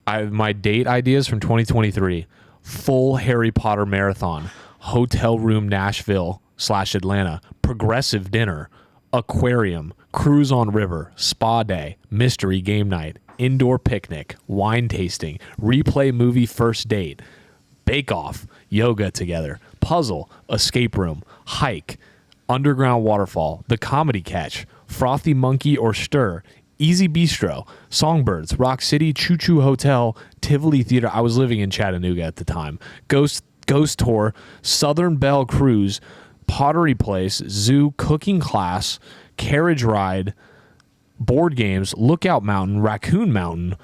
My date ideas from 2023: full Harry Potter marathon, hotel room Nashville / Atlanta, progressive dinner, aquarium, cruise on river, spa day, mystery game night, indoor picnic, wine tasting, replay movie first date, bake off, yoga together, puzzle, escape room, hike, underground waterfall, the comedy catch, frothy monkey or stir, easy bistro, songbirds, Rock City, Choo Choo Hotel, Tivoli Theater. I was living in Chattanooga at the time. Ghost tour, Southern Belle Cruise, Pottery Place, zoo, cooking class, carriage ride, board games, Lookout Mountain, Raccoon Mountain,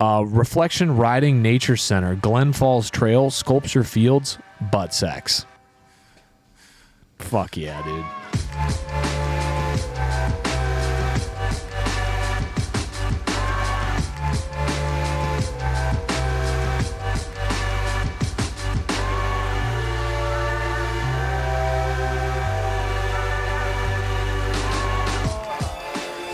Reflection Riding Nature Center, Glen Falls Trail, Sculpture Fields, butt sex. Fuck yeah, dude.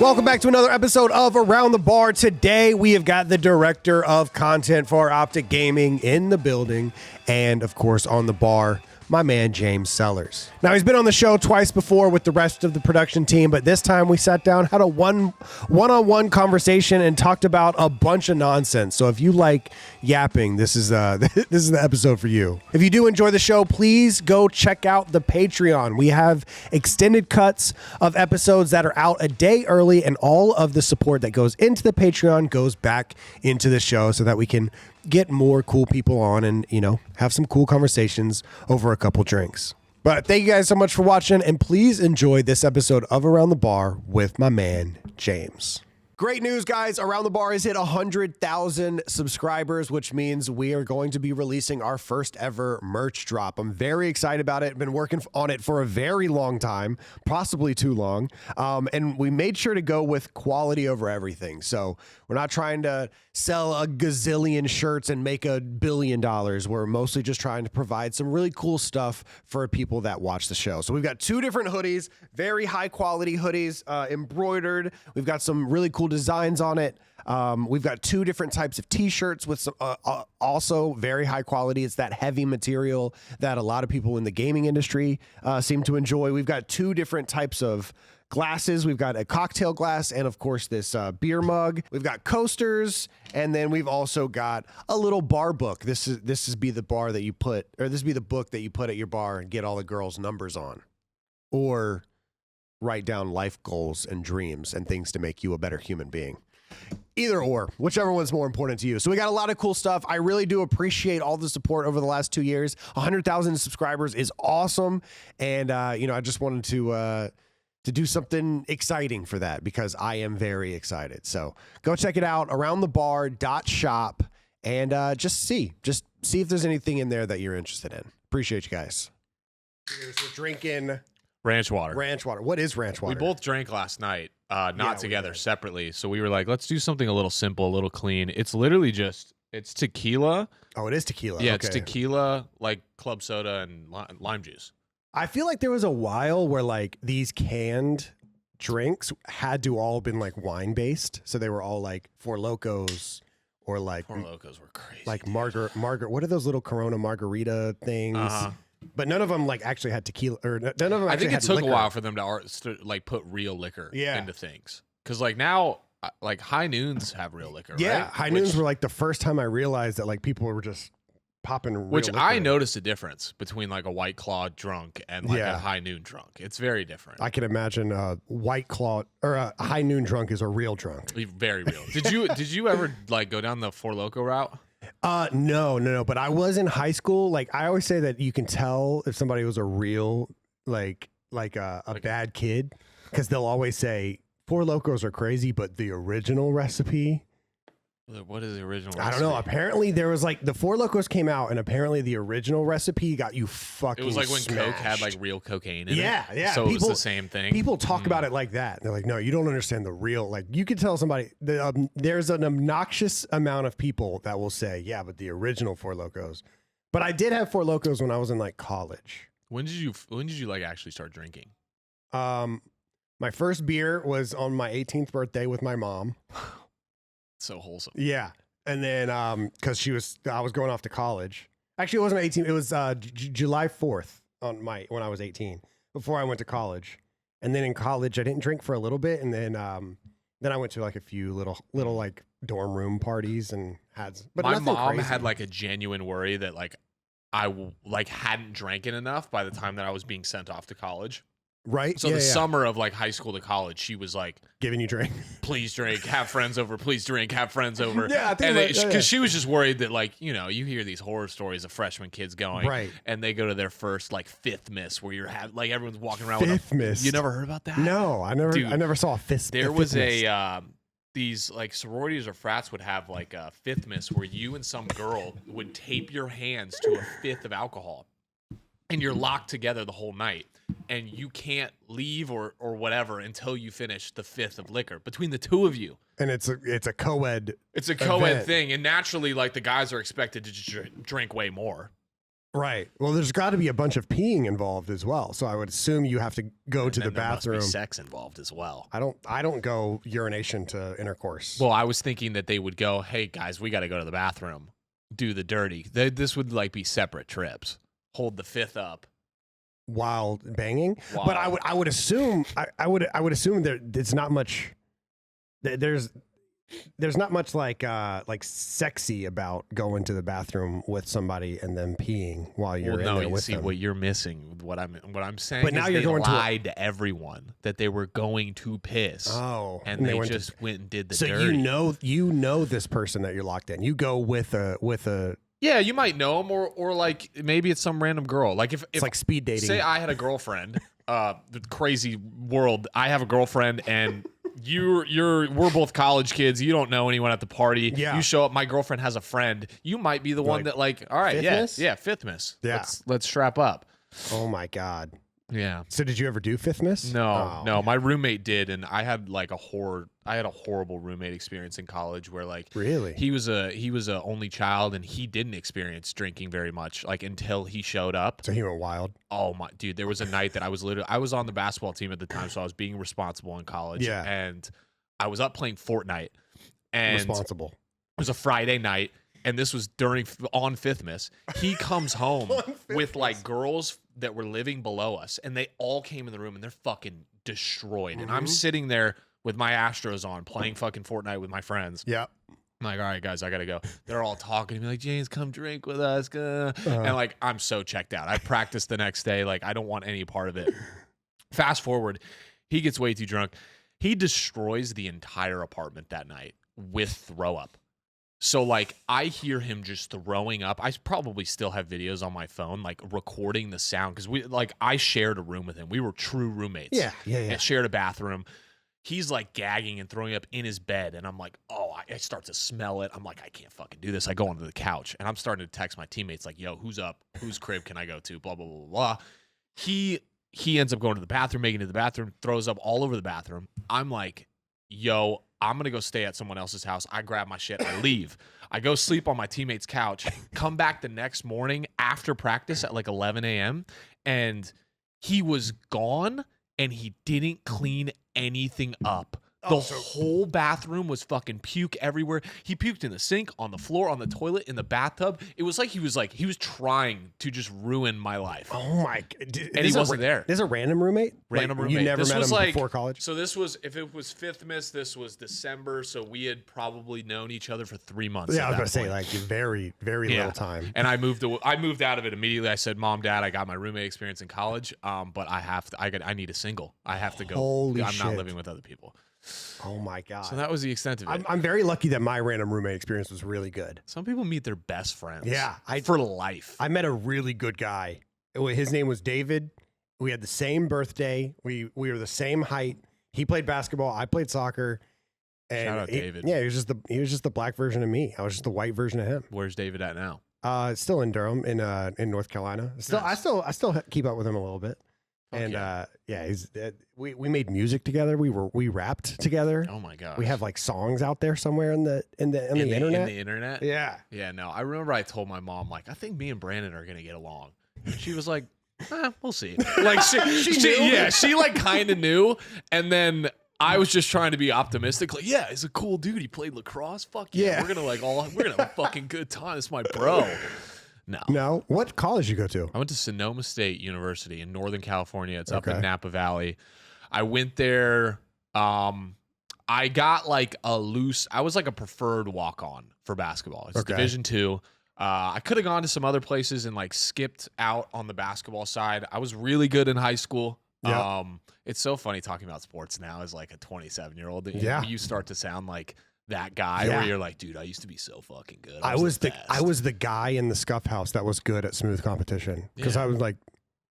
Welcome back to another episode of Around the Bar. Today, we have got the director of content for OpTic Gaming in the building. And, of course, on the bar, my man, James Sellers. Now, he's been on the show twice before with the rest of the production team, but this time we sat down, had a one-on-one conversation, and talked about a bunch of nonsense. So if you like yapping, this is the episode for you. If you do enjoy the show, please go check out the Patreon. We have extended cuts of episodes that are out a day early, and all of the support that goes into the Patreon goes back into the show so that we can get more cool people on and, you know, have some cool conversations over a couple drinks. But thank you guys so much for watching, and please enjoy this episode of Around the Bar with my man, James. Great news, guys. Around the Bar has hit 100,000 subscribers, which means we are going to be releasing our first ever merch drop. I'm very excited about it. Been working on it for a very long time, possibly too long. And we made sure to go with quality over everything. So we're not trying to sell a gazillion shirts and make $1 billion. We're mostly just trying to provide some really cool stuff for people that watch the show. So we've got 2 different hoodies, very high quality hoodies, embroidered. We've got some really cool designs on it. We've got 2 different types of t-shirts with some also very high quality. It's that heavy material that a lot of people in the gaming industry seem to enjoy. We've got 2 different types of glasses. We've got a cocktail glass and, of course, this beer mug. We've got coasters, and then we've also got a little bar book. This is be the bar that you put, or this be the book that you put at your bar and get all the girls' numbers on, or write down life goals and dreams and things to make you a better human being. Either or, whichever one's more important to you. So we got a lot of cool stuff. I really do appreciate all the support over the last 2 years. 100,000 subscribers is awesome, and I just wanted to do something exciting for that because I am very excited. So go check it out, aroundthebar.shop, and just see if there's anything in there that you're interested in. Appreciate you guys. We're drinking Ranch water. Ranch water. What is ranch water? We both drank last night, not together, separately. So we were like, let's do something a little simple, a little clean. It's literally it's tequila. Oh, it is tequila. Yeah, okay. It's tequila, like club soda and lime juice. I feel like there was a while where like these canned drinks had to all been like wine based, so they were all like Four Locos or like Four Locos were crazy. Like margar. What are those little Corona margarita things? But none of them like actually had tequila, or none of them. I think it took liquor. a while for them to like put real liquor into things, because like now, like High Noons have real liquor. Yeah, right? High Noons were like the first time I realized that like people were just popping real Which liquor. I noticed a difference between like a White Claw drunk and like a High Noon drunk. It's very different. I can imagine a White Claw or a High Noon drunk is a real drunk. Very real. Did you ever like go down the Four Loko route? No. But I was in high school. Like I always say that you can tell if somebody was a real like a bad kid, because they'll always say Four Locos are crazy, but the original recipe. What is the original recipe? I don't know. Apparently there was like the Four Locos came out, and apparently the original recipe got you fucking. It was like when smashed. Coke had like real cocaine in it. Yeah. So it was the same thing. People talk about it like that. They're like, no, you don't understand the real. Like you could tell somebody there's an obnoxious amount of people that will say, yeah, but the original Four Locos. But I did have Four Locos when I was in like college. When did you like actually start drinking? My first beer was on my 18th birthday with my mom. So wholesome. Yeah. And then because I was going off to college. Actually, it wasn't 18. It was July 4th when I was 18 before I went to college. And then in college, I didn't drink for a little bit, and then I went to like a few little like dorm room parties and had. But my nothing mom crazy. had like a genuine worry that like I hadn't drank it enough by the time that I was being sent off to college. Right. So the summer of like high school to college, she was like giving you drink. Please drink, have friends over. Please drink, have friends over. Yeah, I think because she was just worried that like you hear these horror stories of freshman kids going right, and they go to their first like fifth miss where you're like everyone's walking around fifth with miss. You never heard about that? No, I never. Dude, I never saw a fifth. There was these like sororities or frats would have like a fifth miss where you and some girl would tape your hands to a fifth of alcohol, and you're locked together the whole night. And you can't leave or whatever until you finish the fifth of liquor between the two of you. And it's a co-ed. It's a co-ed thing, and naturally, like the guys are expected to just drink way more. Right. Well, there's got to be a bunch of peeing involved as well. So I would assume you have to go to the bathroom. There must be sex involved as well. I don't go urination to intercourse. Well, I was thinking that they would go, "Hey guys, we got to go to the bathroom, do the dirty." This would like be separate trips. Hold the fifth up. While banging, but I would assume I would assume there it's not much. There's not much like sexy about going to the bathroom with somebody and then peeing while you're in there with them. What you're missing. What I'm saying. But now is you're going lied to everyone that they were going to piss. Oh, and they just went and did the dirty. So you know this person that you're locked in. You go with a. Yeah, you might know him, or like maybe it's some random girl. Like if like speed dating. Say I had a girlfriend, the crazy world. I have a girlfriend, and we're both college kids. You don't know anyone at the party. Yeah. You show up. My girlfriend has a friend. You might be the one that like, all right, fifth miss. Yeah, let's strap up. Oh my god. Yeah. So did you ever do fifth miss? No. My roommate did, and I had like a horrible roommate experience in college where like really he was a only child, and he didn't experience drinking very much like until he showed up. So he went wild. Oh my dude, there was a night that I was on the basketball team at the time, so I was being responsible in college. Yeah. And I was up playing Fortnite, and responsible. It was a Friday night. And this was on fifth miss. He comes home with like girls that were living below us, and they all came in the room, and they're fucking destroyed. Mm-hmm. And I'm sitting there with my Astros on, playing fucking Fortnite with my friends. Yeah. I'm like, all right, guys, I gotta go. They're all talking to me like, James, come drink with us. And like, I'm so checked out. I practiced the next day. Like, I don't want any part of it. Fast forward, he gets way too drunk. He destroys the entire apartment that night with throw up. So, like, I hear him just throwing up. I probably still have videos on my phone, like, recording the sound. Because, I shared a room with him. We were true roommates. Yeah. And shared a bathroom. He's, like, gagging and throwing up in his bed. And I'm like, oh, I start to smell it. I'm like, I can't fucking do this. I go onto the couch. And I'm starting to text my teammates, like, yo, who's up? Whose crib can I go to? Blah, blah, blah, blah. He ends up going to the bathroom, making it to the bathroom, throws up all over the bathroom. I'm like, yo, I'm going to go stay at someone else's house. I grab my shit. I leave. I go sleep on my teammate's couch, come back the next morning after practice at like 11 a.m. And he was gone, and he didn't clean anything up. The whole bathroom was fucking puke everywhere. He puked in the sink, on the floor, on the toilet, in the bathtub. It was like he was trying to just ruin my life. Oh my god! And he wasn't there. There's a random roommate. Random roommate. You never this met was him like, before college. So this was, if it was fifth miss, this was December. So we had probably known each other for 3 months. Yeah, I was going to say like very, very little time. And I moved out of it immediately. I said, Mom, Dad, I got my roommate experience in college. But I need a single. I have to go. Holy I'm shit. not living with other people. Oh my god! So that was the extent of it. I'm very lucky that my random roommate experience was really good. Some people meet their best friends. Yeah, for life. I met a really good guy. His name was David. We had the same birthday. We were the same height. He played basketball. I played soccer. And shout out David. Yeah, he was just the black version of me. I was just the white version of him. Where's David at now? Still in Durham, in North Carolina. Still, nice. I still keep up with him a little bit. And he's we made music together. We rapped together. Oh my god. We have like songs out there somewhere in the internet. In the internet? Yeah. Yeah, no. I remember I told my mom, like, I think me and Brandon are gonna get along. And she was like, we'll see. Like she like kind of knew. And then I was just trying to be optimistic. Like, yeah, he's a cool dude. He played lacrosse. Fuck yeah. We're gonna have a fucking good time. It's my bro. No. What college you go to? I went to Sonoma State University in Northern California. It's up in Napa Valley. I went there. I got like I was like a preferred walk-on for basketball. It's Division II. I could have gone to some other places and like skipped out on the basketball side. I was really good in high school. Yep. It's so funny talking about sports now as like a 27-year-old. You start to sound like that guy where you're like, dude, I used to be so fucking good. I was the guy in the scuff house that was good at smooth competition because I was like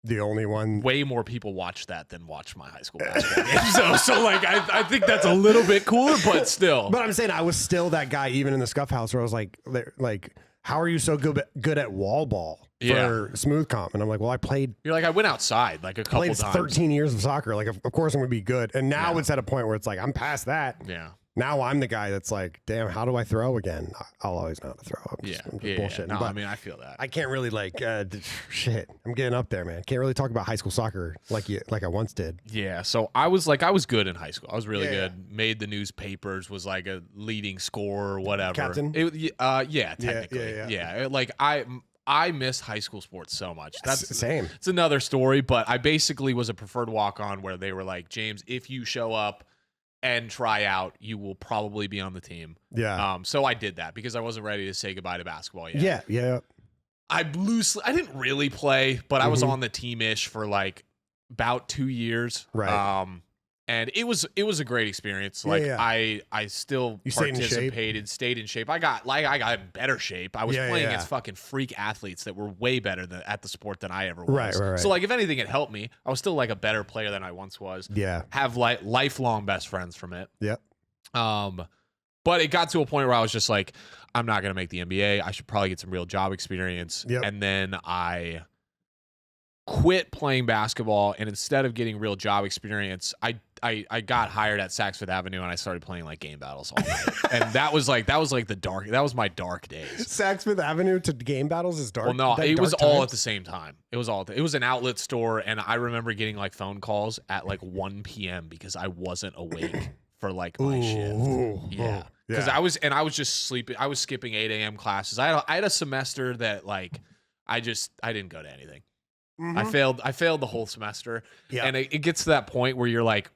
the only one. Way more people watch that than watch my high school basketball game. So like I think that's a little bit cooler, but still. But I'm saying I was still that guy even in the scuff house where I was like how are you so good at wall ball for smooth comp? And I'm like, well, I played. You're like, I went outside like a couple times. 13 years of soccer. Like, of course I'm going to be good. And now it's at a point where it's like, I'm past that. Yeah. Now I'm the guy that's like, damn, how do I throw again? I'll always know how to throw. I'm just bullshitting. No, but I mean, I feel that. I can't really shit. I'm getting up there, man. Can't really talk about high school soccer like I once did. Yeah. So I was good in high school. I was really good. Made the newspapers. Was like a leading scorer or whatever. Captain. Technically. Yeah. Like I miss high school sports so much. That's same. It's another story, but I basically was a preferred walk-on where they were like, James, if you show up and try out, you will probably be on the team. Yeah. So I did that because I wasn't ready to say goodbye to basketball yet. Yeah. I didn't really play, but I was on the team-ish for like about 2 years. Right. And it was a great experience. Like I still participated, stayed in shape. I got in better shape. I was playing against fucking freak athletes that were way better at the sport than I ever was. Right. So like if anything, it helped me. I was still like a better player than I once was. Yeah. Have like lifelong best friends from it. Yep. But it got to a point where I was just like, I'm not gonna make the NBA. I should probably get some real job experience. Yep. And then I quit playing basketball, and instead of getting real job experience, I got hired at Saks Fifth Avenue, and I started playing like game battles all night. And that was my dark days. Saks Fifth Avenue to game battles is dark. Well, no, it was all at the same time. It was an outlet store, and I remember getting like phone calls at like 1 p.m. because I wasn't awake for like my shift. Yeah. Because I was just sleeping. I was skipping 8 a.m. classes. I had a semester that like I didn't go to anything. Mm-hmm. I failed the whole semester. Yeah. And it gets to that point where you're like,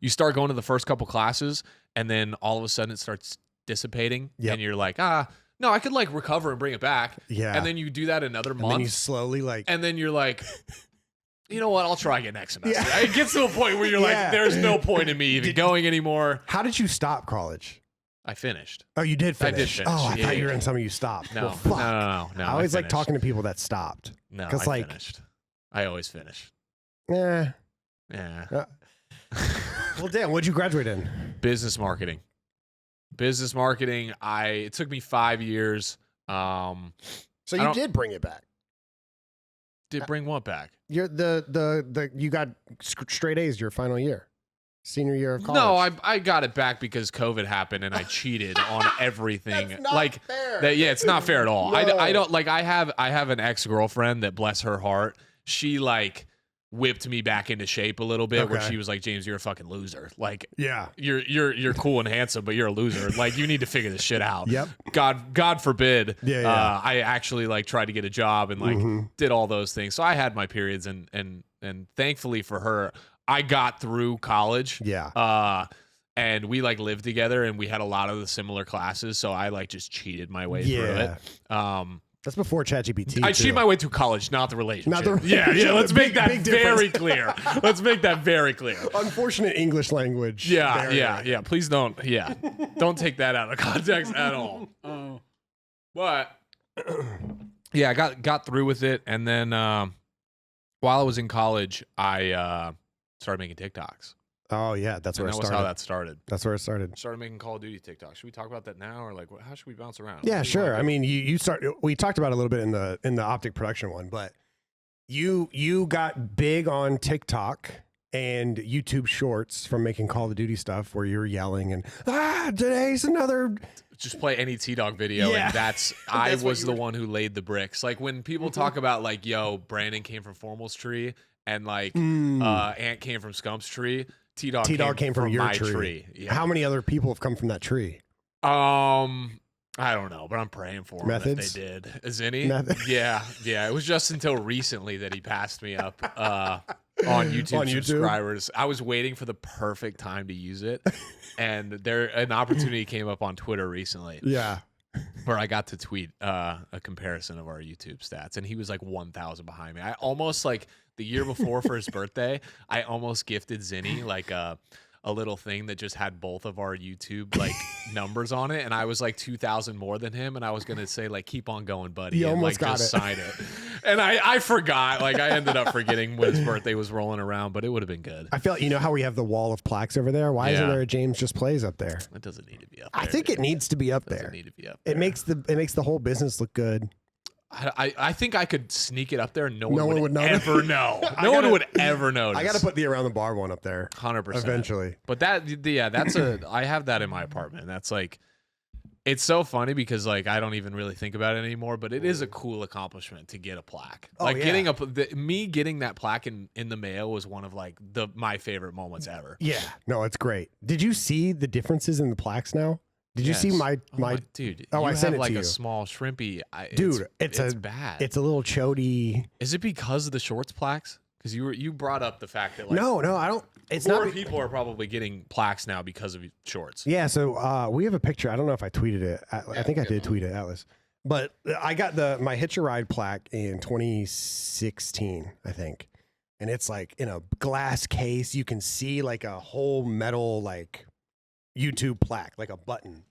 you start going to the first couple classes, and then all of a sudden it starts dissipating, and you're like, no, I could like recover and bring it back. Yeah. And then you do that another month. And then you slowly like, and then you're like, you know what? I'll try again next semester. Yeah. It gets to a point where you're like, there's no point in me even going anymore. How did you stop college? I finished. Oh, you did finish? I did finish. Oh, I thought you were in some of you stopped. No, well, fuck. No. I always like talking to people that stopped. No, I finished. I always finish. Yeah. Well, damn, what'd you graduate in? Business marketing. It took me 5 years. So you did bring it back. Did bring what back? You got straight A's your final year. Senior year of college. No, I got it back because COVID happened and I cheated on everything. That's not fair. It's not fair at all. No. I don't like. I have an ex-girlfriend that, bless her heart, she like whipped me back into shape a little bit. Where she was like, James, you're a fucking loser. Like, you're cool and handsome, but you're a loser. Like, you need to figure this shit out. Yep. God forbid. Yeah. I actually like tried to get a job and like did all those things. So I had my periods and thankfully for her, I got through college. Yeah. And we like lived together and we had a lot of the similar classes. So I like just cheated my way through it. That's before ChatGPT. I cheated my way through college, not the relationship. Yeah. Let's make that very clear. Let's make that very cleire. Unfortunate English language. Yeah. Please don't. Yeah. Don't take that out of context at all. But yeah, I got through with it. And then while I was in college, I started making TikToks. Oh yeah, that's where it started. That was how that started. That's where it started. Started making Call of Duty TikToks. Should we talk about that now, or like how should we bounce around? Yeah, sure. I mean, we talked about it a little bit in the OpTic production one, but you got big on TikTok and YouTube Shorts from making Call of Duty stuff where you're yelling and today's another. Just play any T-Dog video, and I was the one who laid the bricks. Like when people talk about like, yo, Brandon came from Formal's tree. And like Ant came from Scump's tree. T-Dog came from your my tree. Yeah. How many other people have come from that tree? I don't know, but I'm praying for him Methods? if they did. Zinni? Methods? Yeah. It was just until recently that he passed me up on YouTube subscribers. I was waiting for the perfect time to use it, and an opportunity came up on Twitter recently. Yeah. Where I got to tweet a comparison of our YouTube stats, and he was like 1,000 behind me. I almost like the year before for his birthday, I almost gifted Zinni like a little thing that just had both of our YouTube like numbers on it, and I was like 2,000 more than him, and I was gonna say like keep on going, buddy. You and, almost like, got just it. sign it, and I forgot. Like I ended up forgetting when his birthday was rolling around, but it would have been good. I feel how we have the wall of plaques over there. Why isn't there a James Just Plays up there? It doesn't need to be up there. I think it needs to be up It there. need to be up there. It makes the whole business look good. I think I could sneak it up there and no one would notice. ever know. No one would ever notice. I got to put the Around the Bar one up there. 100%. Eventually. But I have that in my apartment. That's like, it's so funny because like I don't even really think about it anymore, but it is a cool accomplishment to get a plaque. Like getting getting that plaque in the mail was one of like my favorite moments ever. Yeah. No, it's great. Did you see the differences in the plaques now? Did you see my dude? Oh, you I sent have it like to a you. small shrimpy. Dude, it's bad. It's a little chody. Is it because of the shorts plaques? Because you brought up the fact that like No, I don't. It's more not. people are probably getting plaques now because of shorts. Yeah. So we have a picture. I don't know if I tweeted it. I think I did tweet it, Atlas. But I got my Hitch a Ride plaque in 2016, I think, and it's like in a glass case. You can see like a whole metal like YouTube plaque, like a button.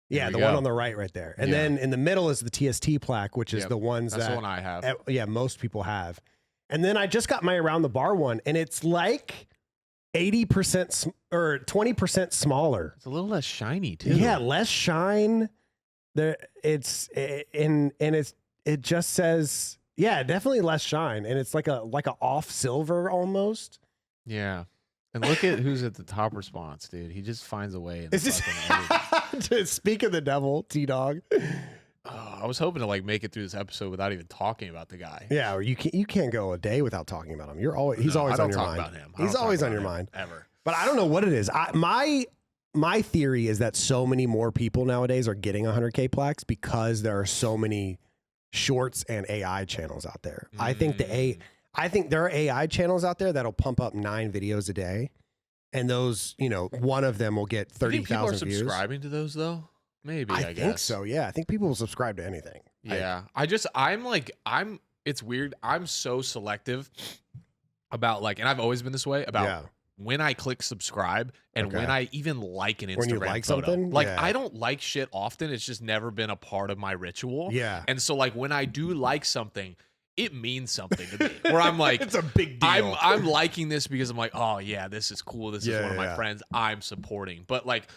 Yeah, the one on the right there. And then in the middle is the TST plaque, which is the ones that's the one I have. Most people have. And then I just got my Around the Bar one, and it's like 80% or 20% smaller. It's a little less shiny too. Yeah, less shine. It just says definitely less shine, and it's like a off silver almost. Yeah. And look at who's at the top response, dude. He just finds a way. To speak of the devil, T-Dog. I was hoping to like make it through this episode without even talking about the guy. Yeah, or you can't go a day without talking about him. He's always on your mind. About him. He's always on your mind ever. But I don't know what it is. My theory is that so many more people nowadays are getting 100K plaques because there are so many shorts and AI channels out there. I think there are AI channels out there that'll pump up 9 videos a day, and those, one of them will get 30,000 views. People are subscribing to those though. Maybe I guess. think so. Yeah, I think people will subscribe to anything. Yeah, it's weird. I'm so selective about like, and I've always been this way about when I click subscribe and when I even like an Instagram when you like photo. something. Like I don't like shit often. It's just never been a part of my ritual. Yeah, and so like when I do like something, it means something to me. Where I'm like, it's a big deal. I'm liking this because I'm like, oh yeah, this is cool. This is one of my friends I'm supporting. But like,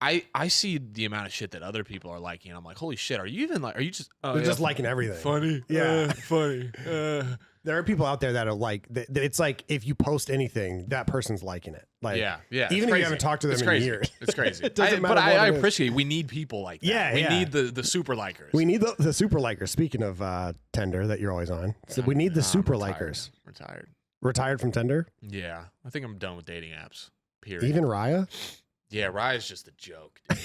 I see the amount of shit that other people are liking, and I'm like, holy shit, are you just they're just liking everything? Funny, funny. There are people out there that are like, it's like if you post anything, that person's liking it. Like, yeah, even if you haven't talked to them in years, it's crazy. It doesn't matter. But I appreciate it. We need people like that. Yeah, we need the super likers. We need the super likers. Speaking of Tinder that you're always on, so we need the super likers. Retired from Tinder? Yeah, I think I'm done with dating apps. Period. Even Raya? Yeah, Raya's just a joke, dude.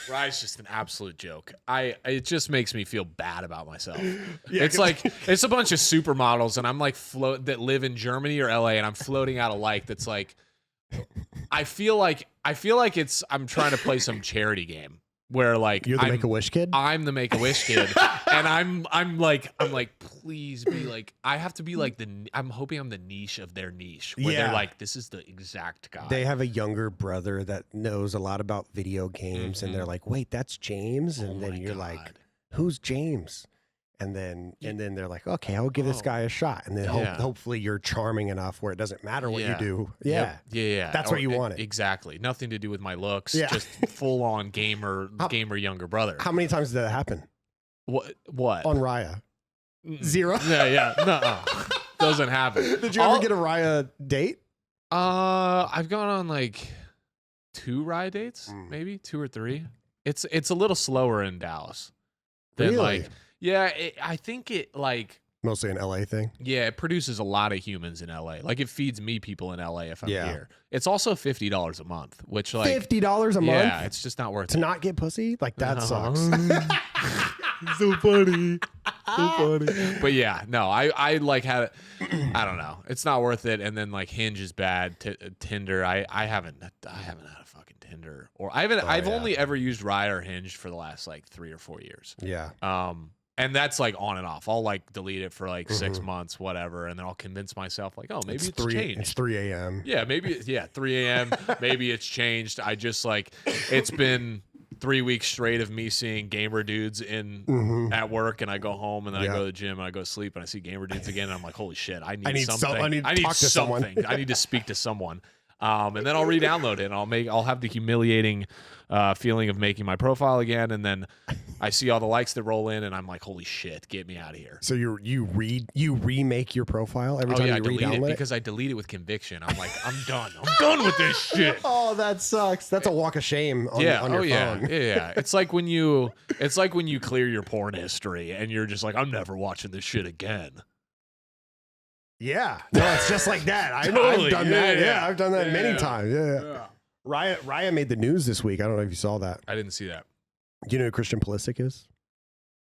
Raya's just an absolute joke. It just makes me feel bad about myself. Yeah, it's like it's a bunch of supermodels, and I'm like that live in Germany or LA, and I'm floating out a like that's like I feel like I'm trying to play some charity game where like you're the Make-A-Wish kid. I'm the Make-A-Wish kid, and I'm like please be like I have to be like I'm hoping I'm the niche of their niche where they're like this is the exact guy. They have a younger brother that knows a lot about video games, and they're like, wait, that's James, and then you're like, who's James? And then they're like, okay, I'll give this guy a shot, and then hopefully you're charming enough where it doesn't matter what you do. Yeah, yeah. That's what you wanted. Exactly. Nothing to do with my looks. Yeah. Just full on gamer younger brother. How many times did that happen? What on Raya? 0. Yeah. No, doesn't happen. Did you ever get a Raya date? I've gone on like 2 Raya dates, maybe 2 or 3. It's a little slower in Dallas than really? like. Yeah, I think it like Mostly an LA thing. Yeah, it produces a lot of humans in LA. Like it feeds me people in LA if I'm Yeah. here. It's also $50 a month, which like $50 a month. Yeah, it's just not worth to it. not get pussy. Like that sucks. So funny. So funny. But yeah, no, I like had I don't know. It's not worth it. And then like Hinge is bad. Tinder, I haven't had a fucking Tinder or I've only ever used Raya or Hinge for the last like 3 or 4 years. Yeah. And that's like on and off. I'll like delete it for like 6 months, whatever, and then I'll convince myself like, oh, maybe it's changed. It's 3 a.m. Yeah, maybe 3 a.m. Maybe it's changed. I just like it's been 3 weeks straight of me seeing gamer dudes at work, and I go home and then I go to the gym and I go to sleep and I see gamer dudes again, and I'm like, holy shit, I need something. I need to talk to someone. I need to speak to someone. And then I'll re-download it and I'll have the humiliating feeling of making my profile again, and then I see all the likes that roll in and I'm like, holy shit, get me out of here. So you remake your profile every time you delete re-download it? Because I delete it with conviction. I'm like, I'm done. I'm done with this shit. Oh, that sucks. That's a walk of shame on your phone. Yeah. It's like when you clear your porn history and you're just like, I'm never watching this shit again. Yeah. No, it's just like that. I've done that. Yeah, I've done that many times. Yeah. Raya made the news this week. I don't know if you saw that. I didn't see that. Do you know who Christian Pulisic is?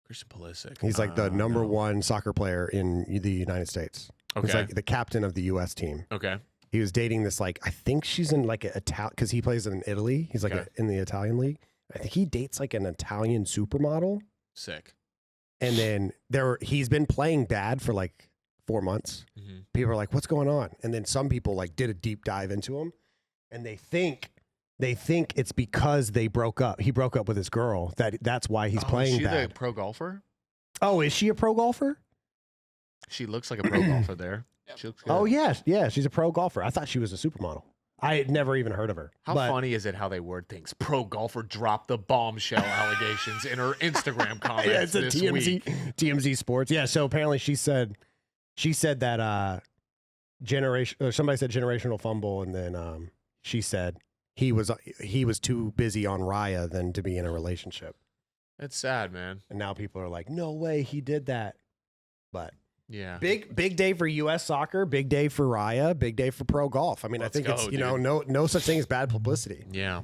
Christian Pulisic. He's like the number one soccer player in the United States. Okay. He's like the captain of the U.S. team. Okay. He was dating this, like, I think she's in like because he plays in Italy. He's like in the Italian league. I think he dates like an Italian supermodel. Sick. And then he's been playing bad for like 4 months. Mm-hmm. People are like, what's going on? And then some people like did a deep dive into him, and they think it's because they broke up. He broke up with his girl. That's why he's playing is she bad. the pro golfer? Oh, is she a pro golfer? She looks like a pro golfer there. She looks good. Oh, yeah, she's a pro golfer. I thought she was a supermodel. I had never even heard of her. How funny is it how they word things? Pro golfer dropped the bombshell allegations in her Instagram comments it's a TMZ Sports. Yeah, so apparently she said that somebody said generational fumble, and then she said he was too busy on Raya than to be in a relationship. It's sad, man. And now people are like, no way he did that. But yeah, big day for U.S. soccer, big day for Raya, big day for pro golf. I mean, I think it's no such thing as bad publicity. Yeah.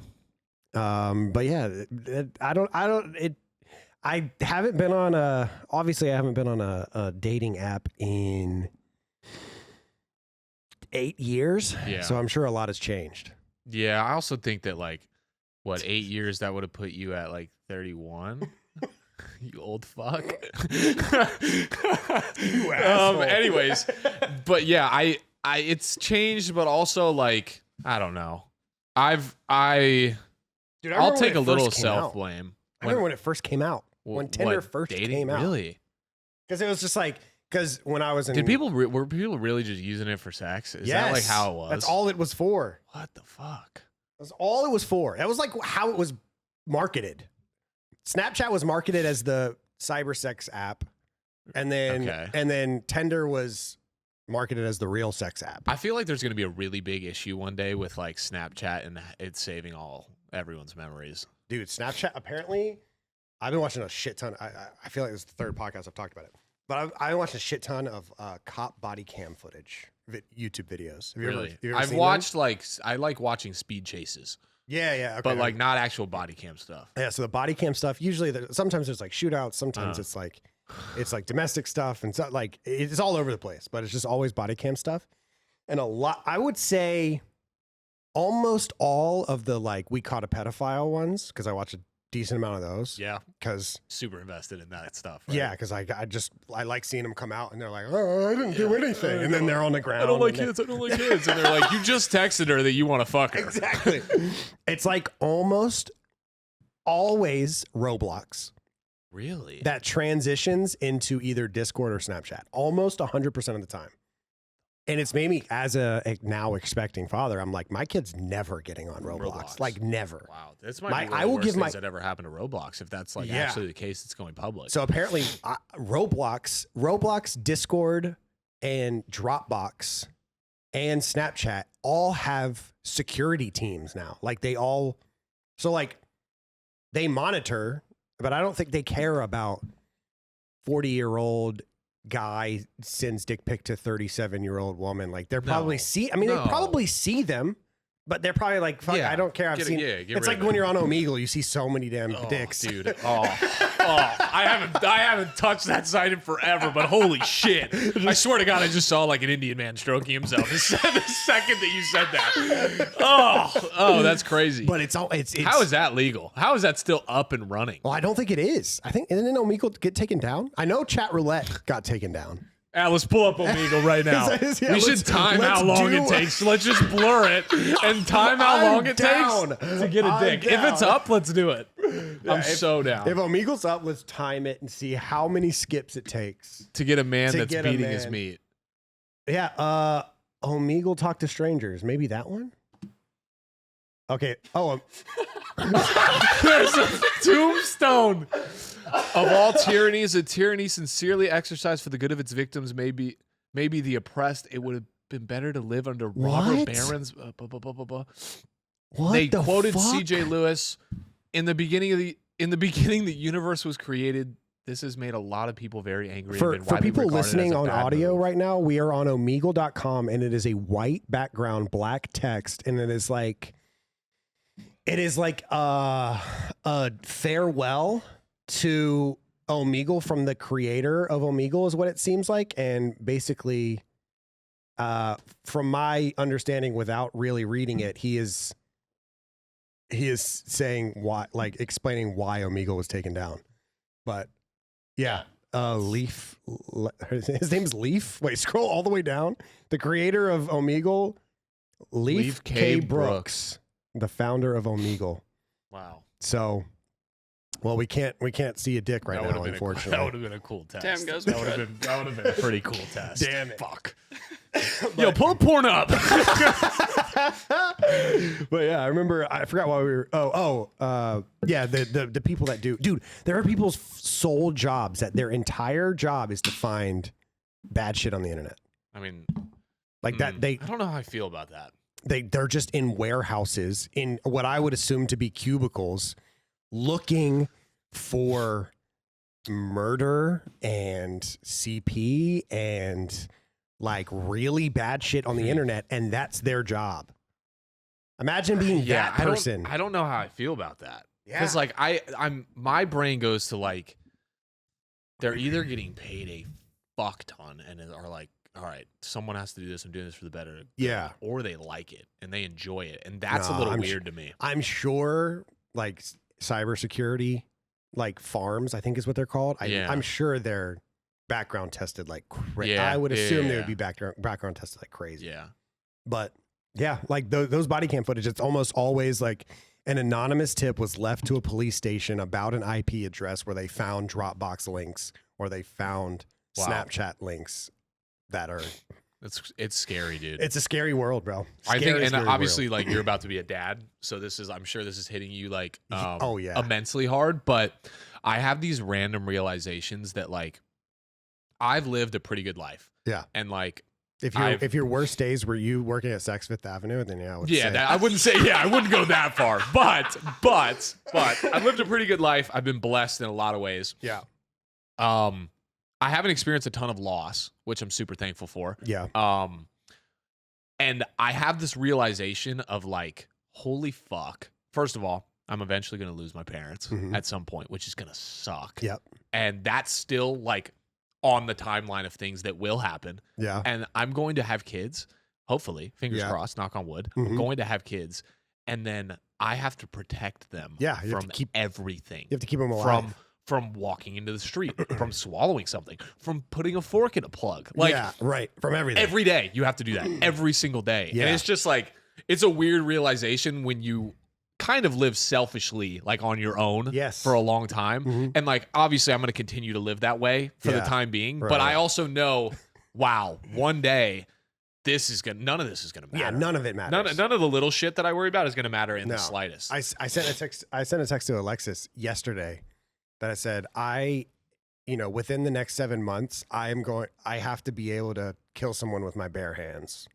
But yeah, I haven't been on a dating app in 8 years. Yeah. So I'm sure a lot has changed. Yeah, I also think that 8 years that would have put you at 31. You old fuck. You asshole. Anyways, but yeah, I it's changed, but also I don't know. I'll take a little self blame. I remember when it first came out. When Tinder first came out. Really? Because it was just because when I was in... Were people really just using it for sex? Is that how it was? That's all it was for. What the fuck? That's all it was for. That was how it was marketed. Snapchat was marketed as the cyber sex app. And then Tinder was marketed as the real sex app. I feel like there's going to be a really big issue one day with Snapchat and it's saving everyone's memories. Dude, Snapchat, apparently... I've been watching a shit ton. I feel like this is the third podcast I've talked about it. But I've watched a shit ton of cop body cam footage, YouTube videos. Have you ever I've seen watched I like watching speed chases. Yeah. Okay. But not actual body cam stuff. Yeah, so the body cam stuff, usually sometimes there's shootouts, sometimes it's domestic stuff, and so it's all over the place, but it's just always body cam stuff. And I would say almost all of the we caught a pedophile ones, because I watch a decent amount of those. Yeah. Because super invested in that stuff. Right? Yeah, because I like seeing them come out and they're like, oh, I didn't do anything. And then they're on the ground. I don't like kids. And they're like, you just texted her that you want to fuck her. Exactly. It's almost always Roblox. Really? That transitions into either Discord or Snapchat. Almost 100% of the time. And it's made me, as a now expecting father, I'm like, my kid's never getting on Roblox. Never. Wow. This might be one of the worst things that ever happened to Roblox, if that's actually the case that's going public. So apparently Roblox, Discord, and Dropbox, and Snapchat all have security teams now. They monitor, but I don't think they care about 40-year-old guy sends dick pic to 37-year-old woman. Like they're probably they No. probably see them, but they're probably like, fuck, Yeah. I don't care. I've seen. It's like when you're on Omegle, you see so many damn dicks. Dude. I haven't touched that site in forever, but holy shit. I swear to God, I just saw like an Indian man stroking himself the second that you said that. Oh, that's crazy. But it's how is that legal? How is that still up and running? Well, I don't think it is. I think didn't Omegle get taken down? I know Chat Roulette got taken down. Let's pull up Omegle right now. We should time how long it takes. Let's just blur it and time how long it takes to get a dick. If it's up, let's do it. I'm so down. If Omegle's up, let's time it and see how many skips it takes to get a man that's beating his meat. Yeah. Omegle Talk to Strangers. Maybe that one? Okay. Oh, there's a tombstone. Of all tyrannies, a tyranny sincerely exercised for the good of its victims may be the oppressed. It would have been better to live under Robert Barron's. What they the quoted fuck? C.J. Lewis in the beginning. The universe was created. This has made a lot of people very angry. For people listening on audio move. right now, we are on Omegle.com, and it is a white background, black text, and it is like a farewell to Omegle from the creator of Omegle is what it seems like. And basically, from my understanding, without really reading it, he is saying why, like explaining why Omegle was taken down. But yeah, Leaf, his name's Leaf. Wait, scroll all the way down. The creator of Omegle, Leaf K. Brooks, the founder of Omegle. Wow. So, well, we can't see a dick right now, unfortunately. That would have been a cool test. Damn, guys, that would have been a pretty cool test. Damn it. Fuck. Yo, pull a porn up. But yeah, I remember. I forgot why we were. Yeah, the people that do. Dude, there are people's sole jobs that their entire job is to find bad shit on the internet. I mean, like that. I don't know how I feel about that. They're just in warehouses in what I would assume to be cubicles, looking for murder and CP and like really bad shit on the internet, and that's their job. Imagine being that person. I don't know how I feel about that. Yeah. Because like my brain goes to like they're either getting paid a fuck ton and are like, all right, someone has to do this. I'm doing this for the better. Yeah. Or they like it and they enjoy it, and that's a little weird to me. I'm sure like cybersecurity, like farms, I think is what they're called. I'm sure they're background tested like crazy. Yeah, I would assume they would be background tested like crazy. Yeah. But yeah, like those body cam footage, it's almost always like an anonymous tip was left to a police station about an IP address where they found Dropbox links or they found Snapchat links that are. It's scary, dude. It's a scary world, bro. I think, and obviously, like you're about to be a dad, so I'm sure this is hitting you like, immensely hard. But I have these random realizations that like I've lived a pretty good life. Yeah, and like if your worst days were you working at Saks Fifth Avenue, then I would say. I wouldn't say I wouldn't go that far, but I've lived a pretty good life. I've been blessed in a lot of ways. Yeah. I haven't experienced a ton of loss, which I'm super thankful for. Yeah. And I have this realization of like, holy fuck. First of all, I'm eventually going to lose my parents at some point, which is going to suck. Yep. And that's still like on the timeline of things that will happen. Yeah. And I'm going to have kids, hopefully, fingers crossed, knock on wood. I'm going to have kids. And then I have to protect them from everything. You have to keep them alive. From walking into the street, from swallowing something, from putting a fork in a plug. Like, yeah, right. From everything. Every day you have to do that. Every single day. Yeah. And it's just like, it's a weird realization when you kind of live selfishly, like on your own for a long time. And like, obviously I'm going to continue to live that way for the time being. Right. But I also know, wow, one day none of this is going to matter. Yeah, none of it matters. None of the little shit that I worry about is going to matter in the slightest. I sent a text to Alexis yesterday that I said, within the next 7 months, I have to be able to kill someone with my bare hands.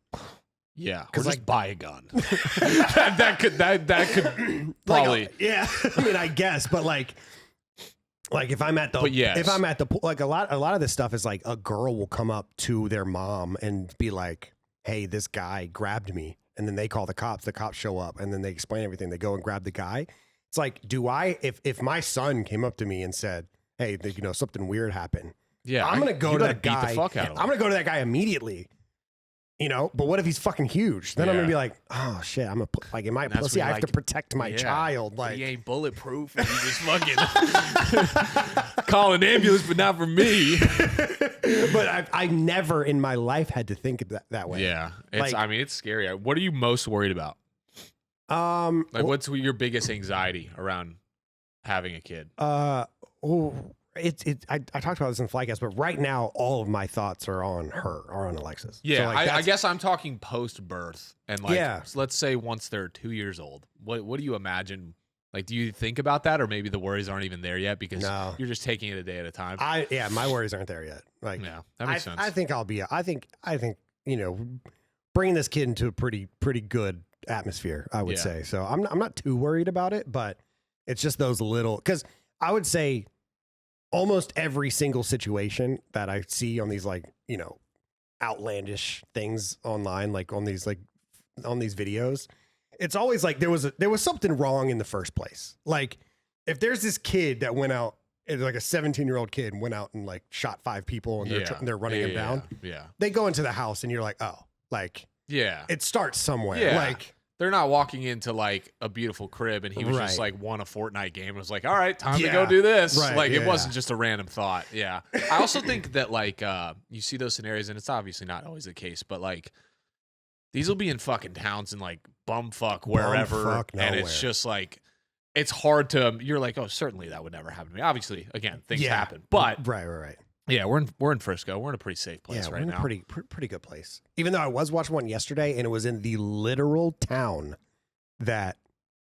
Yeah, because like buy a gun. that could probably. Like, yeah, I mean, I guess, but like, Like if I'm at the, if I'm at the pool, like a lot of this stuff is like a girl will come up to their mom and be like, "Hey, this guy grabbed me," and then they call the cops. The cops show up, and then they explain everything. They go and grab the guy. It's like, if my son came up to me and said, "Hey, something weird happened," I'm gonna go to that guy. Beat the fuck out of him. I'm gonna go to that guy immediately. But what if he's fucking huge? Then I'm gonna be like, oh shit, am I pussy? I have to protect my child. Like he ain't bulletproof. And he just fucking call an ambulance, but not for me. But I never in my life had to think that way. Yeah, it's scary. What are you most worried about? What's your biggest anxiety around having a kid? I talked about this in the Flycast, but right now all of my thoughts are on Alexis. Yeah, so I guess I'm talking post birth and so let's say once they're 2 years old. What do you imagine? Like, do you think about that, or maybe the worries aren't even there yet because you're just taking it a day at a time? My worries aren't there yet. Like, yeah, that makes sense. I think I think bringing this kid into a pretty good atmosphere, I would say. So I'm not too worried about it, but it's just those little, because I would say almost every single situation that I see on these outlandish things online, like on these videos, it's always like there was something wrong in the first place. Like if there's this kid that went out, like a 17-year-old kid went out and like shot 5 people and they're running him down. Yeah. They go into the house and you're like, oh, like, it starts somewhere. Yeah. Like, they're not walking into like a beautiful crib and he was just like won a Fortnite game and was like, all right, time to go do this. Right, like it wasn't just a random thought. Yeah. I also think that like you see those scenarios and it's obviously not always the case, but like these will be in fucking towns and like bumfuck wherever. And it's just like, it's hard to, you're like, oh, certainly that would never happen to me. Obviously, again, things happen, but right. Yeah, we're in Frisco. We're in a pretty safe place right now. We're in a pretty good place. Even though I was watching one yesterday, and it was in the literal town that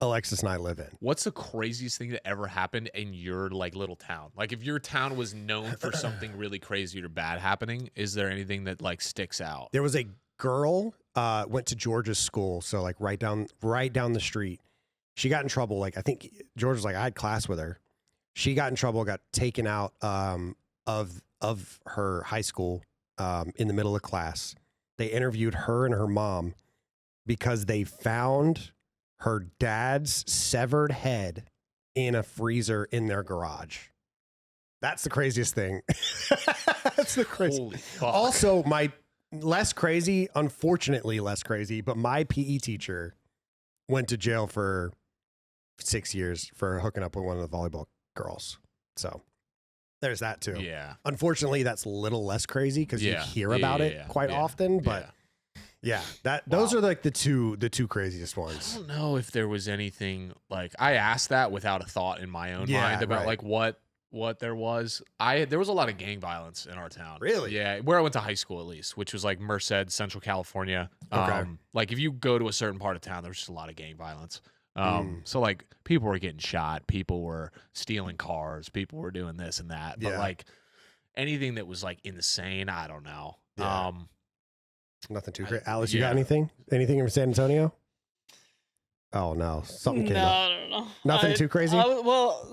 Alexis and I live in. What's the craziest thing that ever happened in your like little town? Like if your town was known for something really crazy or bad happening, is there anything that like sticks out? There was a girl went to George's school, so like right down the street. She got in trouble. Like I think George was like, I had class with her. She got in trouble, got taken out of her high school in the middle of class. They interviewed her and her mom because they found her dad's severed head in a freezer in their garage. That's the craziest thing. That's the crazy. Holy fuck. Also, unfortunately less crazy, but my PE teacher went to jail for 6 years for hooking up with one of the volleyball girls. So there's that too. Yeah. Unfortunately, that's a little less crazy because you hear about it quite often. But those are like the two craziest ones. I don't know if there was anything like I asked that without a thought in my own mind about like what there was. There was a lot of gang violence in our town. Really? Yeah, where I went to high school at least, which was like Merced, Central California. Okay. Like if you go to a certain part of town, there's just a lot of gang violence. So like people were getting shot, people were stealing cars, people were doing this and that, but like anything that was like insane, I don't know. Nothing too crazy. Alice, you got anything in San Antonio? Oh no, something came up. I don't know. Nothing too crazy.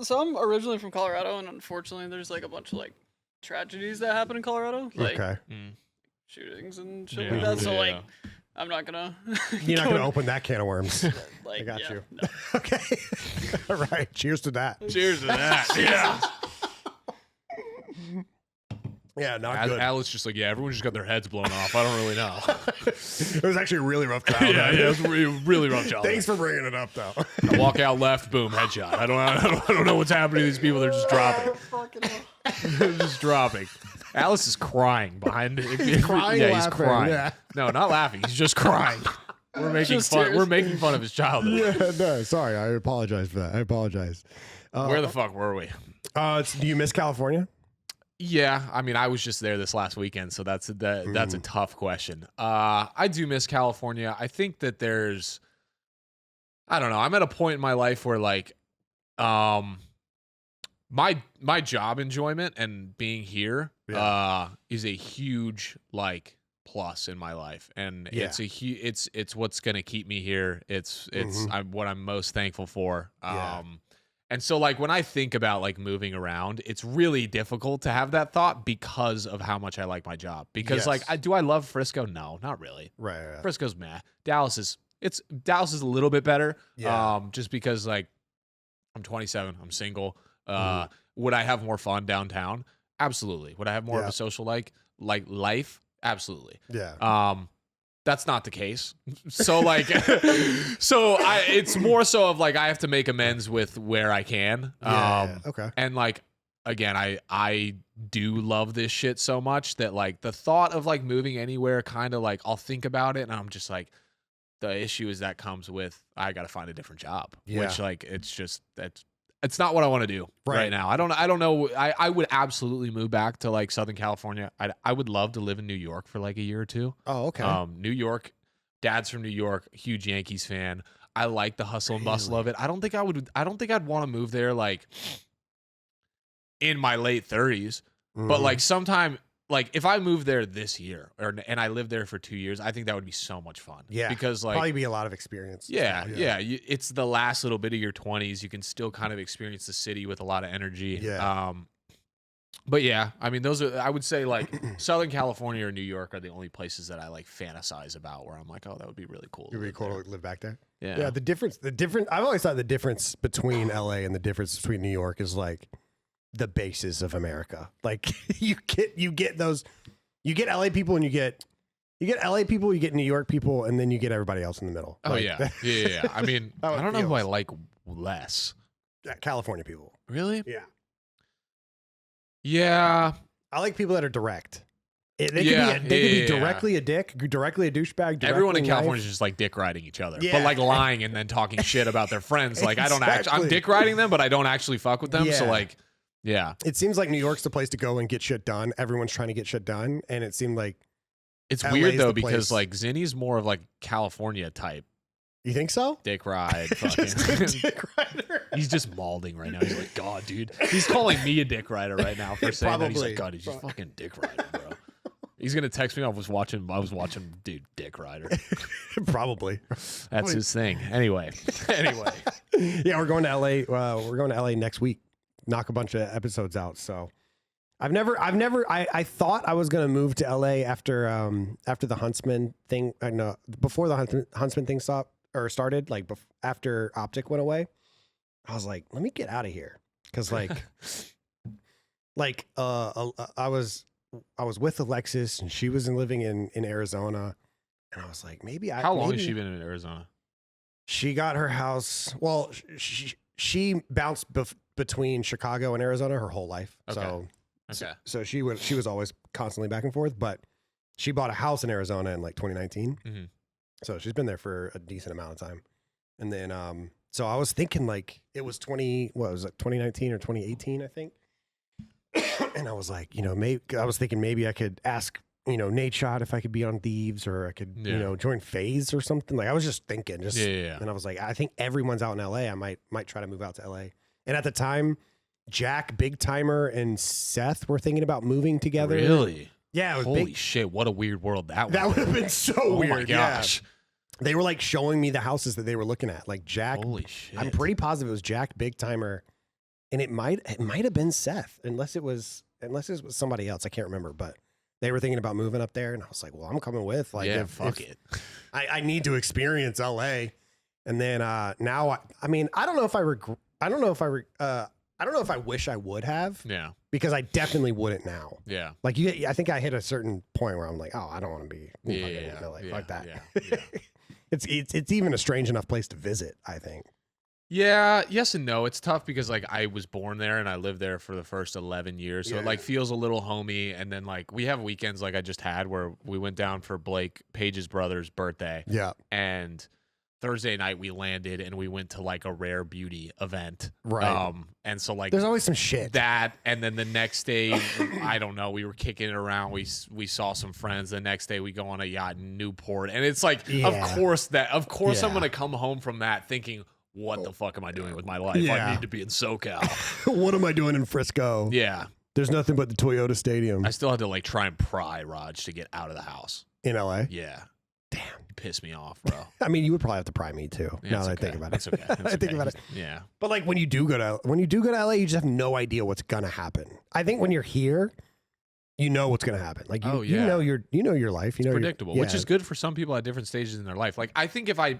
So I'm originally from Colorado, and unfortunately, there's like a bunch of like tragedies that happen in Colorado, like shootings and shit like that. So like, I'm not gonna. You're not gonna open that can of worms. Like, I got you. No. Okay. All right. Cheers to that. Cheers to that. Yeah. Yeah, not good. Alice just like, everyone just got their heads blown off. I don't really know. It was actually a really rough childhood. It was a really rough childhood. Thanks for bringing it up, though. I walk out left, boom, headshot. I don't know what's happening to these people. They're just dropping. They're just dropping. Alice is crying behind it. He's crying. Yeah, laughing. He's crying. Yeah. No, not laughing. He's just crying. We're making fun. Tears. We're making fun of his childhood. Yeah, no, sorry. I apologize for that. I apologize. Where the fuck were we? Do you miss California? Yeah, I mean, I was just there this last weekend, so that's a tough question. I do miss California. I think that I don't know. I'm at a point in my life where like, my job enjoyment and being here is a huge like plus in my life, and it's what's gonna keep me here. It's what I'm most thankful for. And so like when I think about like moving around, it's really difficult to have that thought because of how much I like my job. Because like, do I love Frisco? No, not really. Right. Frisco's meh. Dallas is a little bit better. Yeah. Just because like I'm 27, I'm single. Would I have more fun downtown? Absolutely. Would I have more of a social like life? Absolutely. Yeah. That's not the case. So like, it's more so of like I have to make amends with where I can. Okay. And like again, I do love this shit so much that like the thought of like moving anywhere kind of like I'll think about it and I'm just like the issue is that comes with I got to find a different job, which like it's not what I want to do right now. I don't know. I would absolutely move back to like Southern California. I would love to live in New York for like a year or two. Oh, okay. New York, dad's from New York, huge Yankees fan. I like the hustle and bustle of it. I don't think I'd want to move there like in my late 30s, but like sometime like if I moved there this year and I lived there for 2 years, I think that would be so much fun. Yeah, because like probably be a lot of experience. Yeah. It's the last little bit of your 20s. You can still kind of experience the city with a lot of energy. Yeah. But yeah, I mean, those are I would say like Southern California or New York are the only places that I like fantasize about where I'm like, oh, that would be really cool. It'd be cool to live back there. Yeah. Yeah. The difference. I've always thought the difference between LA and the difference between New York is like the bases of America. Like you get LA people and you get LA people, you get New York people, and then you get everybody else in the middle. Oh like, yeah. I mean, I don't know who I like less. California people. Really? Yeah. Yeah. I like people that are direct. They could be directly a dick, directly a douchebag. Everyone in California is just like dick riding each other, but like lying and then talking shit about their friends. Like I'm dick riding them, but I don't actually fuck with them. Yeah. So like, yeah. It seems like New York's the place to go and get shit done. Everyone's trying to get shit done, and it seemed like it's LA's weird though the because place. like Zinni's more of like California type. You think so? Dick ride, fucking. Dick rider. He's just malding right now. He's like, God, dude. He's calling me a dick rider right now for saying that. He's like, God, he's just fucking dick rider, bro. He's gonna text me. I was watching, dude, Dick Rider. Probably. That's his thing. Anyway. Yeah, we're going to LA. We're going to LA next week. Knock a bunch of episodes out. So I thought I was gonna move to LA after the Huntsman thing. No, before the Huntsman thing started. Like after OpTic went away, I was like, let me get out of here because I was with Alexis and she was living in Arizona, and I was like, How long has she been in Arizona? She got her house. Well, she bounced between Chicago and Arizona her whole life. Okay. So she was always constantly back and forth, but she bought a house in Arizona in like 2019. Mm-hmm. So she's been there for a decent amount of time. And then, so I was thinking like it was 2019 or 2018, I think. And I was like, I was thinking maybe I could ask, Nate Shot if I could be on Thieves, or I could, join FaZe or something. Like I was just thinking, and I was like, I think everyone's out in LA. I might try to move out to LA. And at the time, Jack, Big Timer, and Seth were thinking about moving together. Really? Yeah. It was Holy shit! What a weird world that would. That would have been so weird. Oh my gosh. Yeah. They were like showing me the houses that they were looking at. Like Jack. Holy shit! I'm pretty positive it was Jack, Big Timer, and it might have been Seth, unless it was somebody else. I can't remember, but they were thinking about moving up there, and I was like, well, I'm coming with. Like, fuck it. I need to experience LA, and then now I mean I don't know if I wish I would have. Yeah. Because I definitely wouldn't now. Yeah. Like I think I hit a certain point where I'm like, oh, I don't want to be in LA like that. Yeah. It's even a strange enough place to visit, I think. Yeah, yes and no. It's tough because like I was born there and I lived there for the first 11 years. So it like feels a little homey. And then like we have weekends like I just had where we went down for Blake Page's brother's birthday. Yeah. And Thursday night we landed and we went to like a rare beauty event. Right. And so like there's always some shit. That, and then the next day, I don't know, we were kicking it around. We saw some friends. The next day we go on a yacht in Newport. And it's like, of course I'm gonna come home from that thinking, what the fuck am I doing with my life? Yeah. I need to be in SoCal. What am I doing in Frisco? Yeah. There's nothing but the Toyota Stadium. I still had to like try and pry Raj to get out of the house. In LA? Yeah. Damn. You piss me off, bro. I mean, you would probably have to pry me too. Yeah, now that okay. I think about it. It's okay. I think about it. Yeah. But like when you do go to LA, you just have no idea what's gonna happen. I think when you're here, you know what's gonna happen. Like you know your life. You know predictable, which is good for some people at different stages in their life. Like I think if I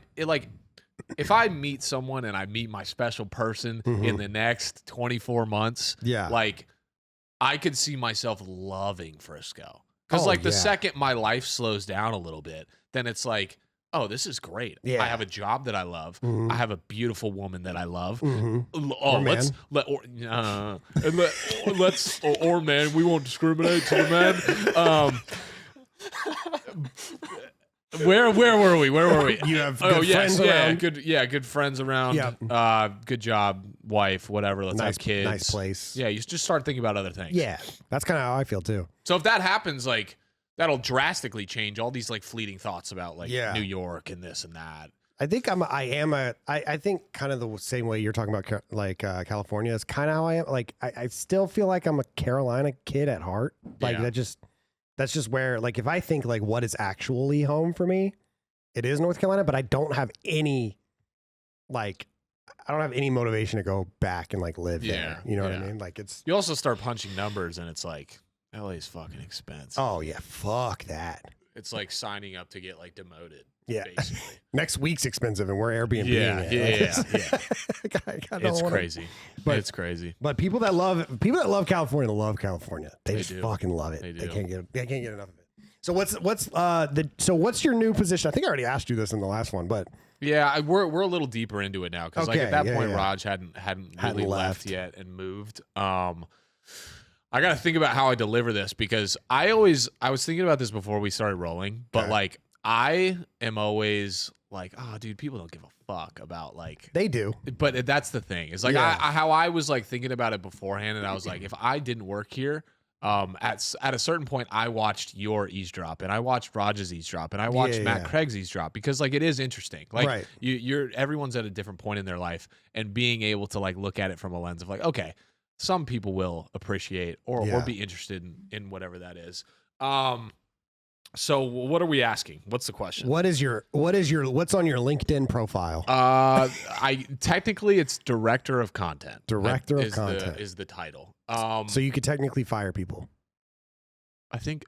meet someone and I meet my special person in the next 24 months, like I could see myself loving Frisco. Because the second my life slows down a little bit, then it's like, oh, this is great. I have a job that I love. I have a beautiful woman that I love. Oh, or man, we won't discriminate to the man. Where were we? You have good friends around. Good friends around. Good job, wife, whatever. Let's have kids. Nice place. Yeah, you just start thinking about other things. Yeah, that's kind of how I feel too. So if that happens, like that'll drastically change all these like fleeting thoughts about like New York and this and that. I think I think kind of the same way you're talking about like California is kind of how I am. Like I still feel like I'm a Carolina kid at heart. Like that's just where, like, if I think like what is actually home for me, it is North Carolina, but I don't have any motivation to go back and like live there. You know what I mean? Like you also start punching numbers and it's like LA is fucking expensive. Oh yeah, fuck that. It's like signing up to get like demoted. Yeah, basically. Next week's expensive, and we're Airbnb. It's crazy. It's crazy. But people that love California love California. They just fucking love it. They can't get enough of it. So what's your new position? I think I already asked you this in the last one, but we're a little deeper into it now because like at that point Raj hadn't really left yet and moved. I got to think about how I deliver this because I was thinking about this before we started rolling, but like I am always like, oh, dude, people don't give a fuck about like they do. But that's the thing. It's like how I was like thinking about it beforehand, and I was like, if I didn't work here, at a certain point, I watched your eavesdrop, and I watched Raj's eavesdrop, and I watched Matt Craig's eavesdrop because like it is interesting. Like everyone's at a different point in their life, and being able to like look at it from a lens of like, okay, some people will appreciate or be interested in whatever that is. So what are we asking? What's the question? What's on your LinkedIn profile? I technically it's director of content. Director of content is the title. So you could technically fire people. I think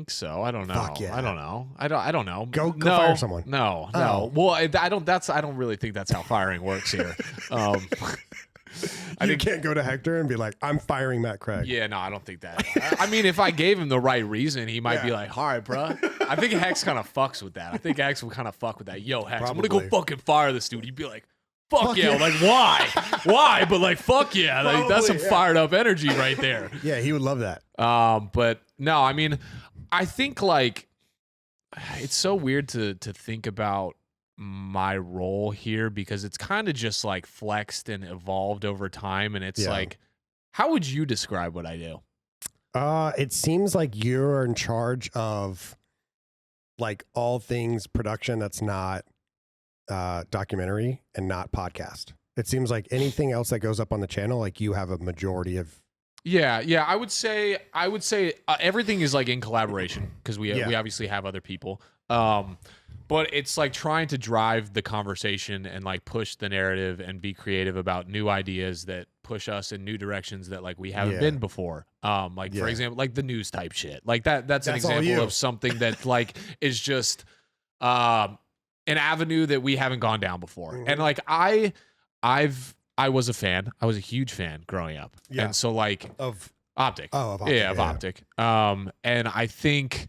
so. I don't know. Fuck yeah. I don't know. I don't know. Go fire someone. No. Well, I don't really think that's how firing works here. You can't go to Hector and be like, I'm firing Matt Craig. Yeah, no, I don't think that. I mean, if I gave him the right reason, he might be like, all right, bro. I think Hex kind of fucks with that. I think Hex would kind of fuck with that. Yo, Hex, I'm going to go fucking fire this dude. He'd be like, fuck yeah. Like, why? Why? But like, fuck yeah. Like, that's some fired up energy right there. Yeah, he would love that. But no, I mean, I think like, it's so weird to think about my role here because it's kind of just like flexed and evolved over time, and it's like, how would you describe what I do? It seems like you're in charge of like all things production that's not documentary and not podcast. It seems like anything else that goes up on the channel, like you have a majority of. Yeah. I would say everything is like in collaboration because we obviously have other people. But it's like trying to drive the conversation and like push the narrative and be creative about new ideas that push us in new directions that like we haven't been before. For example, like the news type shit. Like that's an example of something that like is just an avenue that we haven't gone down before. Mm-hmm. And like I was a fan. I was a huge fan growing up. Yeah. And so like of OpTic. Oh, of OpTic. Yeah, of OpTic. And I think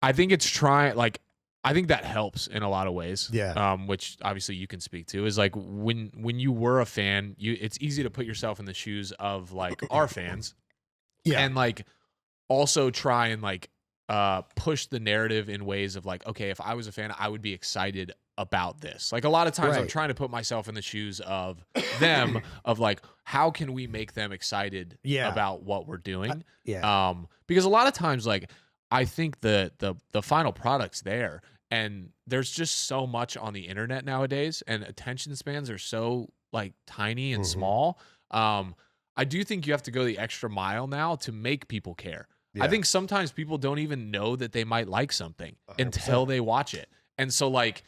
it's trying like I think that helps in a lot of ways. Yeah. Which obviously you can speak to is like when you were a fan, it's easy to put yourself in the shoes of like our fans. Yeah. And like also try and like push the narrative in ways of like, okay, if I was a fan, I would be excited about this. Like a lot of times I'm trying to put myself in the shoes of them of like, how can we make them excited about what we're doing? Because a lot of times like I think the final product's there. And there's just so much on the internet nowadays, and attention spans are so like tiny and small. I do think you have to go the extra mile now to make people care. I think sometimes people don't even know that they might like something 100%. Until they watch it. And so like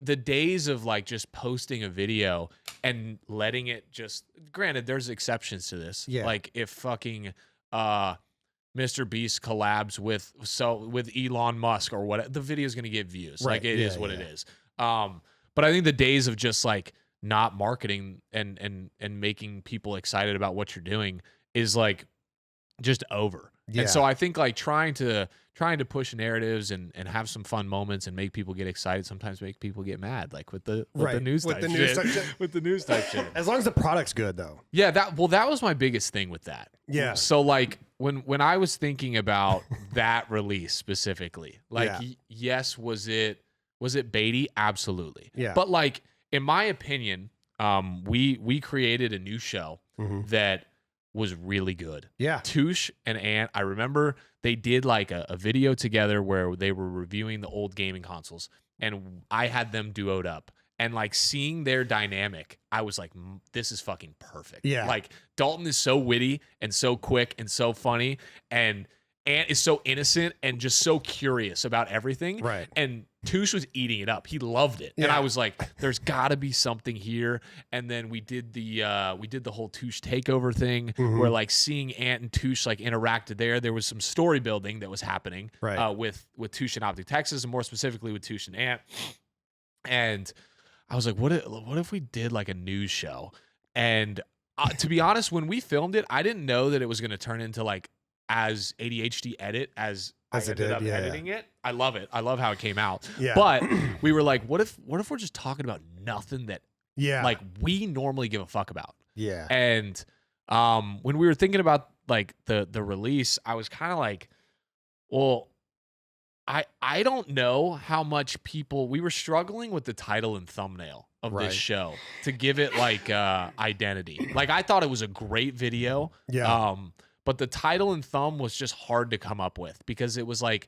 the days of like just posting a video and letting it just, granted, there's exceptions to this. Like if fucking Mr. Beast collabs with Elon Musk or what, the video is going to get views. Like it is what it is. But I think the days of just like not marketing and making people excited about what you're doing is like just over. And so I think like trying to push narratives and have some fun moments and make people get excited, sometimes make people get mad, like with the news type shit. With the news type shit. As long as the product's good though. Yeah, that was my biggest thing with that. Yeah. So like when I was thinking about that release specifically, like yes, was it baity? Absolutely. Yeah. But like in my opinion, we created a new show that was really good. Yeah. Touche and Ant, I remember they did like a video together where they were reviewing the old gaming consoles, and I had them duoed up. And like seeing their dynamic, I was like, this is fucking perfect. Yeah. Like Dalton is so witty and so quick and so funny, and Ant is so innocent and just so curious about everything. Right. And Touche was eating it up. He loved it. Yeah. And I was like, there's gotta be something here. And then we did the whole Touche takeover thing where like seeing Ant and Touche like interacted there was some story building that was happening with Touche and OpTic Texas, and more specifically with Touche and Ant. And I was like, what if we did like a news show? And to be honest, when we filmed it, I didn't know that it was going to turn into like as ADHD edit as I ended up editing it. I love it. I love how it came out. Yeah. But we were like, what if we're just talking about nothing that like we normally give a fuck about? Yeah. And when we were thinking about like the release, I was kind of like, well, I don't know how much we were struggling with the title and thumbnail of this show to give it like identity. Like I thought it was a great video. Yeah. But the title and thumb was just hard to come up with, because it was like,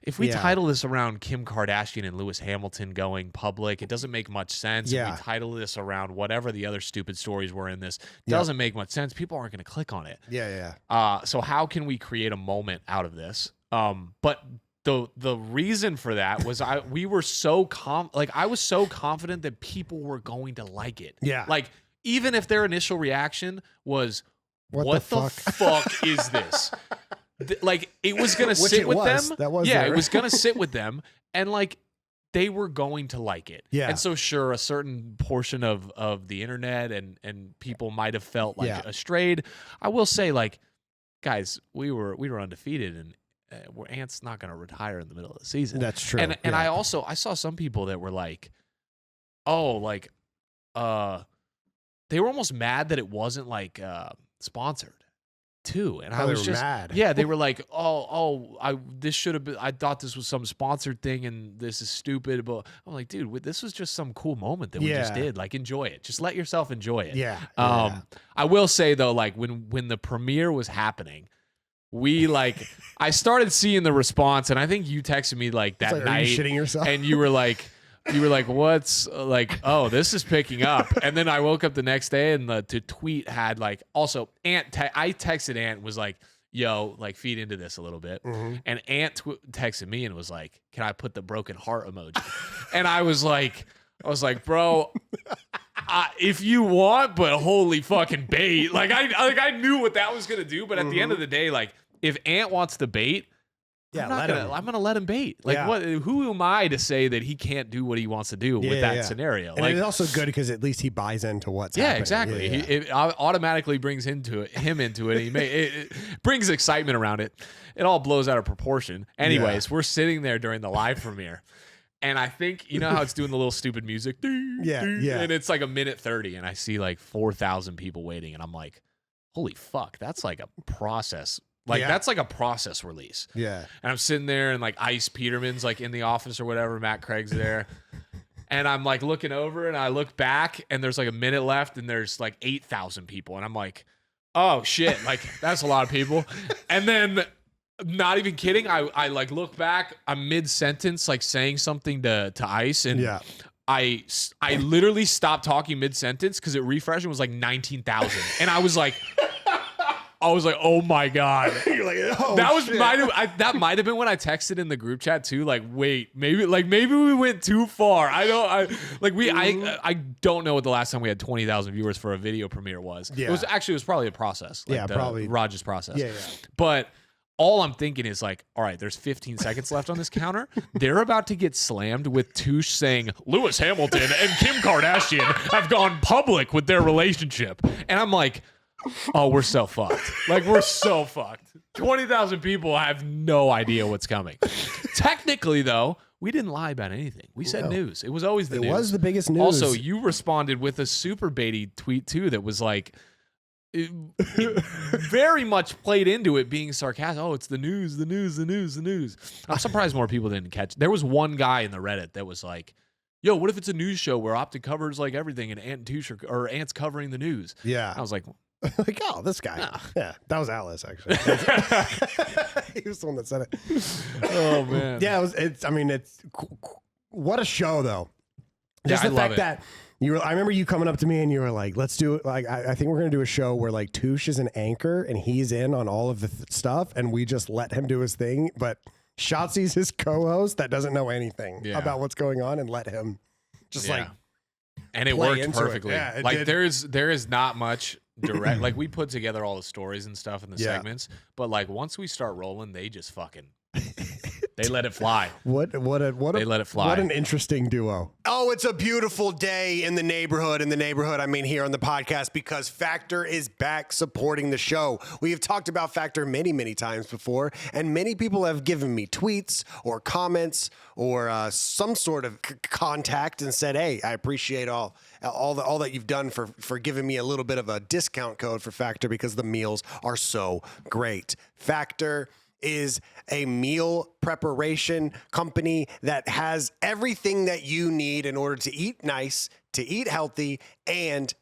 if we title this around Kim Kardashian and Lewis Hamilton going public, it doesn't make much sense. Yeah. If we title this around whatever the other stupid stories were in this, doesn't make much sense. People aren't going to click on it. Yeah. So how can we create a moment out of this? But the reason for that was I was so confident that people were going to like it. Yeah. Like even if their initial reaction was, what the fuck is this? Like it was gonna sit with them. That was it was gonna sit with them, and like they were going to like it. Yeah. And so sure, a certain portion of the internet and people might have felt like astrayed. I will say, like, guys, we were undefeated, and Ant's not gonna retire in the middle of the season. That's true. And I saw some people that were like, oh, like they were almost mad that it wasn't like sponsored too, and I was just mad. Yeah, they were like, this should have been. I thought this was some sponsored thing, and this is stupid. But I'm like, dude, this was just some cool moment that we just did. Like, enjoy it. Just let yourself enjoy it. Yeah. I will say though, like when the premiere was happening, I started seeing the response, and I think you texted me like that night, are you shitting yourself? And you were like, what's like, oh, this is picking up. And then I woke up the next day, and the tweet had like, also Ant, I texted Ant, was like, yo, like feed into this a little bit. And Ant texted me and was like, can I put the broken heart emoji? And I was like, bro, if you want, but holy fucking bait. Like I knew what that was going to do. But at the end of the day, like if Ant wants to bait, I'm gonna let him bait. Like who am I to say that he can't do what he wants to do with that scenario? And like, it's also good because at least he buys into what's happening. Exactly. It automatically brings him into it. It brings excitement around it. It all blows out of proportion. Anyways, we're sitting there during the live premiere, and I think you know how it's doing the little stupid music. And it's like 1:30, and I see like 4,000 people waiting, and I'm like, holy fuck, that's like a process. Like that's like a process release. Yeah. And I'm sitting there, and like Ice Peterman's like in the office or whatever. Matt Craig's there. And I'm like looking over, and I look back, and there's like a minute left, and there's like 8,000 people. And I'm like, oh shit, like that's a lot of people. And then not even kidding, I like look back, I'm mid-sentence like saying something to Ice, and I literally stopped talking mid-sentence because it refreshed and was like 19,000. And I was like, I was like, oh my God. You're like, oh, that was shit. that might have been when I texted in the group chat too. Like, wait, maybe we went too far. I don't know what the last time we had 20,000 viewers for a video premiere was. Yeah. It was probably a process. Like probably Raj's process. Yeah. But all I'm thinking is like, all right, there's 15 seconds left on this counter. They're about to get slammed with Touche saying Lewis Hamilton and Kim Kardashian have gone public with their relationship. And I'm like, oh, we're so fucked. Like, we're so fucked. 20,000 people have no idea what's coming. Technically, though, we didn't lie about anything. We said news. It was always the news. It was the biggest news. Also, you responded with a super baity tweet, too, that was like, it very much played into it being sarcastic. Oh, it's the news. I'm surprised more people didn't catch it. There was one guy in the Reddit that was like, yo, what if it's a news show where OpTic covers like everything and Ant and Touche or Ant's covering the news? Yeah. I was like, like, oh, this guy. Nah. Yeah, that was Alice, actually. He was the one that said it. Oh, man. Yeah, it's what a show, though. Just Yeah, the fact that I remember you coming up to me and you were like, let's do it. Like, I think we're going to do a show where like Touche is an anchor and he's in on all of the stuff and we just let him do his thing. But Shotzi's his co-host that doesn't know anything about what's going on and let him just like. And it worked perfectly. Yeah, like there is not much direct. Like we put together all the stories and stuff in the segments, but like once we start rolling, they just fucking they let it fly. They let it fly. What an interesting duo. Oh, it's a beautiful day in the neighborhood. I mean, here on the podcast, because Factor is back supporting the show. We have talked about Factor many, many times before, and many people have given me tweets or comments or some sort of contact and said, hey, I appreciate all that you've done for giving me a little bit of a discount code for Factor because the meals are so great. Factor is a meal preparation company that has everything that you need in order to eat nice, to eat healthy, and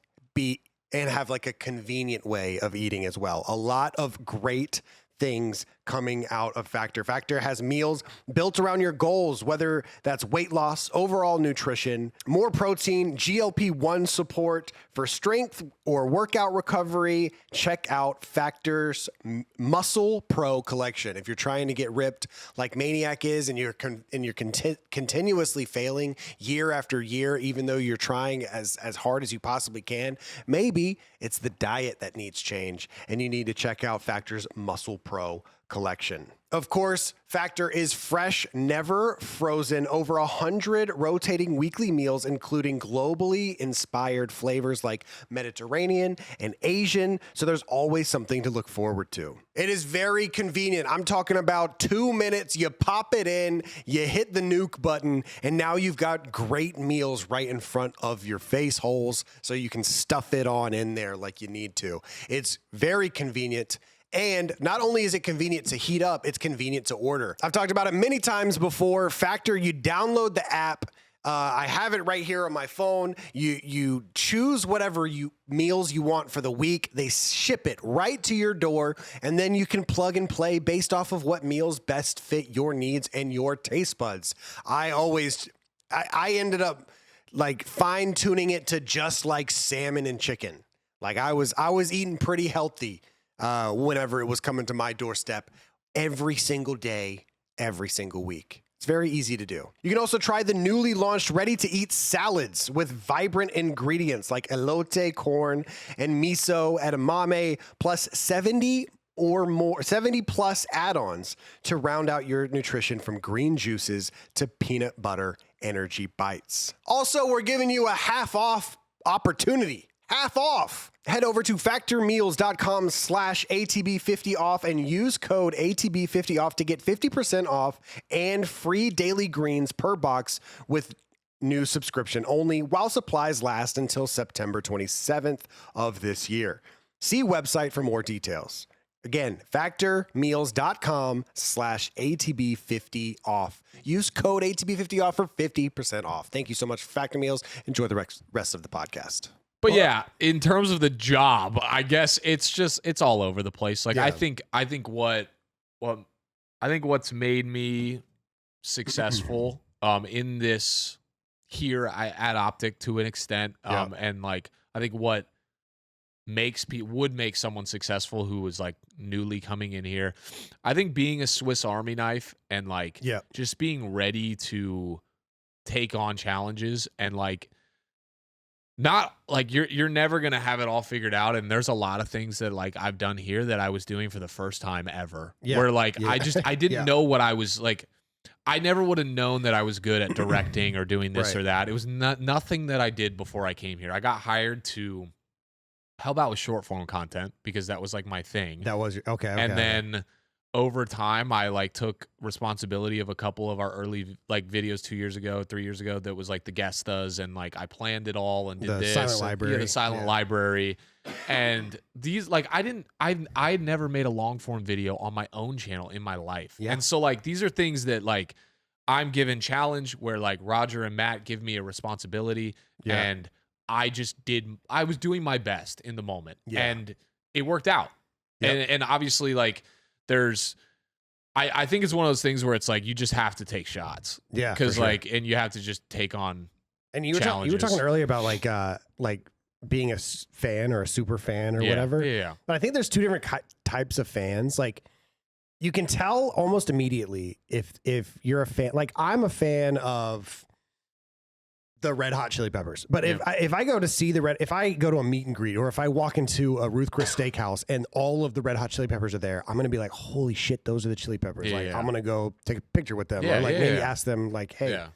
have like a convenient way of eating as well. A lot of great things coming out of Factor. Factor has meals built around your goals, whether that's weight loss, overall nutrition, more protein, GLP-1 support for strength or workout recovery. Check out Factor's Muscle Pro collection. If you're trying to get ripped like Maniac is and you're continuously failing year after year, even though you're trying as hard as you possibly can, maybe it's the diet that needs change and you need to check out Factor's Muscle Pro collection. Of course, Factor is fresh, never frozen, over 100 rotating weekly meals, including globally inspired flavors like Mediterranean and Asian, so there's always something to look forward to. It is very convenient. I'm talking about 2 minutes, you pop it in, you hit the nuke button, and now you've got great meals right in front of your face holes, so you can stuff it on in there like you need to. It's very convenient. And not only is it convenient to heat up, it's convenient to order. I've talked about it many times before. Factor, you download the app. I have it right here on my phone. You choose whatever meals you want for the week. They ship it right to your door, and then you can plug and play based off of what meals best fit your needs and your taste buds. I ended up like fine tuning it to just like salmon and chicken. Like I was eating pretty healthy whenever it was coming to my doorstep every single day, every single week. It's very easy to do. You can also try the newly launched ready-to-eat salads with vibrant ingredients like elote, corn, and miso, edamame, plus 70 plus add-ons to round out your nutrition from green juices to peanut butter energy bites. Also, we're giving you a half off opportunity. Half off. Head over to factormeals.com/ATB50off and use code ATB50off to get 50% off and free daily greens per box with new subscription only while supplies last until September 27th of this year. See website for more details. Again, factormeals.com/ATB50off. Use code ATB50off for 50% off. Thank you so much for Factor Meals. Enjoy the rest of the podcast. But yeah, in terms of the job, I guess it's all over the place. Like I think what's made me successful in this here at OpTic to an extent, and like I think what would make someone successful who was like newly coming in here. I think being a Swiss Army knife and like just being ready to take on challenges and like not like you're never gonna have it all figured out. And there's a lot of things that like I've done here that I was doing for the first time ever. Where like I didn't know what I was like. I never would have known that I was good at directing or doing this or that. It was nothing that I did before I came here. I got hired to help out with short form content because that was like my thing. That was okay. And then over time, I like took responsibility of a couple of our early like videos 3 years ago that was like the Gestas, and like I planned it all and did the this. Silent library. The silent library. And these like I had never made a long form video on my own channel in my life. And so like these are things that like I'm given challenge where like Roger and Matt give me a responsibility and I was doing my best in the moment and it worked out. And obviously like I think it's one of those things where it's like, you just have to take shots. Yeah. Cause like, and you have to just take on challenges. You were talking earlier about like being a fan or a super fan or whatever. Yeah. But I think there's two different types of fans. Like you can tell almost immediately if you're a fan, like I'm a fan of the Red Hot Chili Peppers. But if I go to see if I go to a meet and greet or if I walk into a Ruth Chris Steakhouse and all of the Red Hot Chili Peppers are there, I'm going to be like, holy shit, those are the Chili Peppers. I'm going to go take a picture with them or like maybe ask them like, hey. Yeah.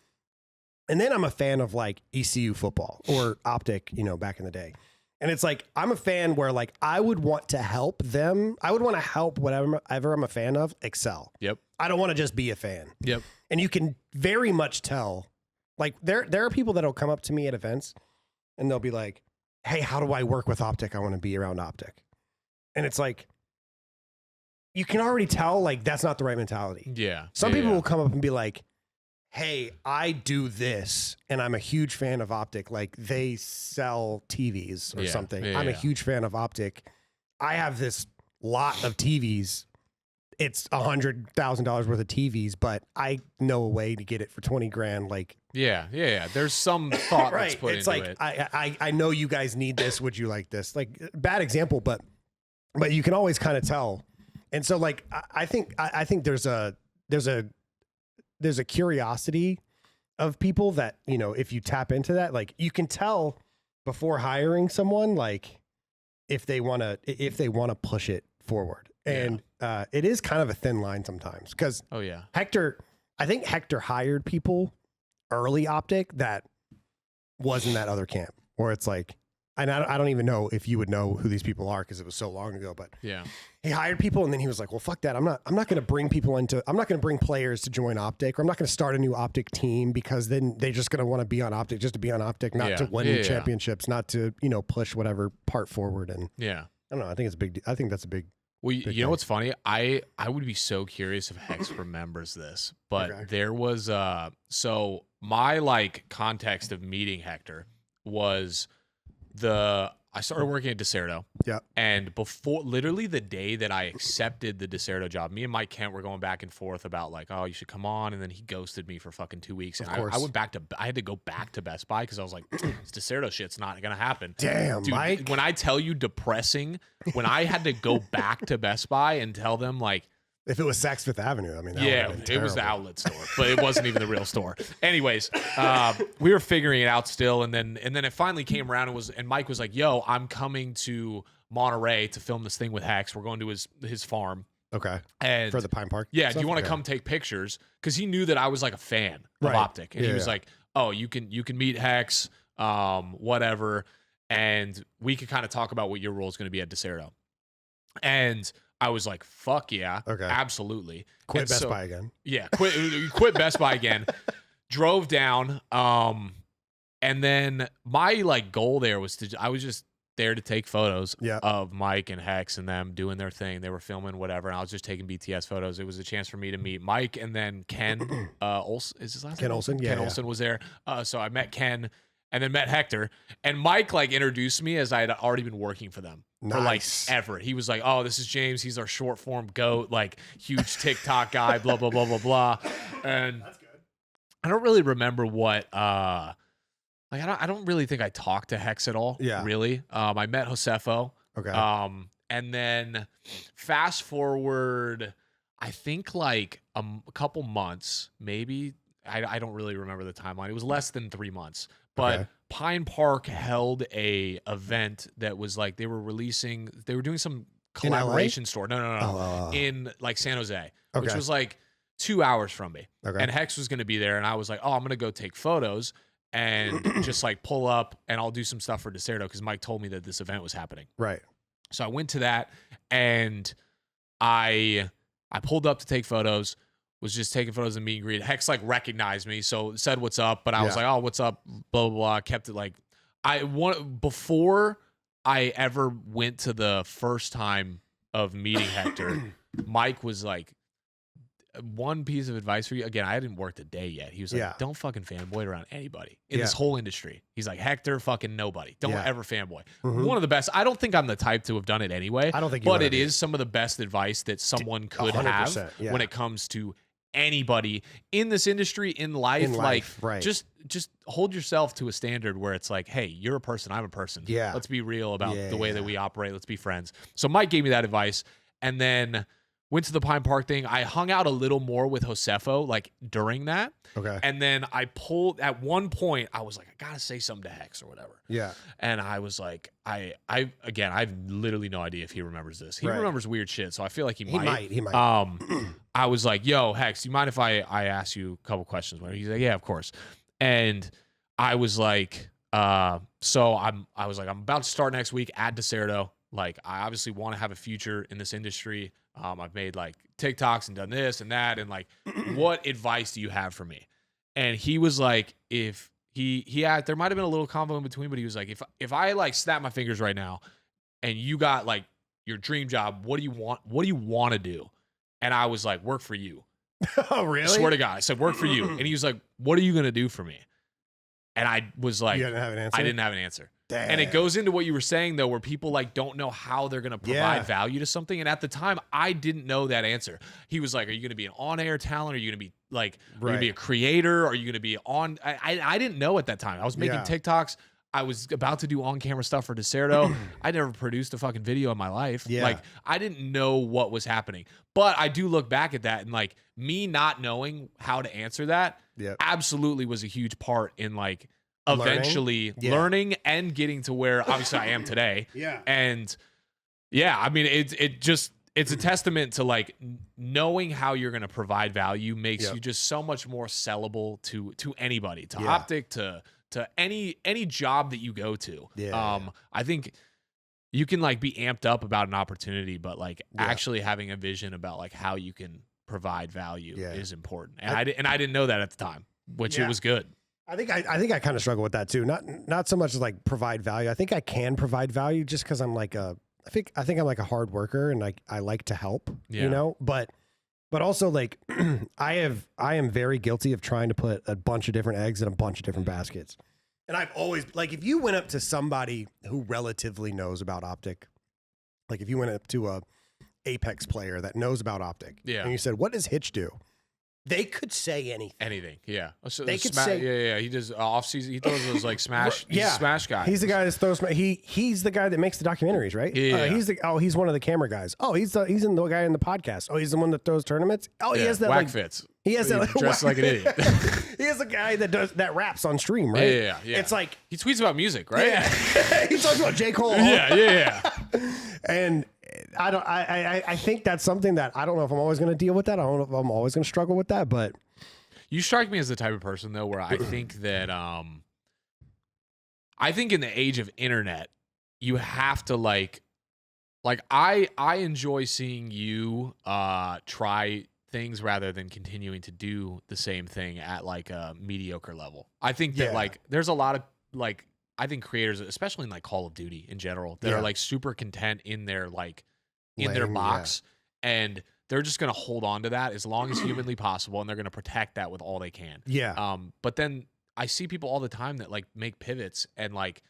And then I'm a fan of like ECU football or OpTic, you know, back in the day. And it's like, I'm a fan where like, I would want to help them. I would want to help whatever I'm a fan of excel. Yep. I don't want to just be a fan. Yep. And you can very much tell. Like there are people that'll come up to me at events and they'll be like, hey, how do I work with OpTic? I want to be around OpTic. And it's like, you can already tell like that's not the right mentality. Yeah. Some people will come up and be like, hey, I do this and I'm a huge fan of OpTic. Like they sell TVs or something. I'm a huge fan of OpTic. I have this lot of TVs. It's $100,000 worth of TVs, but I know a way to get it for 20 grand. Like, yeah. There's some thought that's put it's into like, it. I know you guys need this. Would you like this? Like bad example, but you can always kind of tell. And so like, I think there's a curiosity of people that, you know, if you tap into that, like you can tell before hiring someone, like if they want to push it forward. And it is kind of a thin line sometimes because I think Hector hired people early OpTic that was in that other camp where it's like, and I don't even know if you would know who these people are because it was so long ago, but he hired people and then he was like, well, fuck that. I'm not going to bring players to join OpTic, or I'm not going to start a new OpTic team because then they're just going to want to be on OpTic just to be on OpTic, not to win championships, not to, you know, push whatever part forword. And I don't know. I think it's a big, I think that's a big. Well, you know what's funny? I would be so curious if Hex remembers this, but there was so my like context of meeting Hector was I started working at Deserto. Yeah. And before literally the day that I accepted the Deserto job, me and Mike Kent were going back and forth about like, oh, you should come on, and then he ghosted me for fucking 2 weeks. And I had to go back to Best Buy because I was like, this Deserto shit's not gonna happen. Damn, dude, Mike. When I tell you depressing, when I had to go back to Best Buy and tell them like, if it was Saks Fifth Avenue, I mean, it was the outlet store, but it wasn't even the real store. Anyways, we were figuring it out still, and then it finally came around and Mike was like, "Yo, I'm coming to Monterey to film this thing with Hex. We're going to his farm." Okay. And for the Pine Park. Yeah. Do you want to come take pictures? Because he knew that I was like a fan of OpTic, and he was like, "Oh, you can meet Hex, whatever, and we could kind of talk about what your role is going to be at Deserto." And I was like, fuck yeah. Okay. Absolutely. Quit Best Buy again. Yeah. Quit Best Buy again. Drove down. And then my like goal there was I was just there to take photos of Mike and Hex and them doing their thing. They were filming whatever. And I was just taking BTS photos. It was a chance for me to meet Mike, and then Ken Olsen. Is his last name? Ken Olsen. Yeah. Ken Olsen was there. So I met Ken and then met Hector, and Mike like introduced me as I had already been working for them. For like ever. He was like, oh, this is James. He's our short form goat, like huge TikTok guy, blah, blah, blah, blah, blah. And that's good. I don't really remember what, I don't really think I talked to Hex at all. Yeah. Really. I met Josefo. Okay. And then fast forward, I think like a couple months, maybe. I don't really remember the timeline. It was less than 3 months. But Pine Park held a event that was like they were doing some collaboration store. No. In like San Jose, which was like 2 hours from me. Okay. And Hex was going to be there. And I was like, oh, I'm going to go take photos and just like pull up and I'll do some stuff for Deserto because Mike told me that this event was happening. Right. So I went to that and I pulled up to take photos, was just taking photos and meet and greet. Hex like recognized me, so said what's up, but I was like, oh, what's up, blah, blah, blah. Kept it like, before I ever went to the first time of meeting Hector, Mike was like, one piece of advice for you. Again, I didn't work the day yet. He was like, don't fucking fanboy around anybody in this whole industry. He's like, Hector, fucking nobody. Don't ever fanboy. One of the best. I don't think I'm the type to have done it anyway. I don't think but it is some of the best advice that someone could have when it comes to anybody in this industry, in life. Just hold yourself to a standard where it's like, hey, you're a person, I'm a person. Yeah. Let's be real about the way that we operate. Let's be friends. So Mike gave me that advice. And then went to the Pine Park thing. I hung out a little more with Josefo, like during that. Okay. And then I pulled at one point, I was like, I gotta say something to Hex or whatever. Yeah. And I was like, I have literally no idea if he remembers this. He remembers weird shit, so I feel like he might. He might. I was like, yo, Hex, do you mind if I ask you a couple questions? He's like, yeah, of course. And I was like, I was like, I'm about to start next week at Deserto. Like, I obviously want to have a future in this industry. I've made like TikToks and done this and that. And like, what advice do you have for me? And he was like, if he had, there might've been a little combo in between, but he was like, if I like snap my fingers right now and you got like your dream job, what do you want? What do you want to do? And I was like, work for you. Oh, really? I swear to God. I said, work for you. And he was like, what are you going to do for me? And I was like, you didn't have an answer? I didn't have an answer. Damn. And it goes into what you were saying, though, where people like don't know how they're going to provide value to something. And at the time, I didn't know that answer. He was like, are you going to be an on-air talent? Are you going to be like, are you going to be a creator? Are you going to be on? I didn't know at that time. I was making TikToks. I was about to do on-camera stuff for Deserto. I never produced a fucking video in my life. Yeah. Like, I didn't know what was happening. But I do look back at that and like me not knowing how to answer that absolutely was a huge part in like, eventually learning and getting to where obviously I am today. And I mean, it's a testament to like knowing how you're going to provide value makes you just so much more sellable to anybody, to OpTic, to any job that you go to. I think you can like be amped up about an opportunity, but like actually having a vision about like how you can provide value is important. And I didn't know that at the time, which it was good. I think I kind of struggle with that too. Not so much as like provide value. I think I can provide value just because I'm like I think I'm like a hard worker and I like to help, you know, but also like I am very guilty of trying to put a bunch of different eggs in a bunch of different baskets. And I've always like, if you went up to somebody who relatively knows about OpTic, like if you went up to a Apex player that knows about OpTic and you said, what does Hitch do? They could say anything. Anything, yeah. So they could say, yeah. He does off-season. He throws those like smash. He's a smash guy. He's the guy that throws. He's the guy that makes the documentaries, right? Yeah. He's one of the camera guys. Oh, he's the guy in the podcast. Oh, he's the one that throws tournaments. Oh, he has that whack fits. He has that dressed like an idiot. He has a guy that raps on stream, right? Yeah. It's like he tweets about music, right? Yeah. He talks about J. Cole. Yeah. And I think that's something that I don't know if I'm always going to deal with that. I don't know if I'm always going to struggle with that, but you strike me as the type of person though where I think that I think in the age of internet you have to like I enjoy seeing you try things rather than continuing to do the same thing at like a mediocre level. I think that like there's a lot of like I think creators, especially in like Call of Duty in general, that are like super content in their like in their box and they're just going to hold on to that as long as humanly possible. And they're going to protect that with all they can. Yeah. But then I see people all the time that like make pivots and like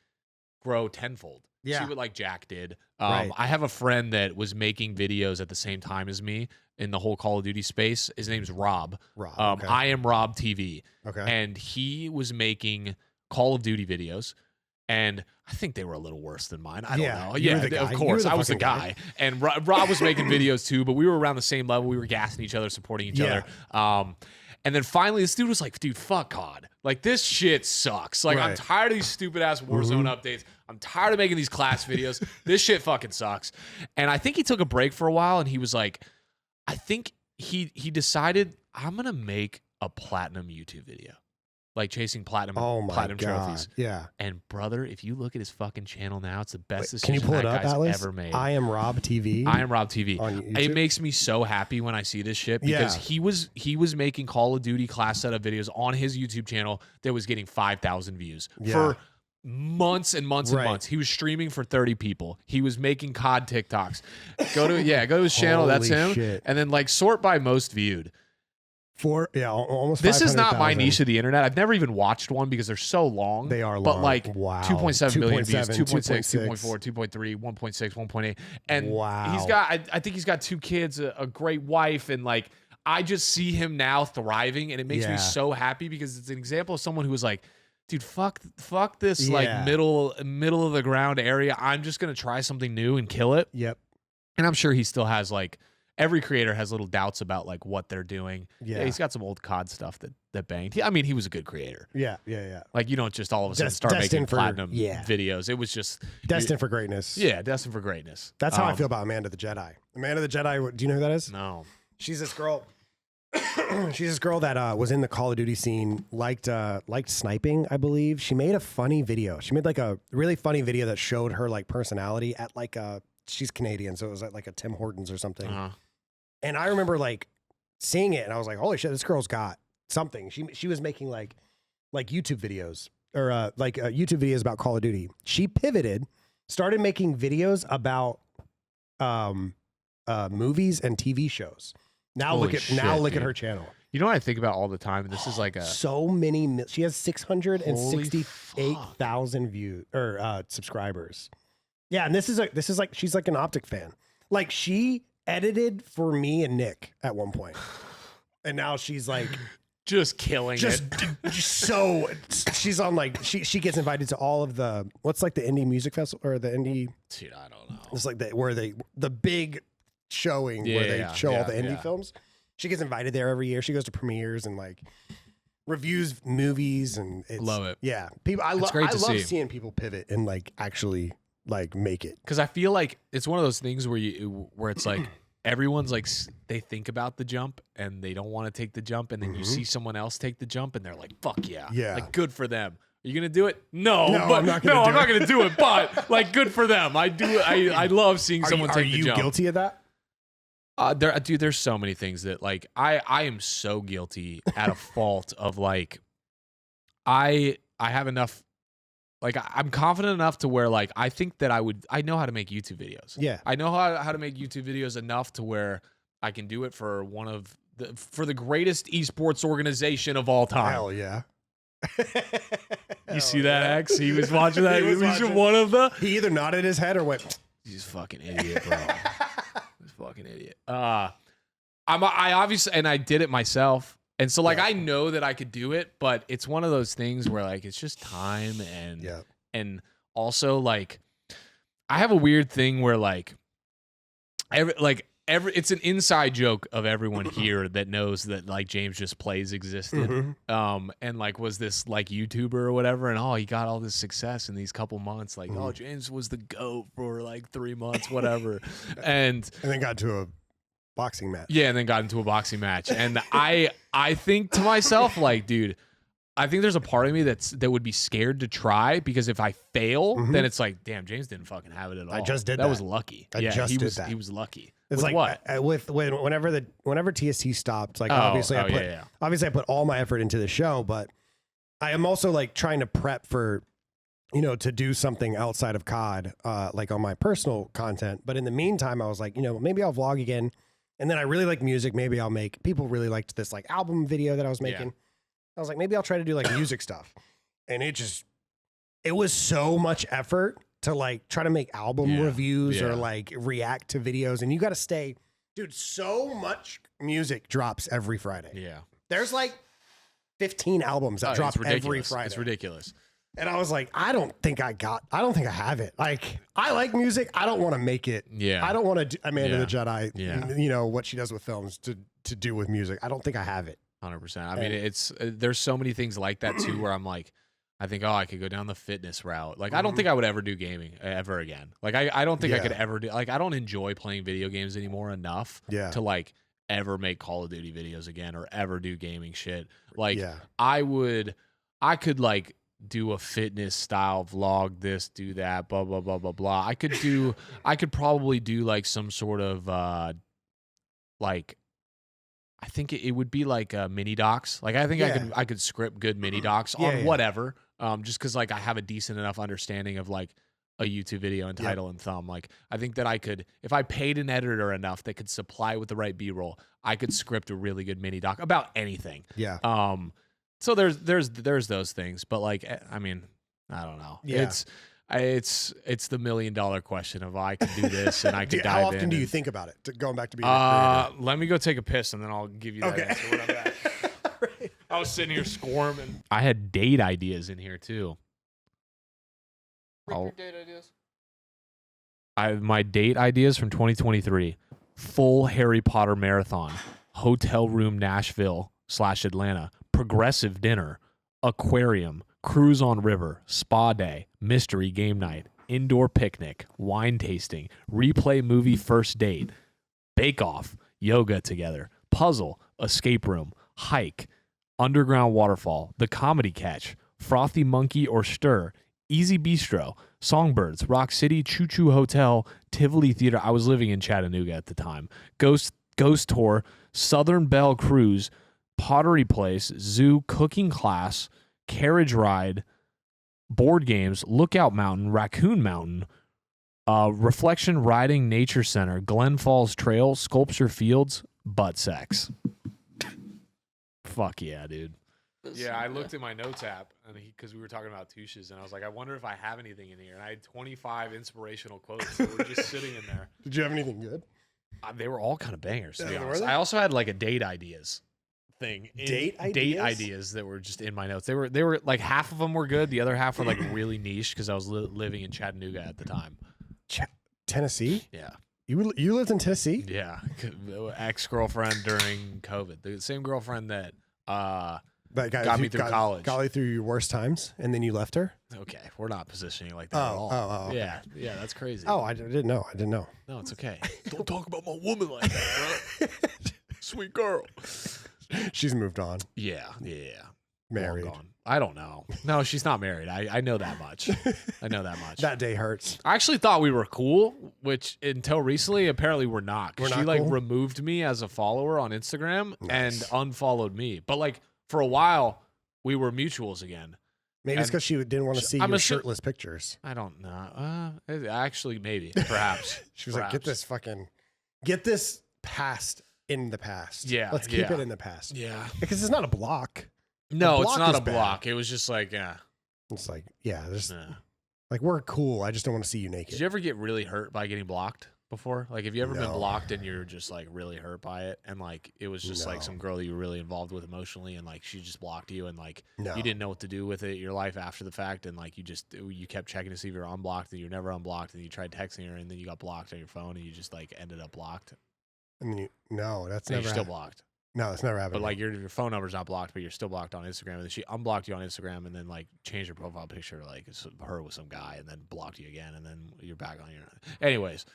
grow tenfold. See what like Jack did. I have a friend that was making videos at the same time as me in the whole Call of Duty space. His name's Rob. Okay. I am Rob TV. Okay. And he was making Call of Duty videos. And I think they were a little worse than mine. I don't know. You were Yeah, the guy. of course. I was the guy. guy. And Rob was making videos too, but we were around the same level. We were gassing each other, supporting each other. And then finally, this dude was like, dude, fuck COD. Like, this shit sucks. Like, I'm tired of these stupid-ass Warzone updates. I'm tired of making these class videos. This shit fucking sucks. And I think he took a break for a while, and he was like, I think he decided, I'm going to make a platinum YouTube video. Like, chasing platinum trophies. Yeah. And, brother, if you look at his fucking channel now, it's the best Can you decision pull it that up, guy's Atlas? ever made. I am Rob TV. I am Rob TV. On YouTube? It makes me so happy when I see this shit because he was making Call of Duty class setup videos on his YouTube channel that was getting 5,000 views for months and months and months. He was streaming for 30 people. He was making COD TikToks. Go to his channel. That's him. Shit. And then like sort by most viewed. Almost. This is not my niche of the internet. I've never even watched one because they're so long. They are long. But like 2.7 billion 2.7, views, 2.6, 2.4, 2.3, 1.6, 1.8. And he's got, I think he's got 2 kids, a great wife. And like, I just see him now thriving. And it makes me so happy because it's an example of someone who was like, dude, fuck this like middle of the ground area. I'm just going to try something new and kill it. Yep. And I'm sure he still has like, every creator has little doubts about like what they're doing. Yeah, he's got some old COD stuff that banged. He was a good creator. Yeah. Like you don't just all of a sudden start making platinum videos. It was just destined for greatness. Yeah, destined for greatness. That's how I feel about Amanda the Jedi. Amanda the Jedi. Do you know who that is? No. She's this girl. She's this girl that was in the Call of Duty scene, liked sniping, I believe. She made a funny video. She made like a really funny video that showed her like personality at like she's Canadian, so it was at like a Tim Hortons or something. And I remember like seeing it and I was like, holy shit, this girl's got something. She was making like YouTube videos or YouTube videos about Call of Duty. She pivoted, started making videos about movies and TV shows. Now look at her channel. You know what I think about all the time? And this is like so many. She has 668,000 views or subscribers. Yeah, and this is like she's like an OpTic fan. Like she edited for me and Nick at one point, and now she's like just killing it. So she's on like she gets invited to all of the what's like the indie music festival or the indie. Dude, I don't know. It's like the big showing where they show all the indie films. She gets invited there every year. She goes to premieres and like reviews movies and love it. Yeah, people. I love seeing people pivot and like actually like make it because I feel like it's one of those things where it's like everyone's like they think about the jump and they don't want to take the jump and then you see someone else take the jump and they're like fuck yeah like good for them. Are you gonna do it? No, I'm not gonna do it. But like good for them. I love seeing someone take the jump. Are you guilty of that? There's so many things that like I am so guilty at a fault of like I have enough. Like, I'm confident enough to where, like, I think that I know how to make YouTube videos. Yeah. I know how to make YouTube videos enough to where I can do it for for the greatest esports organization of all time. Hell yeah. You see that, X? He was watching that. He was one of the... He either nodded his head or went... He's a fucking idiot, bro. He's a fucking idiot. I obviously... And I did it myself. And so, like, I know that I could do it, but it's one of those things where, like, it's just time and also, like, I have a weird thing where, like, it's an inside joke of everyone here that knows that, like, James Just Plays existed, and, like, was this, like, YouTuber or whatever, and, he got all this success in these couple months, like, James was the GOAT for, like, 3 months, whatever, and then got to a boxing match. Yeah, and then got into a boxing match. And I think to myself, like, dude, I think there's a part of me that would be scared to try because if I fail, then it's like, damn, James didn't fucking have it at all. I just did that. That was lucky. He was lucky. It's with like what? Whenever TST stopped, like obviously I put all my effort into the show, but I am also like trying to prep for to do something outside of COD, like on my personal content. But in the meantime, I was like, maybe I'll vlog again. And then I really like music. Maybe I'll make, people really liked this like album video that I was making. I was like, maybe I'll try to do like music stuff. And it was so much effort to like try to make album reviews or like react to videos. And you got to stay, dude, so much music drops every Friday. Yeah. There's like 15 albums that drop every Friday. It's ridiculous. And I was like, I don't think I have it. Like, I like music. I don't want to make it. Yeah. I don't want to do Amanda the Jedi, Yeah. you know, what she does with films to do with music. I don't think I have it. 100%. I mean, it's there's so many things like that too, where I'm like, I think, oh, I could go down the fitness route. Like, I don't think I would ever do gaming ever again. Like, I don't think I could ever do, like, I don't enjoy playing video games anymore enough to like ever make Call of Duty videos again or ever do gaming shit. Like, I could like do a fitness style vlog, this, do that, blah, blah, blah, blah, blah. I could probably do like some sort of, like, I think it would be like mini docs. Like, I think I could script good mini docs on whatever. Just cause like I have a decent enough understanding of like a YouTube video and title and thumb. Like, I think that I could, if I paid an editor enough that could supply with the right B-roll, I could script a really good mini doc about anything. Yeah. So there's those things, but like, I mean, I don't know. Yeah. It's the $1 million question of I could do this and I could dive in. How often do you think about it? Going back to being a creator? Let me go take a piss and then I'll give you that answer when I'm back. Right. I was sitting here squirming. I had date ideas in here too. Your date ideas. My date ideas from 2023: full Harry Potter marathon, hotel room Nashville / Atlanta, progressive dinner, aquarium, cruise on river, spa day, mystery game night, indoor picnic, wine tasting, replay movie first date, bake off, yoga together, puzzle, escape room, hike, underground waterfall, the comedy catch, frothy monkey or stir, easy bistro, songbirds, Rock City, Choo Choo Hotel, Tivoli Theater. I was living in Chattanooga at the time. Ghost tour, Southern Belle cruise, pottery place, zoo, cooking class, carriage ride, board games, Lookout Mountain, Raccoon Mountain, reflection riding nature center, Glen Falls Trail, sculpture fields, butt sex. Fuck yeah, dude. Yeah, I looked at my notes app because we were talking about touches, and I was like, I wonder if I have anything in here. And I had 25 inspirational quotes that were just sitting in there. Did you have anything good? They were all kind of bangers, to be honest. I also had like a date ideas thing. Date ideas that were just in my notes. They were like, half of them were good. The other half were like really niche because I was living in Chattanooga at the time. Tennessee? Yeah. You lived in Tennessee? Yeah. Ex-girlfriend during COVID. The same girlfriend that got me through college. Got you through your worst times, and then you left her? Okay. We're not positioning like that at all. Oh, okay. Yeah, that's crazy. Oh, I didn't know. No, it's okay. Don't talk about my woman like that, bro. Sweet girl. She's moved on. Yeah. Married. Gone. I don't know. No, she's not married. I know that much. That day hurts. I actually thought we were cool, which until recently, apparently we're not. We're not she like cool? removed me as a follower on Instagram and Nice. unfollowed me. But like for a while, we were mutuals again. Maybe it's because she didn't want to see I'm your shirtless pictures. I don't know. Actually, maybe, perhaps. She was like, get this past in the past. Yeah. Let's keep it in the past. Yeah. Because it's not a block. No, it's not is a block. It was just like, It's like, like, we're cool. I just don't want to see you naked. Did you ever get really hurt by getting blocked before? Like, have you ever been blocked and you're just like really hurt by it? And like, it was just like some girl that you were really involved with emotionally, and like she just blocked you, and like you didn't know what to do with it, your life after the fact, and like you kept checking to see if you're unblocked, and you're never unblocked, and you tried texting her, and then you got blocked on your phone, and you just like ended up blocked. And then that's and never you're still blocked. No, that's never happened. But like your phone number's not blocked, but you're still blocked on Instagram. And then she unblocked you on Instagram, and then like changed her profile picture, like it's her with some guy, and then blocked you again, and then you're back on your. Anyways,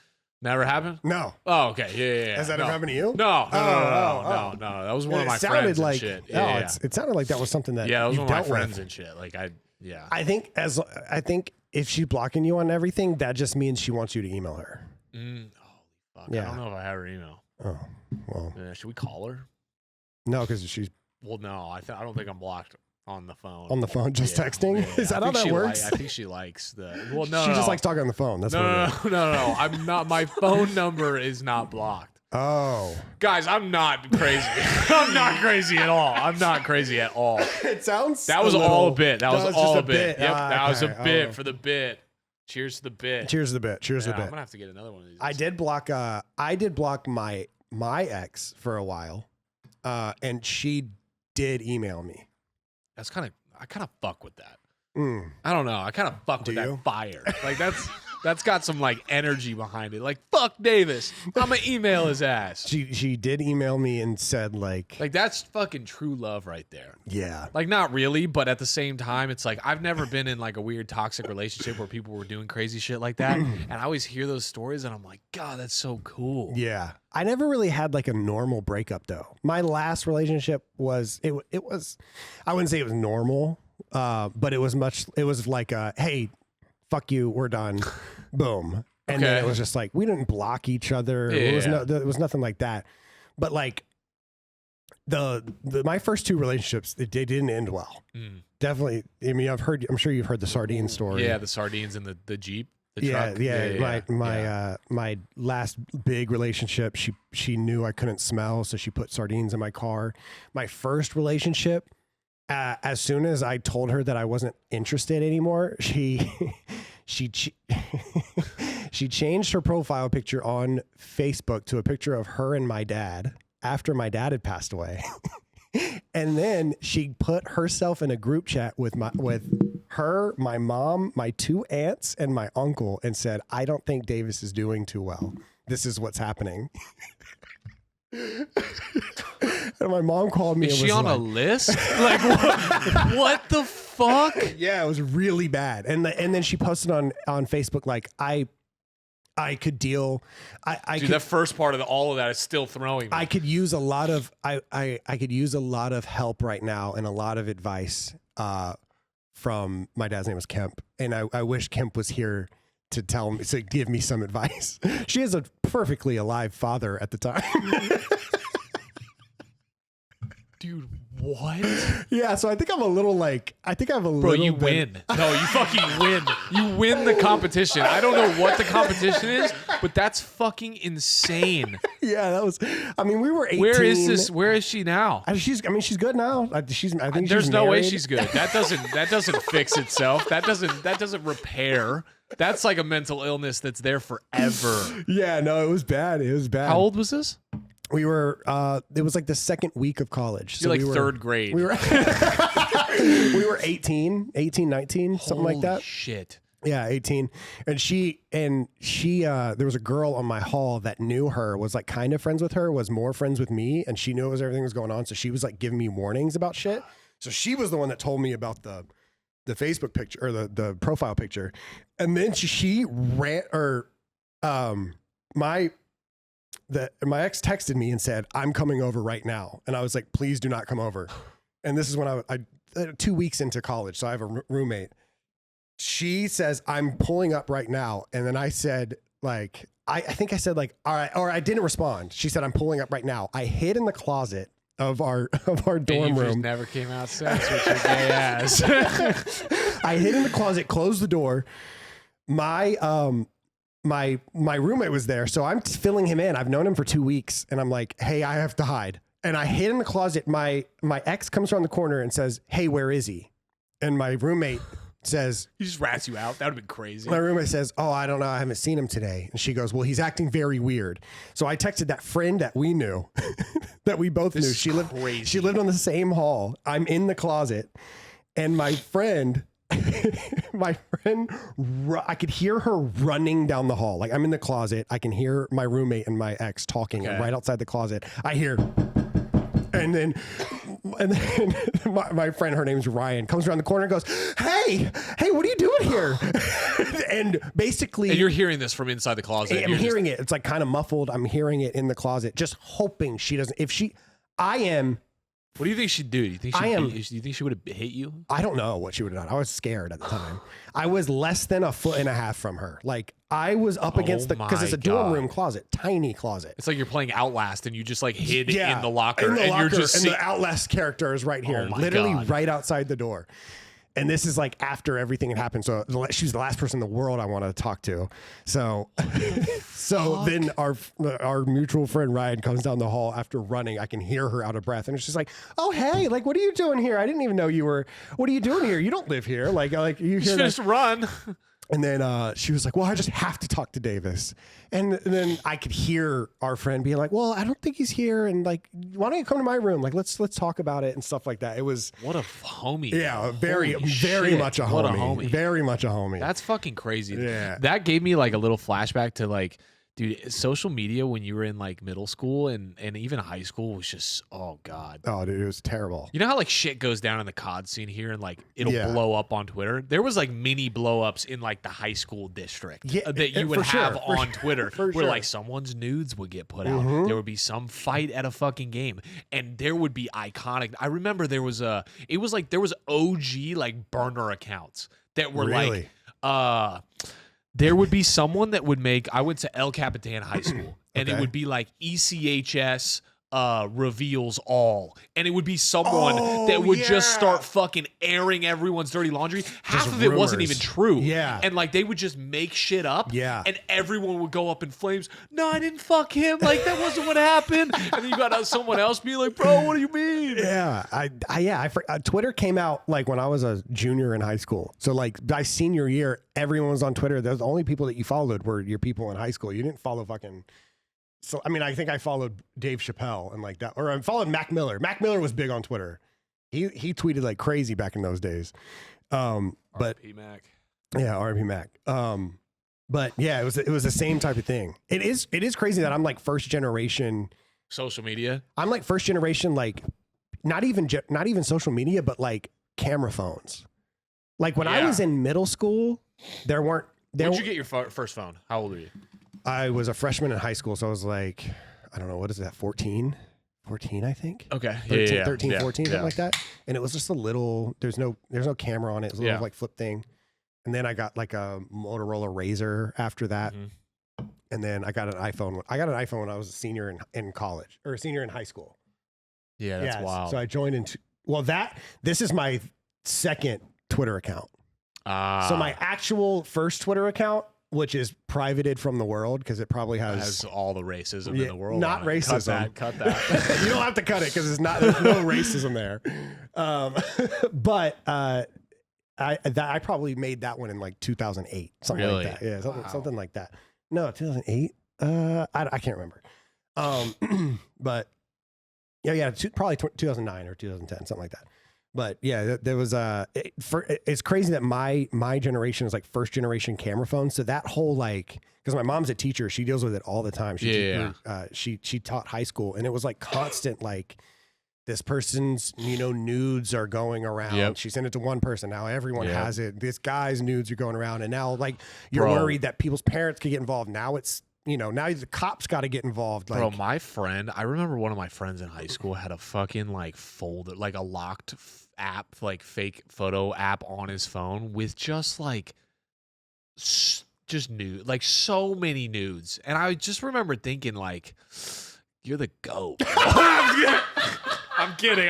never happened. No. Oh, okay. Yeah. Has that ever happened to you? No. That was one of my friends and shit. It sounded like that was something that that was one of my friends with. and shit. Like I think if she's blocking you on everything, that just means she wants you to email her. Holy fuck! Yeah. I don't know if I have her email. Oh well. Should we call her? No, because she's. Well, no, I don't think I'm blocked on the phone. On the phone, just texting? Yeah. Is that how that works? I think she likes the. Well, no, she just likes talking on the phone. That's no. I'm not. My phone number is not blocked. Oh, guys, I'm not crazy. I'm not crazy at all. It sounds. That was all a bit. That was all a bit. Yep, that was a bit for the bit. Cheers to the bit. Cheers to the bit. I'm gonna have to get another one of these. I did block my ex for a while. And she did email me. I kind of fuck with that. I don't know. I kind of fuck with that fire. Like that's got some like energy behind it. Like fuck Davis, I'm gonna email his ass. She did email me and said like that's fucking true love right there. Yeah. Like not really, but at the same time, it's like I've never been in like a weird toxic relationship where people were doing crazy shit like that, and I always hear those stories and I'm like, God, that's so cool. Yeah. I never really had like a normal breakup though. My last relationship was it was I wouldn't say it was normal, but it was like hey, fuck you, we're done. Boom. And then it was just like we didn't block each other. Yeah. It was nothing like that. But like my first two relationships, they didn't end well. Definitely. I mean, I'm sure you've heard the sardine story. Yeah, the sardines in the Jeep. My last big relationship, she knew I couldn't smell, so she put sardines in my car. My first relationship, as soon as I told her that I wasn't interested anymore, she changed her profile picture on Facebook to a picture of her and my dad after my dad had passed away. And then she put herself in a group chat with her, my mom, my two aunts, and my uncle, and said, I don't think Davis is doing too well. This is what's happening. And my mom called me. Is she on a list? Like what the fuck? Yeah, it was really bad. And then she posted on Facebook like I could deal. Dude, that first part of all of that is still throwing me. I could use a lot of I could use a lot of help right now and a lot of advice from my dad's name was Kemp, and I wish Kemp was here to give me some advice. She has a perfectly alive father at the time. Dude, what? Yeah, so I think I'm a little Bro, you win. No, you fucking win. You win the competition. I don't know what the competition is, but that's fucking insane. Yeah, we were 18. Where is this? Where is she now? She's good now. I think there's no way married. she's good. That doesn't fix itself. That doesn't repair. That's like a mental illness that's there forever. Yeah, no, it was bad. How old was this? We were, it was like the second week of college. You're like third grade. We were 18, 19, something like that. Shit. Yeah, 18. And she, there was a girl on my hall that knew her, was like kind of friends with her, was more friends with me. And she knew everything was going on. So she was like giving me warnings about shit. So she was the one that told me about the Facebook picture or the profile picture. And then she ran, my ex texted me and said, I'm coming over right now. And I was like, please do not come over. And this is when I 2 weeks into college. So I have a roommate. She says, I'm pulling up right now. And then I said, like, I think I said like, all right, or I didn't respond. She said, I'm pulling up right now. I hid in the closet of our dorm room. Just never came out since with your gay ass. I hid in the closet, closed the door. My roommate was there, so I'm filling him in. I've known him for 2 weeks, and I'm like, hey, I have to hide. And I hid in the closet. My ex comes around the corner and says, hey, where is he? And my roommate says, he just rats you out. That would have been crazy. My roommate says, oh, I don't know. I haven't seen him today. And she goes, well, he's acting very weird. So I texted that friend that we knew, that we both knew. She lived on the same hall. I'm in the closet, and my friend, I could hear her running down the hall. Like I'm in the closet. I can hear my roommate and my ex talking right outside the closet. I hear, and then my friend, her name's Ryan, comes around the corner and goes, hey, what are you doing here? And basically, and you're hearing this from inside the closet. I'm hearing it. It's like kind of muffled. I'm hearing it in the closet, just hoping she doesn't. What do you think she'd do? Do you think she would have hit you? I don't know what she would have done. I was scared at the time. I was less than 1.5 feet from her. Like I was up against because it's a dorm room closet, tiny closet. It's like you're playing Outlast and you just like hid in the locker. You're just the Outlast character is right here, literally right outside the door. And this is like after everything had happened. So she's the last person in the world I want to talk to. So, then our mutual friend Ryan comes down the hall after running. I can hear her out of breath. And it's just like, oh, hey, like, what are you doing here? I didn't even know you were, what are you doing here? You don't live here. Like you hear just run. And then she was like, well, I just have to talk to Davis. And then I could hear our friend being like, well, I don't think he's here. And like, why don't you come to my room? Like, let's talk about it and stuff like that. It was. What a homie. Yeah, very shit. much a homie. What a homie. Very much a homie. That's fucking crazy. Yeah. That gave me like a little flashback to like, dude, social media when you were in like middle school and even high school was just, oh God. Oh, dude, it was terrible. You know how like shit goes down in the COD scene here and like it'll blow up on Twitter? There was like mini blow ups in like the high school district that you would have on Twitter where like someone's nudes would get put out. There would be some fight at a fucking game and there would be iconic. I remember there was OG like burner accounts that were like, there would be someone that would make. I went to El Capitan High School, and it would be like ECHS reveals all, and it would be someone that would just start fucking airing everyone's dirty laundry. Half of it wasn't even true. Yeah, and like they would just make shit up. Yeah, and everyone would go up in flames. No, I didn't fuck him. Like that wasn't what happened. And then you got someone else be like, bro, what do you mean? Yeah, Twitter came out like when I was a junior in high school. So like by senior year, everyone was on Twitter. The only people that you followed were your people in high school. You didn't follow fucking. So I mean, I think I followed Dave Chappelle and like that, or I followed Mac Miller. Mac Miller was big on Twitter. He tweeted like crazy back in those days. But RP Mac. Yeah, RP Mac. But yeah, it was the same type of thing. It is crazy that I'm like first generation social media. I'm like first generation, like not even social media, but like camera phones. Like when I was in middle school, there weren't. When did you get your first phone? How old were you? I was a freshman in high school, so I was like, I don't know, what is that, 14? 14, I think. Okay. 13, 14, something like that. And it was just a little, there's no camera on it. It was a little like flip thing. And then I got like a Motorola Razr after that. And then I got an iPhone. I got an iPhone when I was a senior in college, or a senior in high school. Yeah, that's wild. So I joined into, this is my second Twitter account. So my actual first Twitter account, which is privated from the world because it probably has all the racism in the world. Not racism. Cut that. You don't have to cut it because there's no racism there. But I probably made that one in like 2008, something like that. Yeah, something like that. No, 2008. I can't remember. But probably 2009 or 2010, something like that. But yeah, there was it's crazy that my generation is like first generation camera phones. So that whole like, because my mom's a teacher, she deals with it all the time. She taught high school, and it was like constant like, this person's nudes are going around. Yep. She sent it to one person. Now everyone has it. This guy's nudes are going around, and now like you're worried that people's parents could get involved. Now it's now the cops got to get involved. Like, bro, my friend, I remember one of my friends in high school had a fucking like folder, like a locked app, like fake photo app on his phone with just like just nude, like so many nudes. And I just remember thinking like, you're the GOAT. I'm kidding.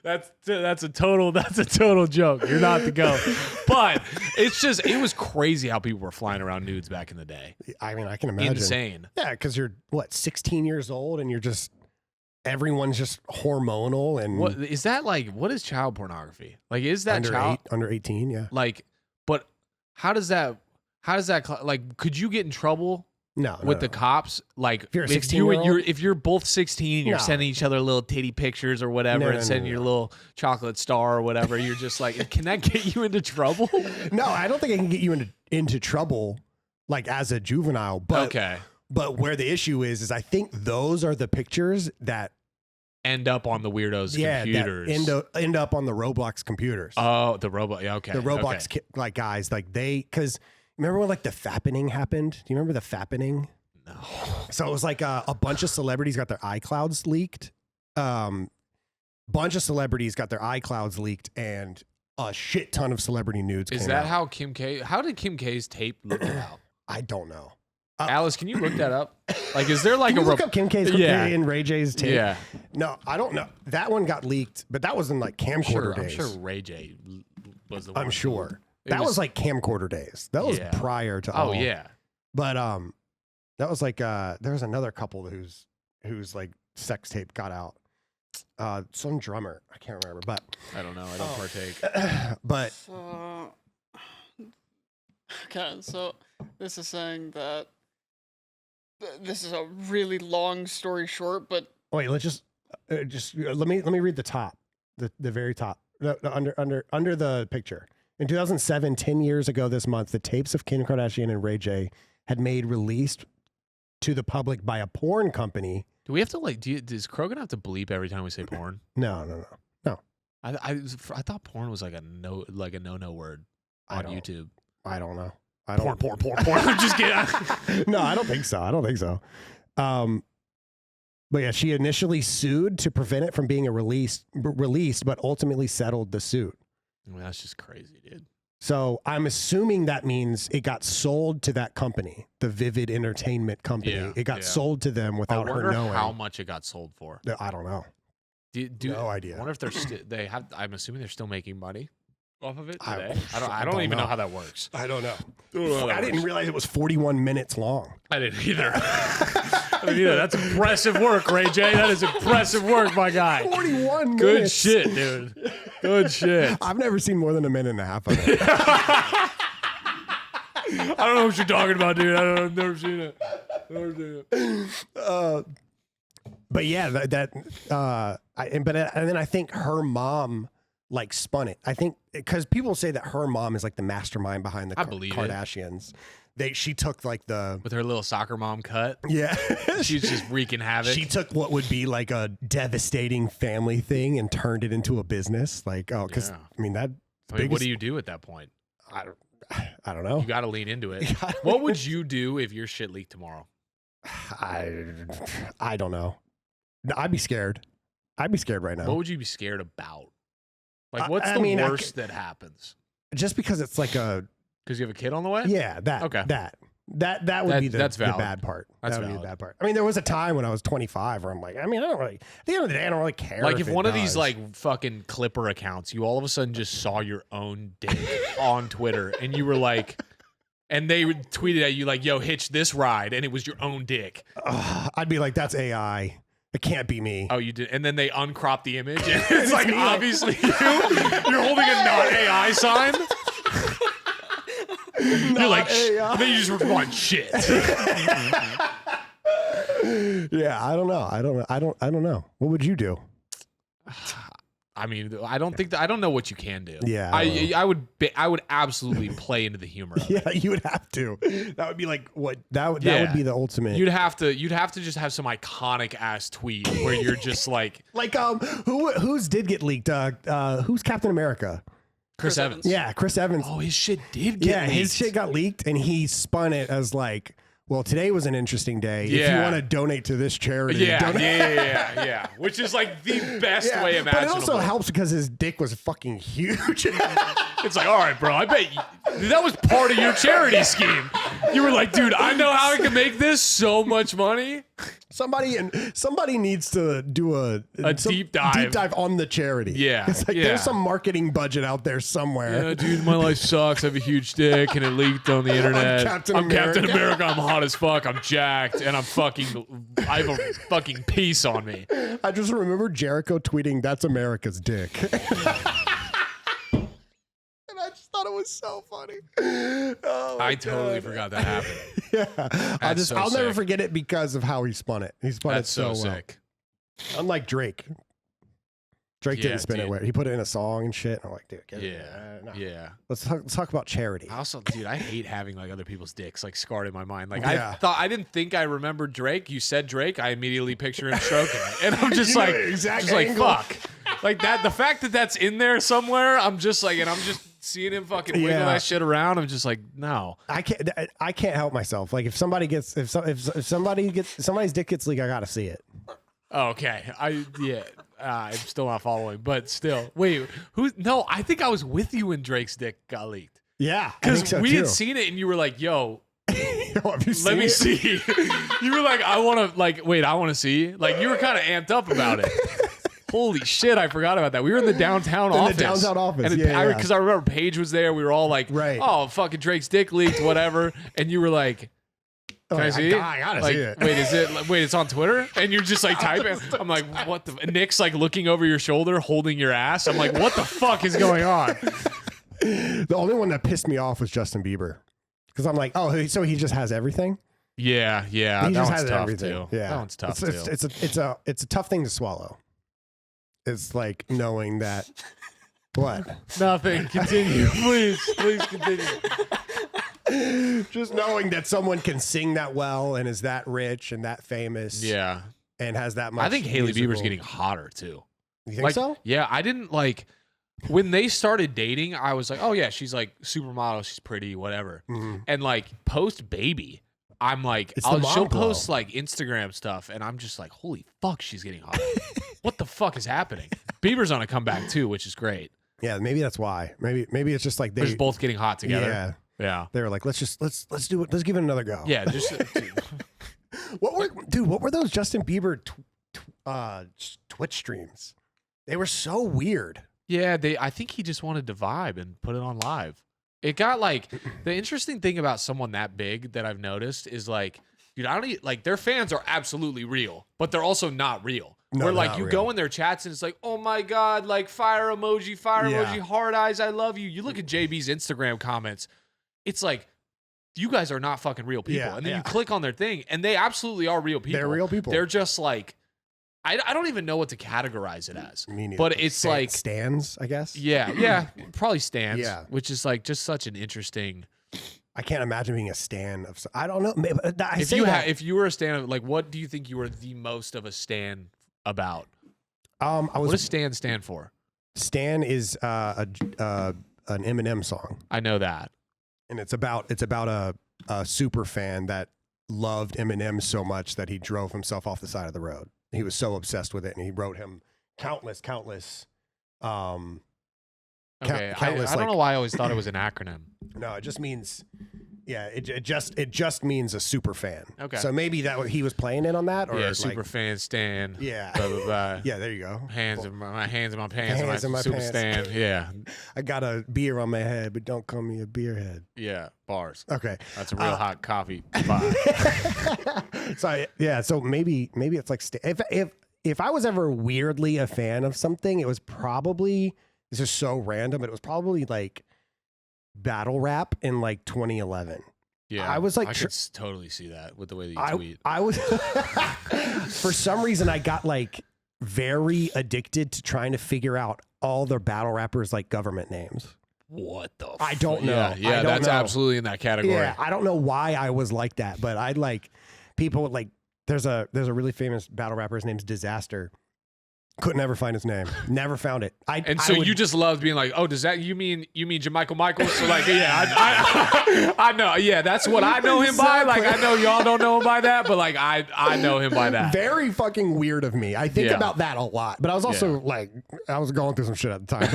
That's a total joke. You're not the GOAT. But it was crazy how people were flying around nudes back in the day. I mean, I can imagine. Insane. Yeah, because you're 16 years old and everyone's just hormonal. And what is that like? What is child pornography? Like, is that under 18? Yeah. Like, but how does that like? Could you get in trouble? No, with the cops, like if you're a 16-year-old, if you're both 16 and you're sending each other little titty pictures or whatever, and sending your little chocolate star or whatever, you're just like, can that get you into trouble? No, I don't think it can get you into trouble, like as a juvenile. But but where the issue is I think those are the pictures that end up on the weirdos' computers. That end up on the Roblox computers. Oh, the Roblox. Yeah, okay. The Roblox like guys, like because. Remember when like the fappening happened? Do you remember the fappening? No. So it was like a bunch of celebrities got their iClouds leaked. Bunch of celebrities got their iClouds leaked, and a shit ton of celebrity nudes. Is that how Kim K? How did Kim K's tape leak out? I don't know. Alice, can you look that up? Like, is there like can you look up Kim K's and Ray J's tape? Yeah. No, I don't know. That one got leaked, but that was in like camcorder days. I'm sure Ray J was the one. I'm sure. That was like camcorder days. That was prior to all. Oh yeah. But that was like there was another couple whose like sex tape got out. Some drummer, I can't remember, but I don't know. I don't partake. But Okay, so this is saying that this is a really long story short, but wait, let's just let me read the top, the very top, under the picture. In 2007, 10 years ago this month, the tapes of Kim Kardashian and Ray J had made released to the public by a porn company. Do we have to does Krogan have to bleep every time we say porn? No. I thought porn was like a no word on YouTube. I don't know. Porn. I'm just kidding. No, I don't think so. But yeah, she initially sued to prevent it from being released, but ultimately settled the suit. I mean, that's just crazy, dude. So I'm assuming that means it got sold to that company, the Vivid Entertainment Company. Yeah, it got sold to them without her knowing. How much it got sold for? I don't know. No idea. I wonder if they have. I'm assuming they're still making money off of it today. I don't even know how that works. I don't know. I didn't realize it was 41 minutes long. I didn't either. That's impressive work, Ray J. That is impressive work, my guy. 41 minutes. Good shit, dude. Good shit. I've never seen more than a minute and a half of it. I don't know what you're talking about, dude. I've never seen it. But yeah, and then I think her mom like spun it. I think because people say that her mom is like the mastermind behind the Kardashians. She took like with her little soccer mom cut. Yeah, she's just wreaking havoc. She took what would be like a devastating family thing and turned it into a business. Like, because I mean what do you do at that point? I don't know. You got to lean into it. What would you do if your shit leaked tomorrow? I don't know. I'd be scared. I'd be scared right now. What would you be scared about? Like, what's the worst that happens? Just because it's like because you have a kid on the way? Yeah, that would be the bad part. That would be the bad part. I mean, there was a time when I was 25 where I'm like, I mean, I don't really, at the end of the day, I don't really care. Like if one of these like fucking Clipper accounts, you all of a sudden just saw your own dick on Twitter and you were like, and they tweeted at you like, yo, hitch this ride. And it was your own dick. I'd be like, that's AI. It can't be me. Oh, you did? And then they uncrop the image and it's like, obviously you. You're holding a not AI sign. You're like, and then you just respond, shit. Yeah, I don't know. I don't know. What would you do? I mean, I don't know what you can do. Yeah, I would absolutely play into the humor. Yeah, you would have to. That would be like what that would be the ultimate. You'd have to just have some iconic ass tweet where you're just like whose did get leaked? Who's Captain America? Chris Evans. Yeah, Chris Evans. Oh, his shit did get leaked. His shit got leaked, and he spun it as like, well, today was an interesting day. Yeah. If you want to donate to this charity. Yeah. Which is like the best way imaginable. But it also helps because his dick was fucking huge. It's like, all right, bro, I bet that was part of your charity scheme. You were like, dude, I know how I can make this so much money. Somebody needs to do a deep dive on the charity. Yeah. It's like there's some marketing budget out there somewhere. Yeah, dude, my life sucks. I have a huge dick and it leaked on the internet. I'm Captain America. I'm hot as fuck. I'm jacked and I have a fucking piece on me. I just remember Jericho tweeting, "That's America's dick." I just thought it was so funny. I totally forgot that happened. Yeah, I'll never forget it because of how he spun it. He spun it so well. Sick. Unlike Drake. Drake didn't spin it where he put it in a song and shit. I'm like, dude, get it. No. Yeah. Let's talk about charity. Also, dude, I hate having like other people's dicks like scarred in my mind. Like I didn't think I remembered Drake. You said Drake, I immediately picture him stroking it, and I'm just like, fuck, like that. The fact that that's in there somewhere, I'm just like, and I'm just seeing him fucking wiggle that shit around. I'm just like, no, I can't help myself. Like if somebody's dick gets leaked, I gotta see it. Okay, I'm still not following, but still, wait, no, I think I was with you when Drake's dick got leaked. Yeah, because we had seen it, and you were like, "Yo, let me see." You were like, "I want to see." Like you were kind of amped up about it. Holy shit, I forgot about that. We were in the downtown office. And because I remember Paige was there. We were all like, "Oh, fucking Drake's dick leaked, whatever," and you were like. Can I see it? I gotta see it. Wait, it's on Twitter? And you're just like typing. I'm like, what the? Nick's like looking over your shoulder, holding your ass. I'm like, what the fuck is going on? The only one that pissed me off was Justin Bieber. Because I'm like, oh, so he just has everything. Yeah. He That just one's has tough everything. too. Yeah, That one's tough too. It's a tough thing to swallow. It's like knowing that. What? Nothing. Continue, please continue. Just knowing that someone can sing that well and is that rich and that famous. Yeah. And has that much. I think Hailey musical. Bieber's getting hotter too. You think so? Yeah, I didn't like when they started dating. I was like, oh yeah, she's like supermodel, she's pretty, whatever. Mm-hmm. And like post baby, I'm like, she'll post like Instagram stuff, and I'm just like, holy fuck, she's getting hot. What the fuck is happening? Bieber's on a comeback too, which is great. Yeah, maybe that's why. Maybe it's just like They're just both getting hot together. Yeah. They were like, let's do it. Let's give it another go. Yeah, just what were those Justin Bieber Twitch streams? They were so weird. yeah. I think he just wanted to vibe and put it on live. It got like the interesting thing about someone that big that I've noticed is like, dude, I don't even, like their fans are absolutely real, but they're also not real. No, where like not you real. go in their chats and it's like, oh my god, like fire emoji, heart eyes, I love you. You look at JB's Instagram comments, it's like you guys are not fucking real people. And then you click on their thing, and they absolutely are real people. They're real people. They're just like, I don't even know what to categorize it as. Me neither. But it's like stands, I guess. yeah, probably stands. Yeah. Which is like just such an interesting. I can't imagine being a stan of. I don't know. Maybe, If you were a stan of, like, what do you think you were the most of a stan about? What does stan stand for? Stan is an Eminem song, I know that. and it's about a super fan that loved Eminem so much that he drove himself off the side of the road. He was so obsessed with it, and he wrote him countless. Okay, countless, I don't know why I always thought it was an acronym. No, it just means. Yeah, it just means a super fan. Okay. So maybe he was playing it on that, or Yeah, like, super fan stan. Yeah. Blah, blah, blah. Yeah, there you go. Hands in my hands in my pants. Hands in my super pants. stan. Yeah, I got a beer on my head, but don't call me a beer head. yeah. Bars. Okay. That's a real hot coffee. Bye. So maybe it's like if I was ever weirdly a fan of something, it was probably, this is so random, but it was probably like battle rap in like 2011. Yeah, I was like, I could totally see that with the way that you tweet. I was for some reason I got like very addicted to trying to figure out all the battle rappers like government names. What the? I don't know. Yeah, that's absolutely in that category. Yeah, I don't know why I was like that, but I like people like there's a really famous battle rapper. His name's Disaster. Couldn't ever find his name. Never found it. You just loved being like, oh, does that you mean Jamichael Michaels? So like, yeah, I know. Yeah, that's what I know him by. Like, I know y'all don't know him by that, but like, I know him by that. Very fucking weird of me. I think about that a lot, but I was also like, I was going through some shit at the time.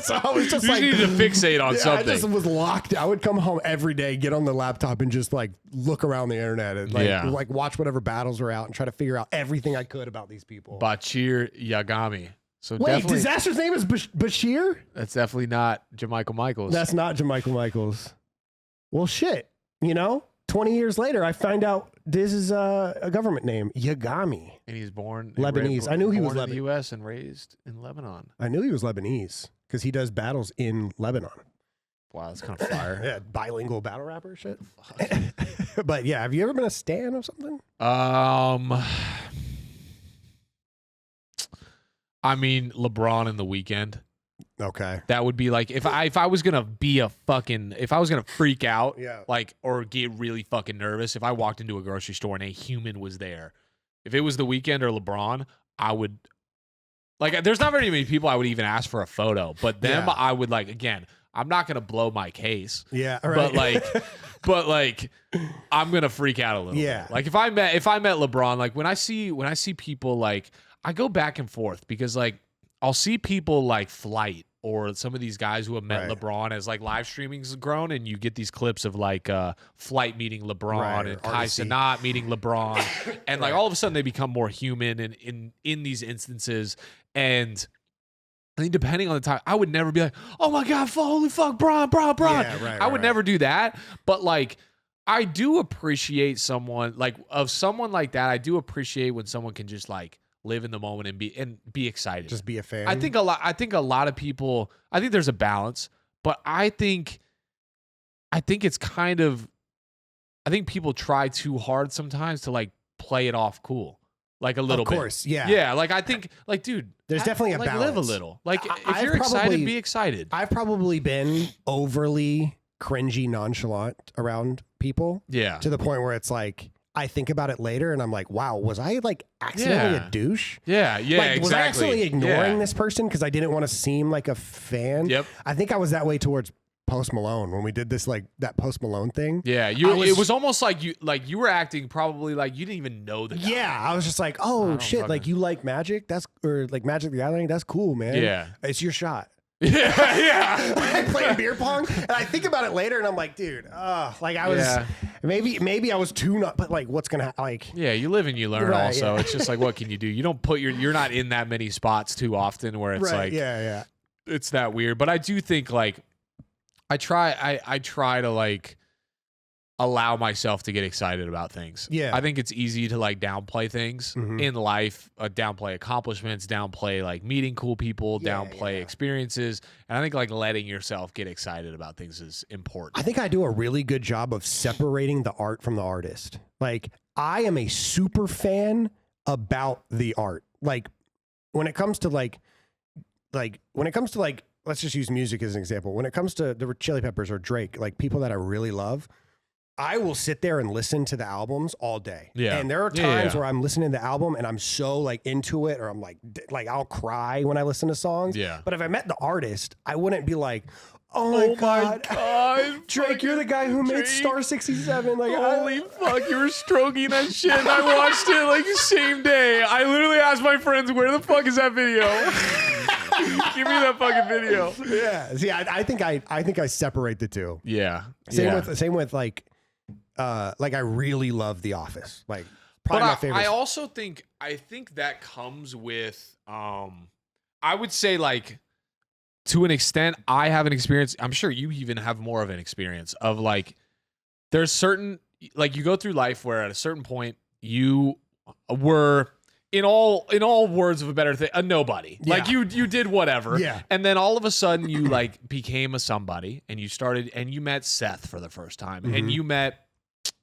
So I was just you like, need to fixate on something. I just was locked. I would come home every day, get on the laptop, and just like look around the internet and like watch whatever battles are out and try to figure out everything I could about these people. Bachir Yagami. So wait, Disaster's name is Bashir? That's definitely not Jamichael Michaels. That's not Jamichael Michaels. Well, shit. 20 years later, I find out this is a government name, Yagami. And he's born Lebanese. I knew he was in the Lebanese. U.S. and raised in Lebanon. I knew he was Lebanese because he does battles in Lebanon. Wow, that's kind of fire. Yeah, bilingual battle rapper shit. But yeah, have you ever been a stan of something? I mean, LeBron in the weekend. Okay. That would be like if I was gonna freak out, Yeah. like, or get really fucking nervous, if I walked into a grocery store and a human was there, if it was the weekend or LeBron, I would like. There's not very many people I would even ask for a photo, but them Yeah. I would like. Again, I'm not gonna blow my case. Yeah. Right. But like, I'm gonna freak out a little. Yeah. Bit. Like if I met LeBron, like when I see people, like I go back and forth because like I'll see people like Flight or some of these guys who have met LeBron as like live streaming's grown, and you get these clips of like Flight meeting LeBron and Kai Cenat meeting LeBron, and like all of a sudden they become more human in these instances. And I think depending on the time, I would never be like, oh my God, holy fuck, Bron. Yeah, I would never do that. But like, I do appreciate someone like that. I do appreciate when someone can just like live in the moment and be excited. Just be a fan. I think a lot of people, I think there's a balance, but I think I think it's kind of, I think people try too hard sometimes to like play it off cool, like a little bit. Of course, yeah. Yeah, like I think, like, dude, there's definitely a like, balance. Live a little. Like, if I've you're excited, probably- be excited. I've probably been overly cringy, nonchalant around people. Yeah. To the point where it's like, I think about it later and I'm like, wow, was I like accidentally a douche? Yeah, yeah, like, exactly. Was I accidentally ignoring this person because I didn't want to seem like a fan? Yep. I think I was that way towards Post Malone when we did this, like that Post Malone thing. Yeah, it was almost like you were acting probably like you didn't even know the guy. Yeah, I was just like, oh shit, like you like Magic? That's or like Magic the Gathering? That's cool, man. Yeah. It's your shot. Yeah, yeah. I played beer pong, and I think about it later, and I'm like, dude, like I was maybe I was too not, but like, what's gonna like? Yeah, you live and you learn. Right, also, yeah. It's just like, what can you do? You don't put you're not in that many spots too often where it's like, yeah, it's that weird. But I do think like, I try to like allow myself to get excited about things. Yeah. I think it's easy to like downplay things in life, downplay accomplishments, downplay like meeting cool people, downplay experiences. And I think like letting yourself get excited about things is important. I think I do a really good job of separating the art from the artist. Like I am a super fan about the art. Like when it comes to like let's just use music as an example. When it comes to the Chili Peppers or Drake, like people that I really love, I will sit there and listen to the albums all day. Yeah. And there are times where I'm listening to the album and I'm so like into it, or I'm like I'll cry when I listen to songs. Yeah. But if I met the artist, I wouldn't be like, oh my God, Drake, you're the guy who made Star 67. Like, holy fuck, you were stroking that shit. And I watched it like the same day. I literally asked my friends, where the fuck is that video? Give me that fucking video. Yeah. See, I think I separate the two. Yeah. Same with like I really love The Office. Like probably my favorite. I also think that comes with I would say like to an extent I have an experience. I'm sure you even have more of an experience of like there's certain like you go through life where at a certain point you were in all words of a better thing, a nobody. Yeah. Like you did whatever. Yeah. And then all of a sudden you like became a somebody and you started and you met Seth for the first time and you met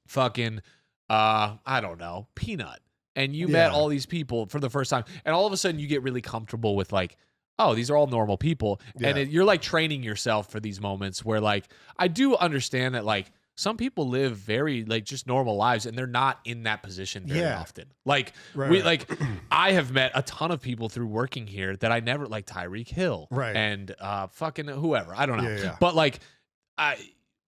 fucking I don't know, Peanut. And you met all these people for the first time. And all of a sudden you get really comfortable with like, oh, these are all normal people. Yeah. And you're like training yourself for these moments where like I do understand that like some people live very like just normal lives and they're not in that position very often. Like I have met a ton of people through working here that I never like Tyreek Hill and fucking whoever. I don't know. Yeah. But like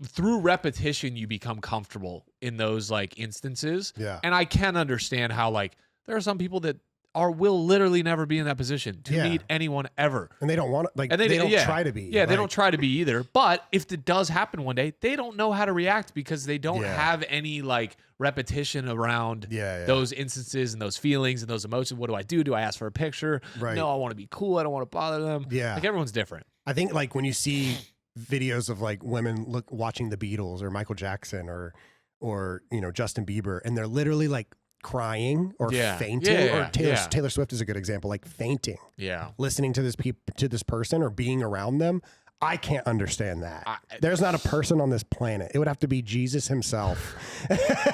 through repetition you become comfortable in those like instances. Yeah. And I can understand how like there are some people that will literally never be in that position to meet anyone ever. And they don't want to, like, and they don't try to be. Yeah, they don't try to be either. But if it does happen one day, they don't know how to react because they don't have any, like, repetition around those instances and those feelings and those emotions. What do I do? Do I ask for a picture? Right. No, I want to be cool. I don't want to bother them. Yeah. Like, everyone's different. I think, like, when you see videos of, like, women watching the Beatles or Michael Jackson or you know, Justin Bieber, and they're literally, like, crying or fainting, or Taylor Swift is a good example, like fainting. Yeah, listening to this person or being around them, I can't understand that. There's not a person on this planet. It would have to be Jesus himself.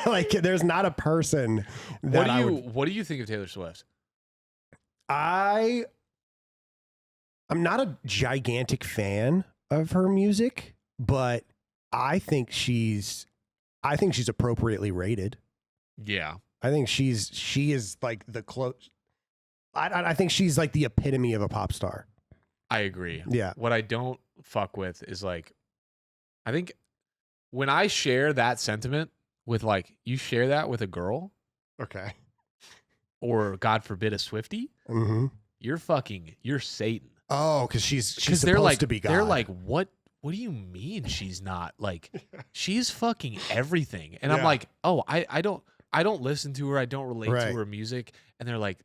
Like, there's not a person. What do you think of Taylor Swift? I'm not a gigantic fan of her music, but I think she's appropriately rated. Yeah. I think she is like the close. I think she's like the epitome of a pop star. I agree. Yeah. What I don't fuck with is like, I think when I share that sentiment with like, you share that with a girl. Okay. Or God forbid a Swiftie. Mm-hmm. You're Satan. Oh, because she's supposed like, to be God. They're like, what do you mean she's not? Like, she's fucking everything. And I'm like, oh, I don't listen to her. I don't relate to her music. And they're like,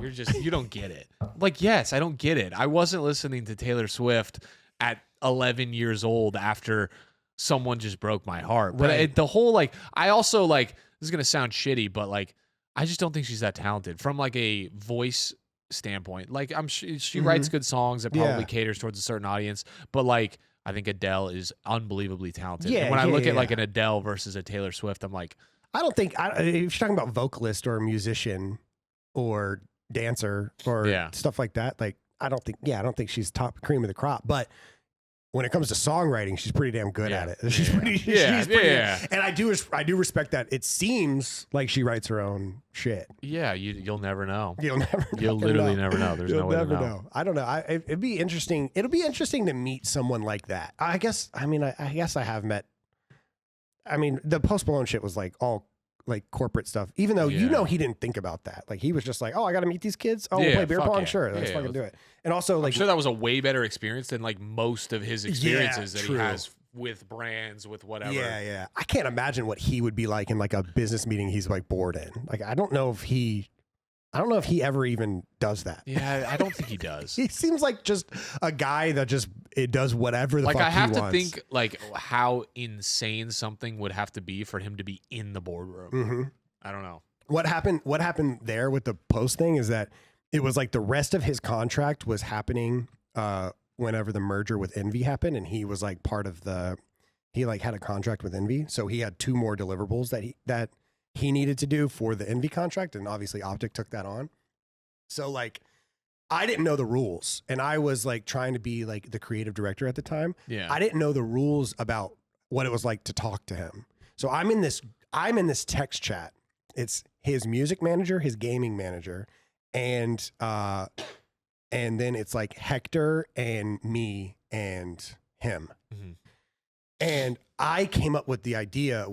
you don't get it. I'm like, yes, I don't get it. I wasn't listening to Taylor Swift at 11 years old after someone just broke my heart. But the whole, like, I also, like, this is going to sound shitty, but, like, I just don't think she's that talented from, like, a voice standpoint. Like, she writes good songs that probably caters towards a certain audience. But, like, I think Adele is unbelievably talented. Yeah, and when I look at yeah. like an Adele versus a Taylor Swift, I'm like, I don't think if you're talking about vocalist or musician or dancer or stuff like that, like I don't think she's top cream of the crop. But when it comes to songwriting, she's pretty damn good at it. She's pretty. And I do respect that. It seems like she writes her own shit. Yeah, you'll never know. You'll literally never know. There's no way to know. I don't know. It'd be interesting. It'll be interesting to meet someone like that. I guess. I mean, I guess I have met. I mean, the Post Malone shit was like all like corporate stuff. Even though he didn't think about that. Like he was just like, oh, I got to meet these kids. Oh, we'll play beer pong. Sure, let's fucking do it. And also, like, I'm sure that was a way better experience than like most of his experiences that he has with brands, with whatever. Yeah. I can't imagine what he would be like in like a business meeting he's like bored in. Like, I don't know if he ever even does that. Yeah, I don't think he does. He seems like just a guy that just does whatever the fuck he wants. Like, I have to think like how insane something would have to be for him to be in the boardroom. Mm-hmm. I don't know. What happened there with the Post thing is that it was like the rest of his contract was happening whenever the merger with Envy happened, and he was like part of he like had a contract with Envy, so he had 2 more deliverables that he needed to do for the Envy contract, and obviously OpTic took that on. So like I didn't know the rules, and I was like trying to be like the creative director at the time. Yeah. I didn't know the rules about what it was like to talk to him. So I'm in this text chat. It's his music manager, his gaming manager, and then it's like Hector and me and him. Mm-hmm. And I came up with the idea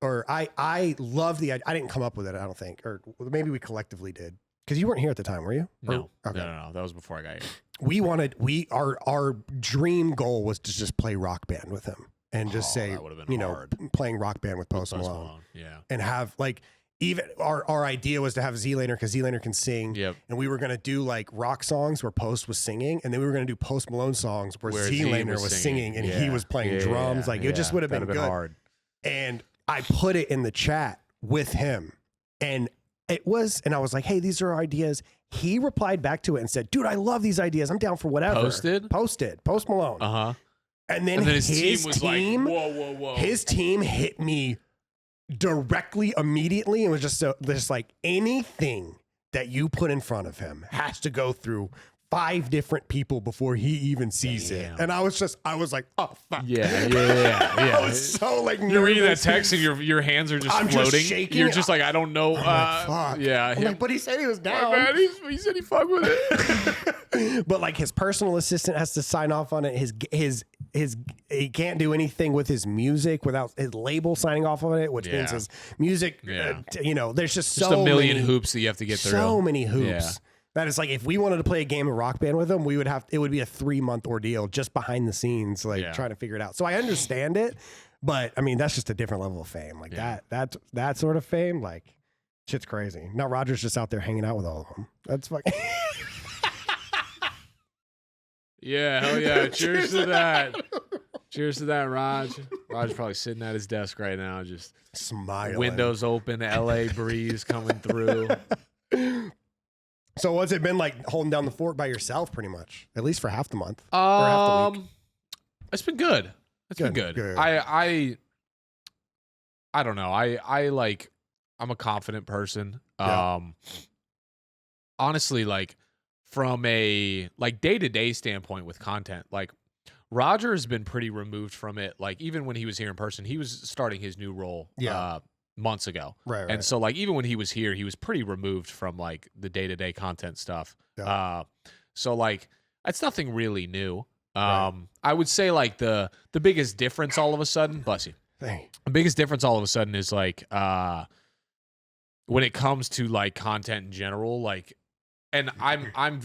I love the idea. I didn't come up with it, I don't think. Or maybe we collectively did. Because you weren't here at the time, were you? No. Okay. No. That was before I got We here. our dream goal was to just play Rock Band with him and just say, playing Rock Band with Post Malone. Yeah. And have like, even our idea was to have Z-Laner because Z-Laner can sing. Yep. And we were going to do like rock songs where Post was singing. And then we were going to do Post Malone songs where Z-Laner was singing and he was playing drums. Like it just would have been good. Hard. And I put it in the chat with him, and I was like, hey, these are our ideas. He replied back to it and said, dude, I love these ideas. I'm down for whatever. Posted? Post Malone. Uh-huh. And then his team was like, whoa. His team hit me directly, immediately, and was just like, anything that you put in front of him has to go through 5 different people before he even sees it. And I was like, oh fuck. Yeah. I was so like you're reading that text and your hands are just floating. Just shaking. You're just like, I don't know. Fuck. Yeah. I'm like, but he said he was down. Man, he said he fucked with it. But like his personal assistant has to sign off on it. His he can't do anything with his music without his label signing off on it, which means his music. There's just so a million many hoops that you have to get through. So many hoops. Yeah. That is like, if we wanted to play a game of Rock Band with them, it would be a 3-month ordeal just behind the scenes, like trying to figure it out. So I understand it, but I mean, that's just a different level of fame. Like that sort of fame, like shit's crazy. Now Roger's just out there hanging out with all of them. That's fucking. Yeah, hell yeah. Cheers to that. Cheers to that, Raj. Raj's probably sitting at his desk right now, just smiling. Windows open, LA breeze coming through. So what's it been like holding down the fort by yourself, pretty much, at least for half the month or half the week? It's been good. Been good. I don't know. I'm a confident person. Yeah. Honestly, like from a like day-to-day standpoint with content, like Roger has been pretty removed from it. Like even when he was here in person, he was starting his new role. Months ago. Right. And so like even when he was here, he was pretty removed from like the day-to-day content stuff. Yeah. So like it's nothing really new. Right. I would say like the biggest difference all of a sudden, bless you. Thanks. The biggest difference all of a sudden is like when it comes to like content in general, like, and I'm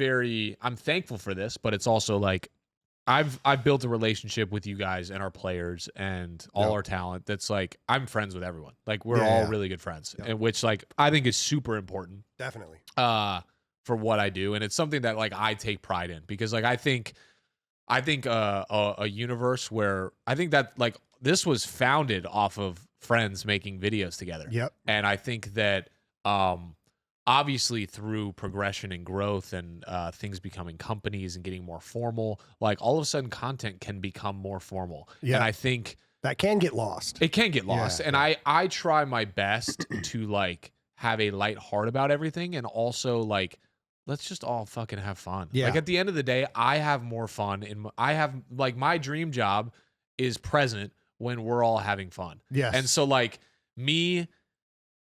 thankful for this, but it's also like I've built a relationship with you guys and our players and all our talent that's like I'm friends with everyone. Like we're all really good friends, and which like I think is super important. Definitely. For what I do, and it's something that like I take pride in because like I think a universe where I think that like this was founded off of friends making videos together. Yep. And I think that obviously through progression and growth and things becoming companies and getting more formal, like all of a sudden content can become more formal. Yeah. And I think that can get lost. It can get lost. Yeah, and I try my best to like have a light heart about everything, and also like let's just all fucking have fun. Yeah. Like at the end of the day, I have more fun I have like my dream job is present when we're all having fun. Yes. And so like me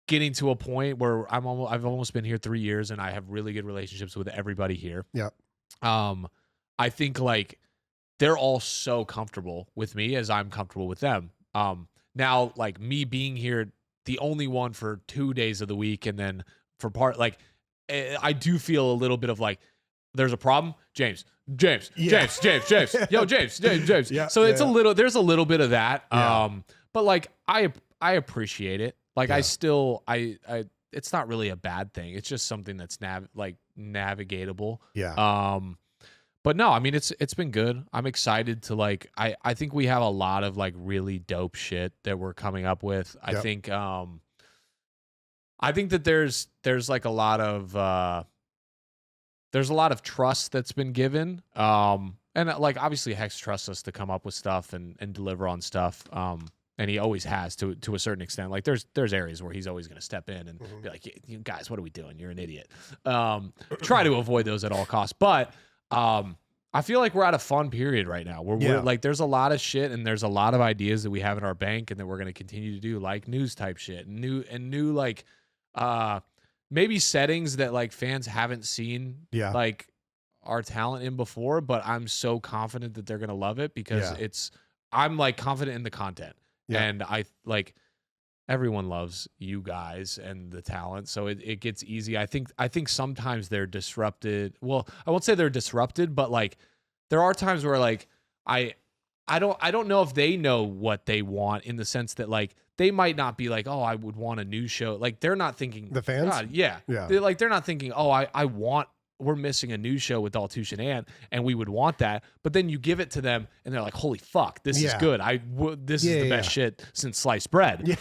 getting to a point where I've almost been here 3 years and I have really good relationships with everybody here. Yeah. I think like they're all so comfortable with me as I'm comfortable with them. Now like me being here, the only one for 2 days of the week, and then for part, like I do feel a little bit of like, there's a problem, James, Yeah. yo, James. Yeah, So it's yeah. there's a little bit of that. Yeah. But like I appreciate it. Like Yeah. I still, it's not really a bad thing. It's just something that's navigatable. Yeah. But no, I mean, it's been good. I'm excited to like, I think we have a lot of like really dope shit that we're coming up with. Yep. I think that there's like a lot of trust that's been given. And like obviously Hex trusts us to come up with stuff and deliver on stuff. And he always has to a certain extent. Like there's areas where he's always going to step in and be like, you guys, what are we doing? You're an idiot. Try to avoid those at all costs. But I feel like we're at a fun period right now where we're like, there's a lot of shit and there's a lot of ideas that we have in our bank and that we're going to continue to do, like news type shit, new like maybe settings that like fans haven't seen like our talent in before, but I'm so confident that they're going to love it because I'm like confident in the content. Yeah. And I like everyone loves you guys and the talent, so it gets easy. I think sometimes they're disrupted. Well, I won't say they're disrupted, but like there are times where like I don't know if they know what they want, in the sense that like they might not be like, oh, I would want a news show. Like they're not thinking the fans. God, yeah. They're not thinking, oh, we're missing a news show with All Too Shanann, and we would want that. But then you give it to them, and they're like, "Holy fuck, this is good! This is the best shit since sliced bread."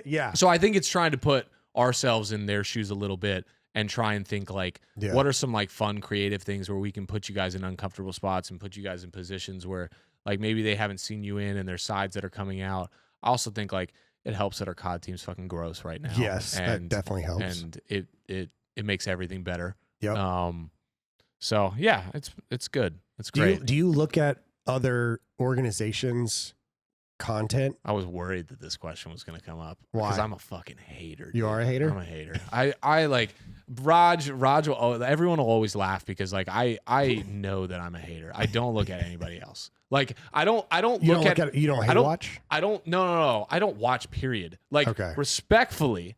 Yeah. So I think it's trying to put ourselves in their shoes a little bit and try and think like, what are some like fun, creative things where we can put you guys in uncomfortable spots and put you guys in positions where like maybe they haven't seen you in, and there's sides that are coming out. I also think like it helps that our COD team's fucking gross right now. Yes, that definitely helps, and it makes everything better. Yep. So yeah, it's good. It's great. Do you look at other organizations' content? I was worried that this question was going to come up. Why? Because I'm a fucking hater. You are a hater? I'm a hater. I like Raj will, everyone will always laugh because like I know that I'm a hater. I don't look at anybody else. Like I don't You look don't at you don't hate watch? I don't no. I don't watch, period. Like respectfully,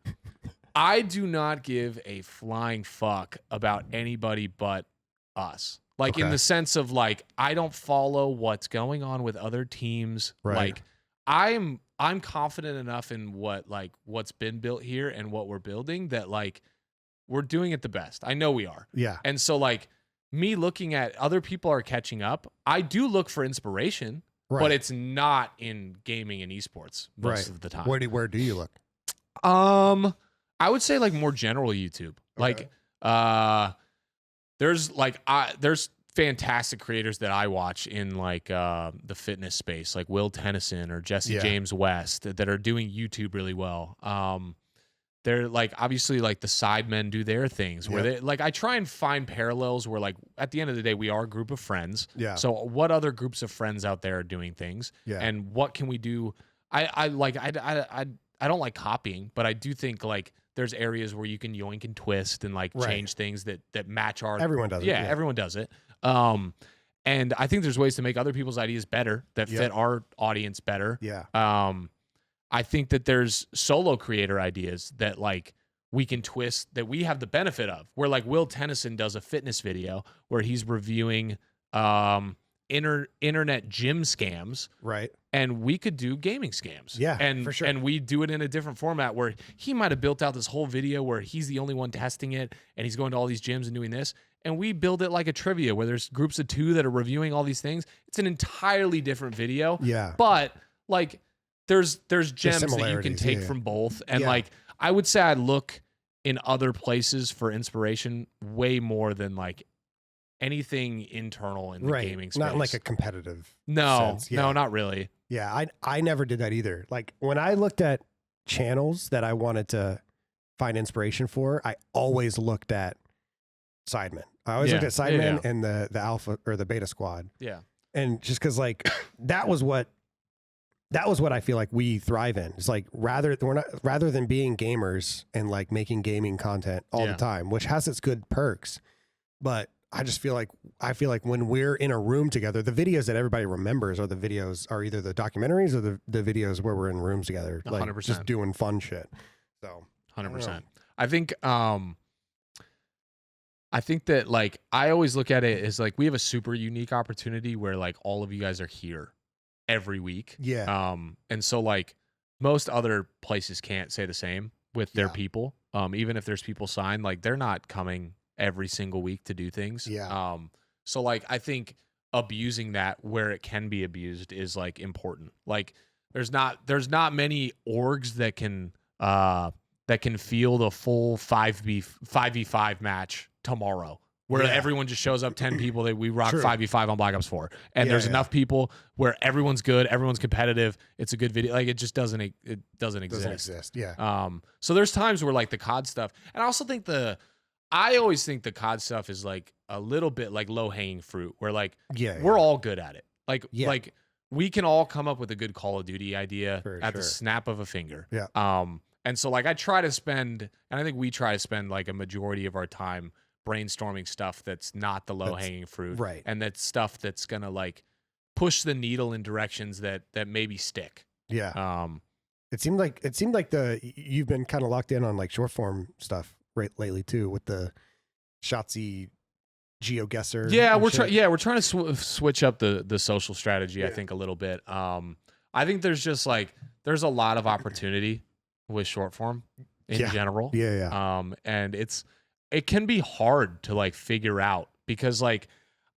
I do not give a flying fuck about anybody but us. Like in the sense of like, I don't follow what's going on with other teams. Right. Like I'm confident enough in what's been built here and what we're building that like we're doing it the best. I know we are. Yeah. And so like me looking at other people are catching up, I do look for inspiration, but it's not in gaming and esports most of the time. Where do you look? I would say like more general YouTube. Like there's fantastic creators that I watch in like the fitness space, like Will Tennyson or Jesse James West, that are doing YouTube really well. They're like obviously like the Sidemen do their things where they like, I try and find parallels where like at the end of the day we are a group of friends. Yeah. So what other groups of friends out there are doing things? Yeah. And what can we do? I don't like copying, but I do think like there's areas where you can yoink and twist and like change things that match our. Everyone does it. Yeah, everyone does it. And I think there's ways to make other people's ideas better that fit our audience better. Yeah. I think that there's solo creator ideas that like we can twist that we have the benefit of. Where like Will Tennyson does a fitness video where he's reviewing internet gym scams. Right. And we could do gaming scams. Yeah, and for sure. And we do it in a different format where he might have built out this whole video where he's the only one testing it and he's going to all these gyms and doing this. And we build it like a trivia where there's groups of 2 that are reviewing all these things. It's an entirely different video. Yeah. But like there's gems that you can take from both. And like I would say I look in other places for inspiration way more than like anything internal in the gaming space. Not in like a competitive no, sense. Yeah. no, not really. Yeah, I never did that either. Like when I looked at channels that I wanted to find inspiration for, I always looked at Sidemen. I always looked at Sidemen and the Alpha or the Beta Squad. Yeah. And just because like that was what I feel like we thrive in. It's like rather than being gamers and like making gaming content all the time, which has its good perks, but I feel like when we're in a room together, the videos that everybody remembers are either the documentaries or the videos where we're in rooms together, like 100%. just doing fun shit. So 100%. I think that like I always look at it as like we have a super unique opportunity where like all of you guys are here every week. Yeah. And so like most other places can't say the same with their people. Even if there's people signed, like they're not coming every single week to do things. Yeah. So like I think abusing that where it can be abused is like important. Like there's not many orgs that can field a full 5v5 match tomorrow where everyone just shows up 10 people that we rock 5v5 on Black Ops 4 and there's enough people where everyone's good, everyone's competitive, it's a good video. Like it just doesn't exist. Yeah. So there's times where like the COD stuff, and I also think I always think the COD stuff is like a little bit like low hanging fruit where like we're all good at it. Like we can all come up with a good Call of Duty idea the snap of a finger. Yeah. And so like I try to spend, and I think we try to spend like a majority of our time brainstorming stuff that's not the low hanging fruit. Right. And that's stuff that's going to like push the needle in directions that maybe stick. Yeah. It seemed like you've been kind of locked in on like short form stuff lately too with the Shotzi GeoGuessr. Yeah, we're trying to switch up the social strategy, I think a little bit. I think there's just like there's a lot of opportunity with short form in general. Yeah. And it can be hard to like figure out because like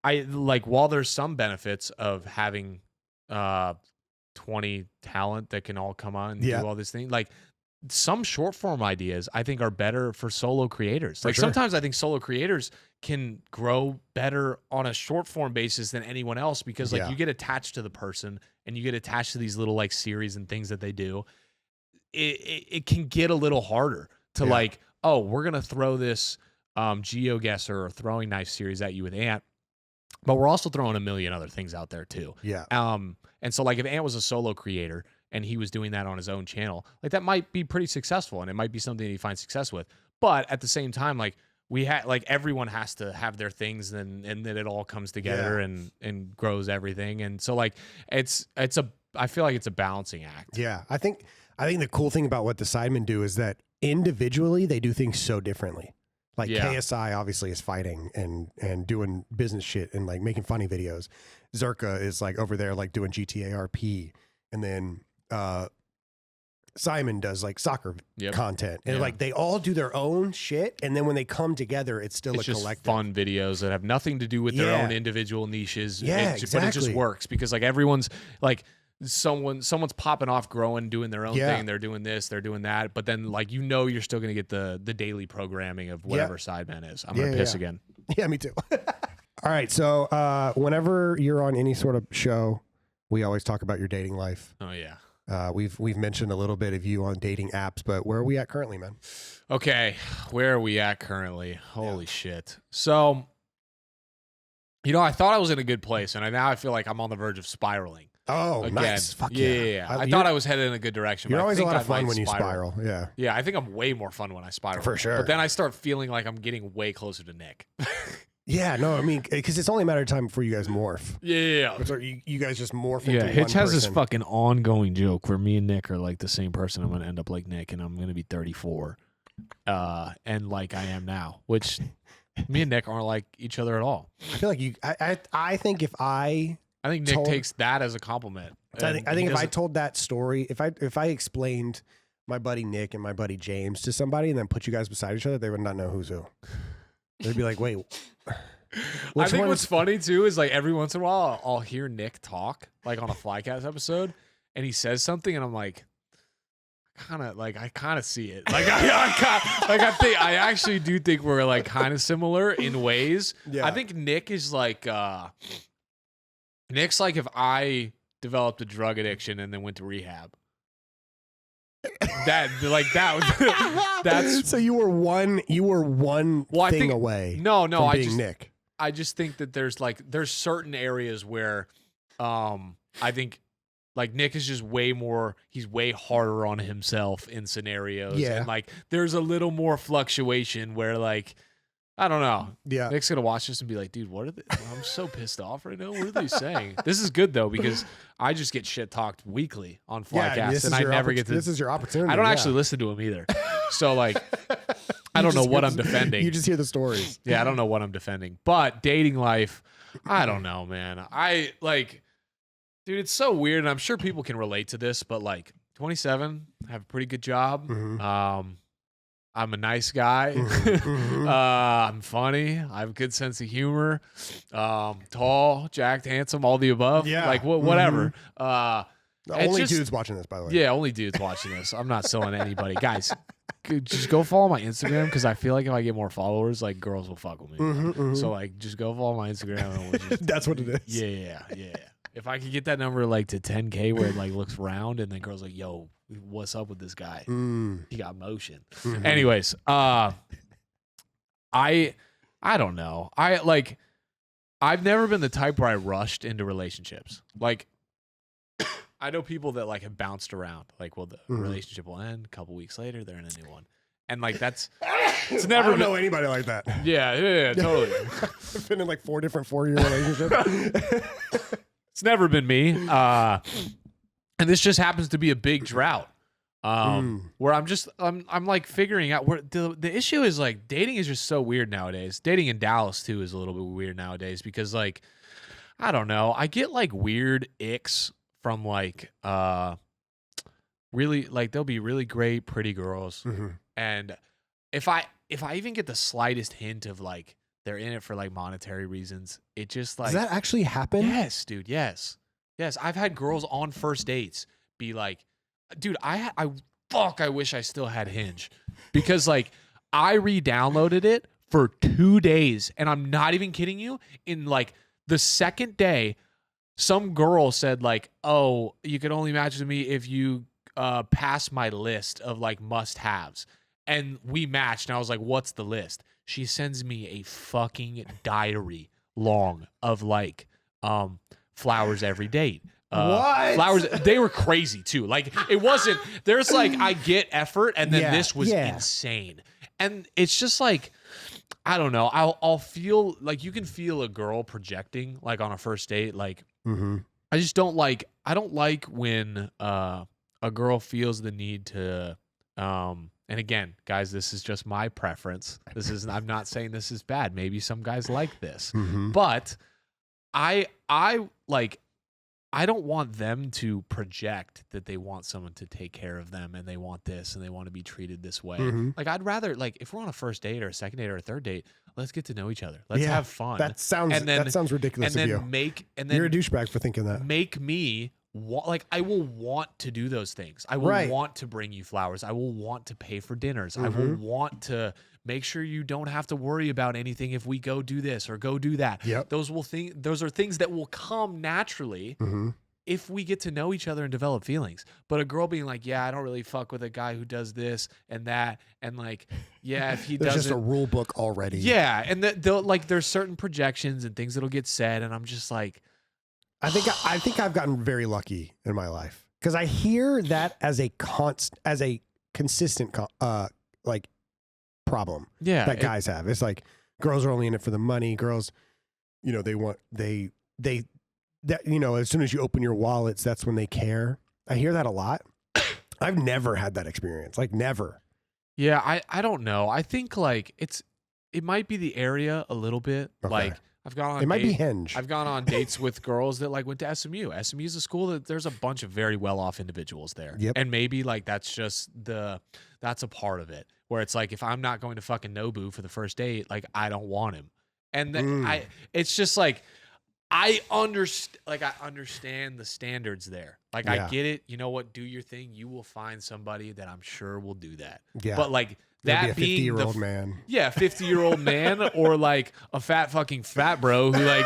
while there's some benefits of having 20 talent that can all come on and do all this thing, like some short form ideas I think are better for solo creators. Like sometimes I think solo creators can grow better on a short form basis than anyone else because like you get attached to the person and you get attached to these little like series and things that they do. It can get a little harder to like, oh, we're going to throw this GeoGuessr or throwing knife series at you with Ant, but we're also throwing a million other things out there too. Yeah. And so like if Ant was a solo creator and he was doing that on his own channel, like that might be pretty successful and it might be something that he finds success with. But at the same time, like we had like everyone has to have their things and then it all comes together and grows everything. And so like I feel like it's a balancing act. Yeah. I think the cool thing about what the Sidemen do is that individually they do things so differently. Like KSI obviously is fighting and doing business shit and like making funny videos. Zerka is like over there like doing GTA RP, and then Simon does like soccer content, and like they all do their own shit, and then when they come together, it's still a just collective. Fun videos that have nothing to do with their own individual niches. Yeah, But it just works because like everyone's like someone's popping off, growing, doing their own thing. They're doing this, they're doing that, but then like you're still gonna get the daily programming of whatever Sideman is. I'm gonna piss again. Yeah, me too. All right, so whenever you're on any sort of show, we always talk about your dating life. Oh yeah. We've mentioned a little bit of you on dating apps, but where are we at currently, man? Okay, where are we at currently? Holy shit. So, I thought I was in a good place, and now I feel like I'm on the verge of spiraling. Oh, again. Nice. Fuck yeah. I thought I was headed in a good direction. You're but always I a think lot of fun when you spiral. Yeah. Yeah, I think I'm way more fun when I spiral. For sure. But then I start feeling like I'm getting way closer to Nick. Yeah, no, I mean, because it's only a matter of time before you guys morph. Yeah. So you guys just morph into one Hitch has person. this fucking ongoing joke where me and Nick are like the same person. I'm going to end up like Nick, and I'm going to be 34. And like I am now, which me and Nick aren't like each other at all. I feel like I think if I think Nick takes that as a compliment. I think if I told that story, if I explained my buddy Nick and my buddy James to somebody and then put you guys beside each other, they would not know who's who. They'd be like, wait. I think what's funny too is like every once in a while I'll hear Nick talk like on a Flycast episode and he says something and I'm like, I I kind of see it. Like I actually do think we're like kind of similar in ways. Yeah. I think Nick is like Nick's like if I developed a drug addiction and then went to rehab. That's so you were one thing away. No, from being Nick. I just think that there's certain areas where I think like Nick is just he's way harder on himself in scenarios. Yeah. And like there's a little more fluctuation where like I don't know. Yeah. Nick's gonna watch this and be like, dude, what are they? I'm so pissed off right now. What are they saying? This is good though, because I just get shit talked weekly on Flycast and I never get to. This is your opportunity. I don't actually listen to him either. So like I don't know what I'm defending. You just hear the stories. Yeah, I don't know what I'm defending. But dating life, I don't know, man. Dude, it's so weird, and I'm sure people can relate to this, but like 27, I have a pretty good job. Mm-hmm. I'm a nice guy. Mm-hmm. I'm funny. I have a good sense of humor. Tall, jacked, handsome, all the above. Yeah. Like whatever. Only dudes watching this, by the way. Yeah, only dudes watching this. I'm not selling anybody. Guys, just go follow my Instagram because I feel like if I get more followers, like girls will fuck with me. So like just go follow my Instagram. And we'll just, that's what it is. Yeah. If I could get that number like to 10K where it like looks round and then girls like, yo, what's up with this guy? He got motion. Anyways, I don't know. I've never been the type where I rushed into relationships. Like I know people that like have bounced around. Like, well, the relationship will end. A couple weeks later, they're in a new one. And like it's never. I don't know anybody like that. Yeah, totally. I've been in like 4 different 4-year relationships. It's never been me. And this just happens to be a big drought. Where I'm like figuring out where the issue is. Like dating is just so weird nowadays. Dating in Dallas too is a little bit weird nowadays because like I don't know. I get like weird icks from like really like they'll be really great pretty girls, and if I even get the slightest hint of like they're in it for like monetary reasons, it just like does that actually happen? Yes, dude. Yes. I've had girls on first dates be like, dude, I wish I still had Hinge because like I re-downloaded it for 2 days and I'm not even kidding you. In like the second day, some girl said like, oh, you could only match with me if you pass my list of like must-haves. And we matched and I was like, what's the list? She sends me a fucking diary long of like flowers every date. What? Flowers, they were crazy too. Like it wasn't, there's like, I get effort and then this was insane. And it's just like, I don't know. I'll feel like you can feel a girl projecting like on a first date. Like I just don't like when a girl feels the need to and again, guys, this is just my preference. I'm not saying this is bad. Maybe some guys like this. But I don't want them to project that they want someone to take care of them and they want this and they want to be treated this way. Like I'd rather like if we're on a first date or a second date or a third date, let's get to know each other. Let's have fun. That sounds ridiculous of you. You're a douchebag for thinking that. Make me like I will want to do those things. I will want to bring you flowers. I will want to pay for dinners. I will want to make sure you don't have to worry about anything if we go do this or go do that. Yep. Those are things that will come naturally if we get to know each other and develop feelings. But a girl being like, yeah, I don't really fuck with a guy who does this and that, and like, yeah, if he does just a rule book already. Yeah, and like there's certain projections and things that'll get said, and I'm just like, I think I've gotten very lucky in my life because I hear that as a consistent like problem that guys have. It's like girls are only in it for the money. Girls, you know, as soon as you open your wallets, that's when they care. I hear that a lot. I've never had that experience. Like never. Yeah, I don't know. I think like it might be the area a little bit. Okay. Like I've gone on. It might be Hinge. I've gone on dates with girls that like went to SMU. SMU is a school that there's a bunch of very well-off individuals there. Yep. And maybe like that's a part of it where it's like if I'm not going to fucking Nobu for the first date, like I don't want him. And then it's just like I understand the standards there. Like, Yeah. I get it. You know what? Do your thing. You will find somebody that I'm sure will do that. Yeah. But like That'd that be a being 50-year-old man. Yeah, 50-year-old man, or like a fat bro who like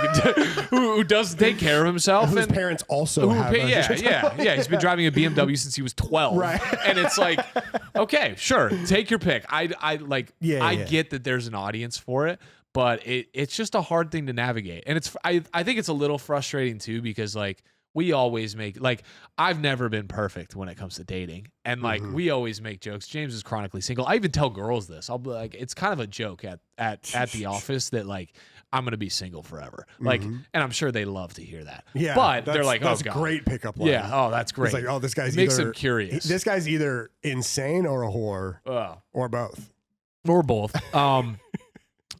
who doesn't take care of himself, Whose and parents also have yeah. He's been driving a BMW since he was 12, Right. And it's like, okay, sure, take your pick. I get that there's an audience for it, but it's just a hard thing to navigate, and I think it's a little frustrating too, because like we always make, like, I've never been perfect when it comes to dating, and like we always make jokes. James is chronically single. I even tell girls this. I'll be like, it's kind of a joke at the office that like I'm gonna be single forever. Like, and I'm sure they love to hear that. Yeah, but they're like, oh, that's God. great pickup line. Yeah, oh, that's great. It's like, oh, this guy's makes either them curious. This guy's either insane or a whore, or both. Or both.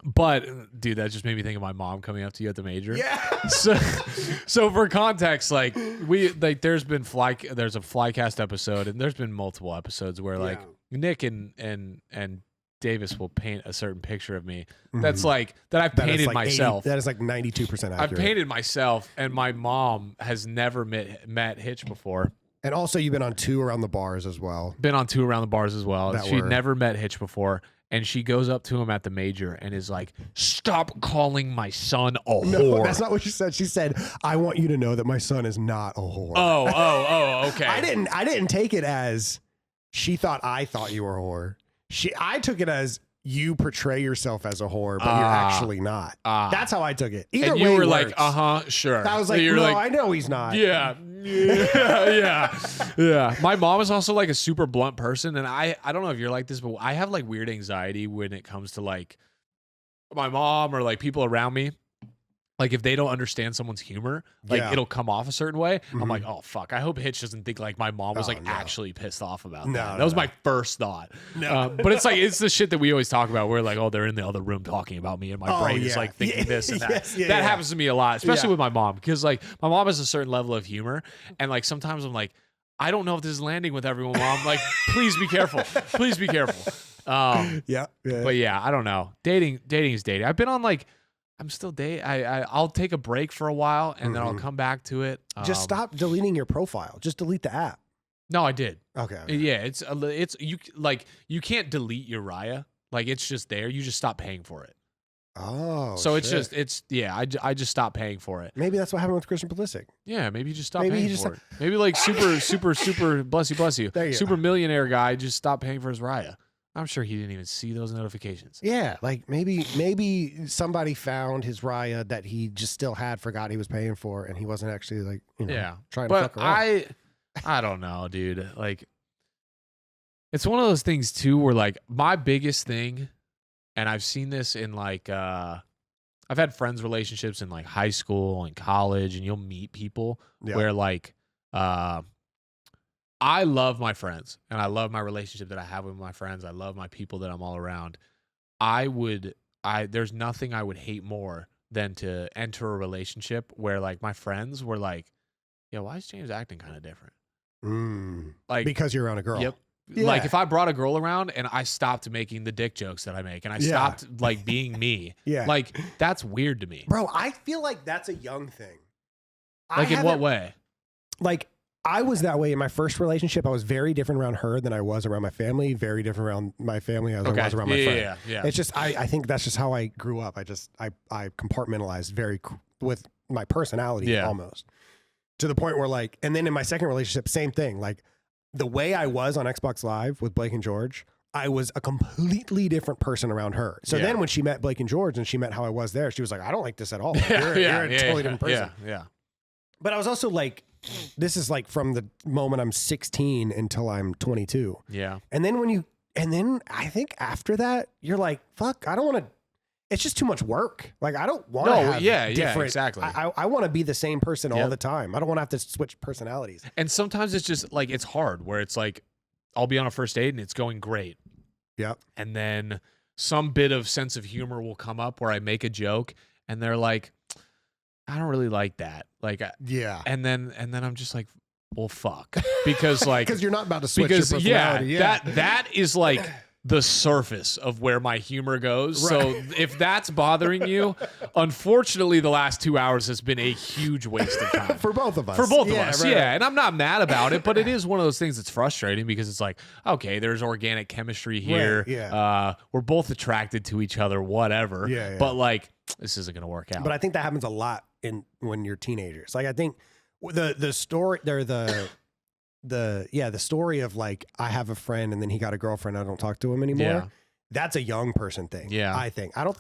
But dude, that just made me think of my mom coming up to you at the major. Yeah. So for context, like there's a Flycast episode, and there's been multiple episodes where like Nick and Davis will paint a certain picture of me that's like that I've painted like myself. That is like 92% accurate. I've painted myself, and my mom has never met Hitch before. And also, you've been on 2 Around the Bars as well. Been on 2 Around the Bars as well. She'd never met Hitch before. And she goes up to him at the major and is like, "Stop calling my son a whore." No, that's not what she said. She said, "I want you to know that my son is not a whore." Oh, okay. I didn't take it as she thought I thought you were a whore. I took it as you portray yourself as a whore, but you're actually not. That's how I took it. Either and way, you were works. like, sure. I was like, no, like, I know he's not. Yeah. My mom is also like a super blunt person, and I don't know if you're like this, but I have like weird anxiety when it comes to like my mom or like people around me. Like if they don't understand someone's humor, like it'll come off a certain way. I'm like, oh fuck, I hope Hitch doesn't think like my mom was actually pissed off about that. That was my first thought. But it's like, it's the shit that we always talk about. We're like, oh, they're in the other room talking about me, and my brain is like thinking this and that. That happens to me a lot, especially with my mom, because like my mom has a certain level of humor, and like sometimes I'm like, I don't know if this is landing with everyone, Mom. Like, please be careful. Please be careful. But yeah, I don't know. Dating is dating. I've been on like, I'm still dating. I'll take a break for a while, and then I'll come back to it. Just stop deleting your profile. Just delete the app. No, I did. Okay. Yeah, it's you like you can't delete your Raya. Like it's just there. You just stop paying for it. Oh. So shit. I just stopped paying for it. Maybe that's what happened with Christian Pulisic. Yeah, maybe you just stop paying for it. Maybe like super bless you. Super millionaire guy just stopped paying for his Raya. I'm sure he didn't even see those notifications. Yeah, like maybe somebody found his Raya that he just still had, forgot he was paying for, and he wasn't actually like, trying to fuck around. I don't know, dude. Like, it's one of those things too where like my biggest thing, and I've seen this in like I've had friends relationships in like high school and college, and you'll meet people where like I love my friends, and I love my relationship that I have with my friends. I love my people that I'm all around. There's nothing I would hate more than to enter a relationship where like my friends were like, "Yeah, why is James acting kind of different?" Like because you're around a girl. Yep. Yeah. Like if I brought a girl around and I stopped making the dick jokes that I make, and I stopped like being me, like that's weird to me. Bro, I feel like that's a young thing. Like in what way? Like I was that way in my first relationship. I was very different around her than I was around my family. Very different around my family as I was around my friend. Yeah. It's just I think that's just how I grew up. I compartmentalized with my personality almost to the point where like, and then in my second relationship, same thing. Like the way I was on Xbox Live with Blake and George, I was a completely different person around her. So then when she met Blake and George and she met how I was there, she was like, I don't like this at all. You're a totally different person. Yeah. But I was also like, this is like from the moment I'm 16 until I'm 22. Yeah. And then I think after that, you're like, fuck, I don't want to, it's just too much work. Like, I don't want to have different. Exactly. I want to be the same person all the time. I don't want to have to switch personalities. And sometimes it's just like, it's hard where it's like, I'll be on a first date and it's going great. Yep. And then some bit of sense of humor will come up where I make a joke and they're like, I don't really like that. Like, and then I'm just like, well, fuck, because like, because you're not about to switch your personality. That is like, the surface of where my humor goes. Right. So if that's bothering you, unfortunately, the last 2 hours has been a huge waste of time. For both of us. For both of us, right. And I'm not mad about it, but it is one of those things that's frustrating because it's like, okay, there's organic chemistry here. Right, yeah. We're both attracted to each other, whatever. Yeah. But like, this isn't going to work out. But I think that happens a lot when you're teenagers. Like I think the story the story of like I have a friend and then he got a girlfriend, I don't talk to him anymore. Yeah. That's a young person thing. Yeah. I think. I don't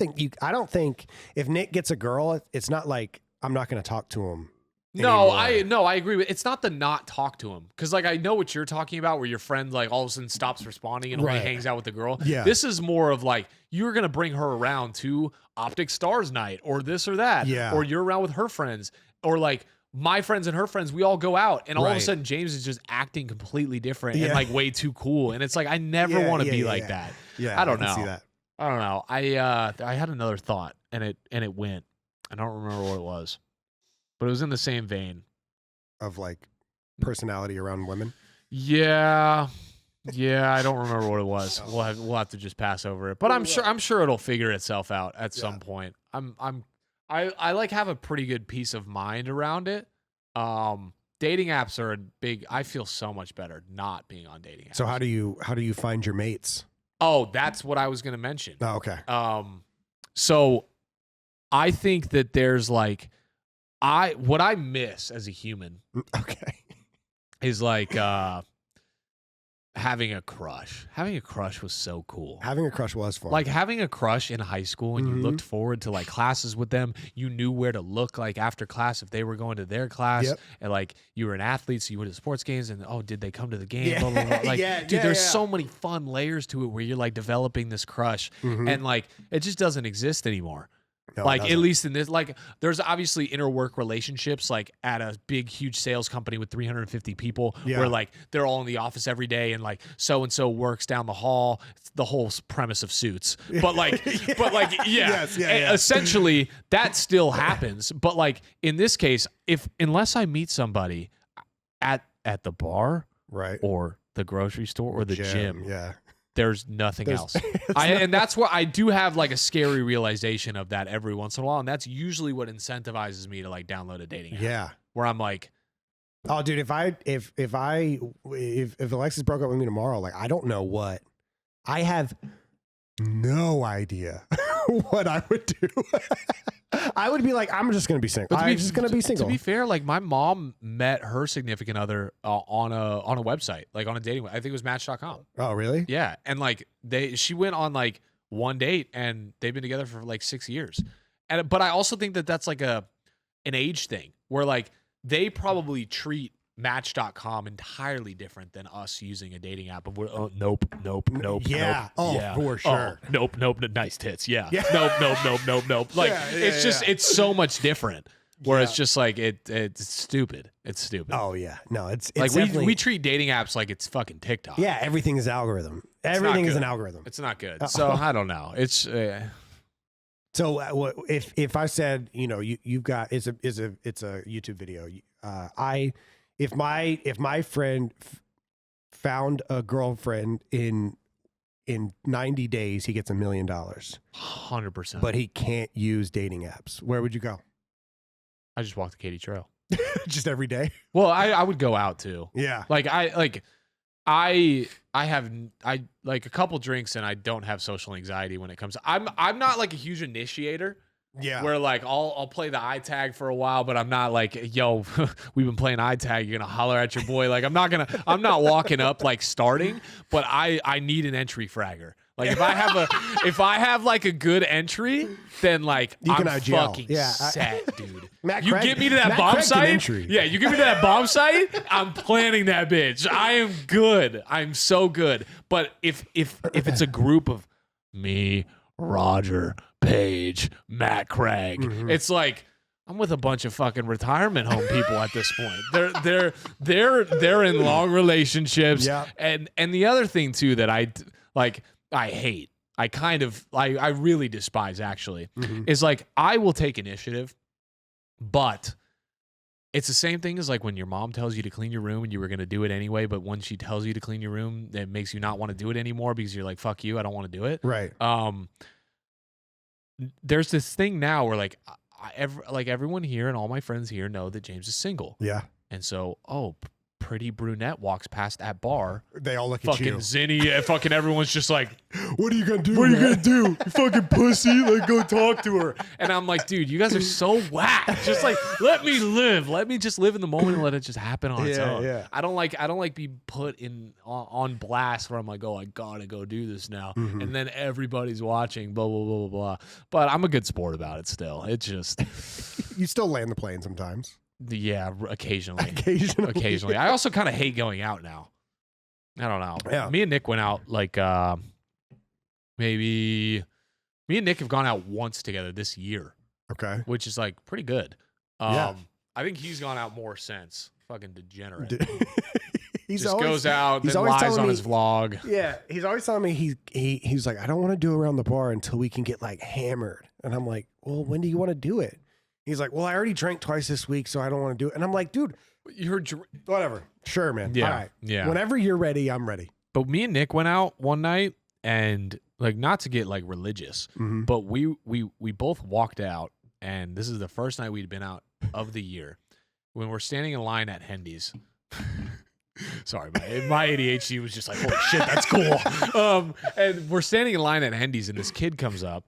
think if Nick gets a girl, it's not like I'm not going to talk to him. No, I agree with it's not the not talk to him. Cause like I know what you're talking about where your friend like all of a sudden stops responding and only hangs out with the girl. Yeah. This is more of like you're gonna bring her around to OpTic Stars night or this or that. Yeah. Or you're around with her friends. Or like my friends and her friends, we all go out and all of a sudden James is just acting completely different and like way too cool. And it's like I never want to be like that. Yeah. I don't know. See that. I don't know. I had another thought and it went. I don't remember what it was. But it was in the same vein. Of like personality around women? Yeah. Yeah, I don't remember what it was. We'll have to just pass over it. But I'm sure it'll figure itself out at some point. I like have a pretty good peace of mind around it. Dating apps are a big I feel so much better not being on dating apps. So how do you find your mates? Oh, that's what I was gonna mention. Oh, okay. So I think that there's like what I miss as a human is like having a crush. Having a crush was so cool. Having a crush was fun. Like having a crush in high school and you looked forward to like classes with them. You knew where to look like after class if they were going to their class. Yep. And like you were an athlete, so you went to sports games and did they come to the game? Yeah. Blah, blah, blah. Like, there's so many fun layers to it where you're like developing this crush and like it just doesn't exist anymore. No, like at least in this, like there's obviously inner work relationships like at a big, huge sales company with 350 people where like they're all in the office every day and like so-and-so works down the hall. It's the whole premise of Suits. But like, essentially that still happens. But like in this case, unless I meet somebody at the bar or the grocery store or the gym there's nothing else. And that's what I do have like a scary realization of that every once in a while. And that's usually what incentivizes me to like download a dating app. Yeah. Where I'm like, oh dude, if Alexis broke up with me tomorrow, like I don't know what. I have no idea what I would do. I would be like, I'm just going to be single. I'm just going to be single. To be fair, like my mom met her significant other on a website, like on a dating. I think it was Match.com. Oh, really? Yeah, and like she went on like one date, and they've been together for like 6 years. But I also think that that's like an age thing, where like they probably treat Match.com entirely different than us using a dating app. Of nope. Yeah. For sure. Nope. Nice tits. Yeah. Nope. Like it's so much different. Where it's just like it's stupid. It's stupid. Oh yeah. No, it's like we treat dating apps like it's fucking TikTok. Yeah. Everything is algorithm. Everything is an algorithm. It's not good. So I don't know. It's. So if I said you've got it's a YouTube video. If my friend found a girlfriend in 90 days, he gets $1 million. 100%. But he can't use dating apps. Where would you go? I just walk the Katy Trail. Just every day? Well, I would go out too. Yeah. I have like a couple drinks and I don't have social anxiety when it comes. I'm not like a huge initiator. Yeah. Where like I'll play the eye tag for a while, but I'm not like, yo, we've been playing eye tag. You're gonna holler at your boy. Like I'm not walking up like starting, but I need an entry fragger. Like if I have like a good entry, then like I'm fucking set, dude. You get me to that bomb site. Yeah, you get me to that bomb site. I'm planning that bitch. I am good. I'm so good. But if it's a group of me, Roger, Paige, Matt Craig, it's like I'm with a bunch of fucking retirement home people at this point. They're in long relationships. Yeah. And the other thing too that I hate, I really despise actually, is like I will take initiative, but it's the same thing as like when your mom tells you to clean your room and you were going to do it anyway, but when she tells you to clean your room, it makes you not want to do it anymore because you're like, fuck you, I don't want to do it. Right. There's this thing now where like everyone here and all my friends here know that James is single. Yeah. And so, pretty brunette walks past that bar. They all look at you. Fucking Zinni, fucking everyone's just like, what are you going to do? What are you going to do? You fucking pussy. Like, go talk to her. And I'm like, dude, you guys are so whack. Just like, let me live. Let me just live in the moment and let it just happen on its own. Yeah. I don't like being put on blast where I'm like, oh, I gotta go do this now. Mm-hmm. And then everybody's watching, blah, blah, blah, blah, blah. But I'm a good sport about it still. It just... You still land the plane sometimes. Yeah, occasionally. Occasionally. I also kind of hate going out now. I don't know. Yeah. Me and Nick went out like maybe me and Nick have gone out once together this year. Okay. Which is like pretty good. Yeah. I think he's gone out more since. Fucking degenerate. He's just always, goes out, he's then always lies on me, his vlog. Yeah, he's always telling me he's like, I don't want to do around the bar until we can get like hammered. And I'm like, well, when do you want to do it? He's like, well, I already drank twice this week, so I don't want to do it. And I'm like, dude, whatever. Sure, man. Yeah. All right. Yeah. Whenever you're ready, I'm ready. But me and Nick went out one night and like not to get like religious, but we both walked out, and this is the first night we'd been out of the year when we're standing in line at Hendy's. Sorry, my ADHD was just like, holy shit, that's cool. And we're standing in line at Hendy's, and this kid comes up,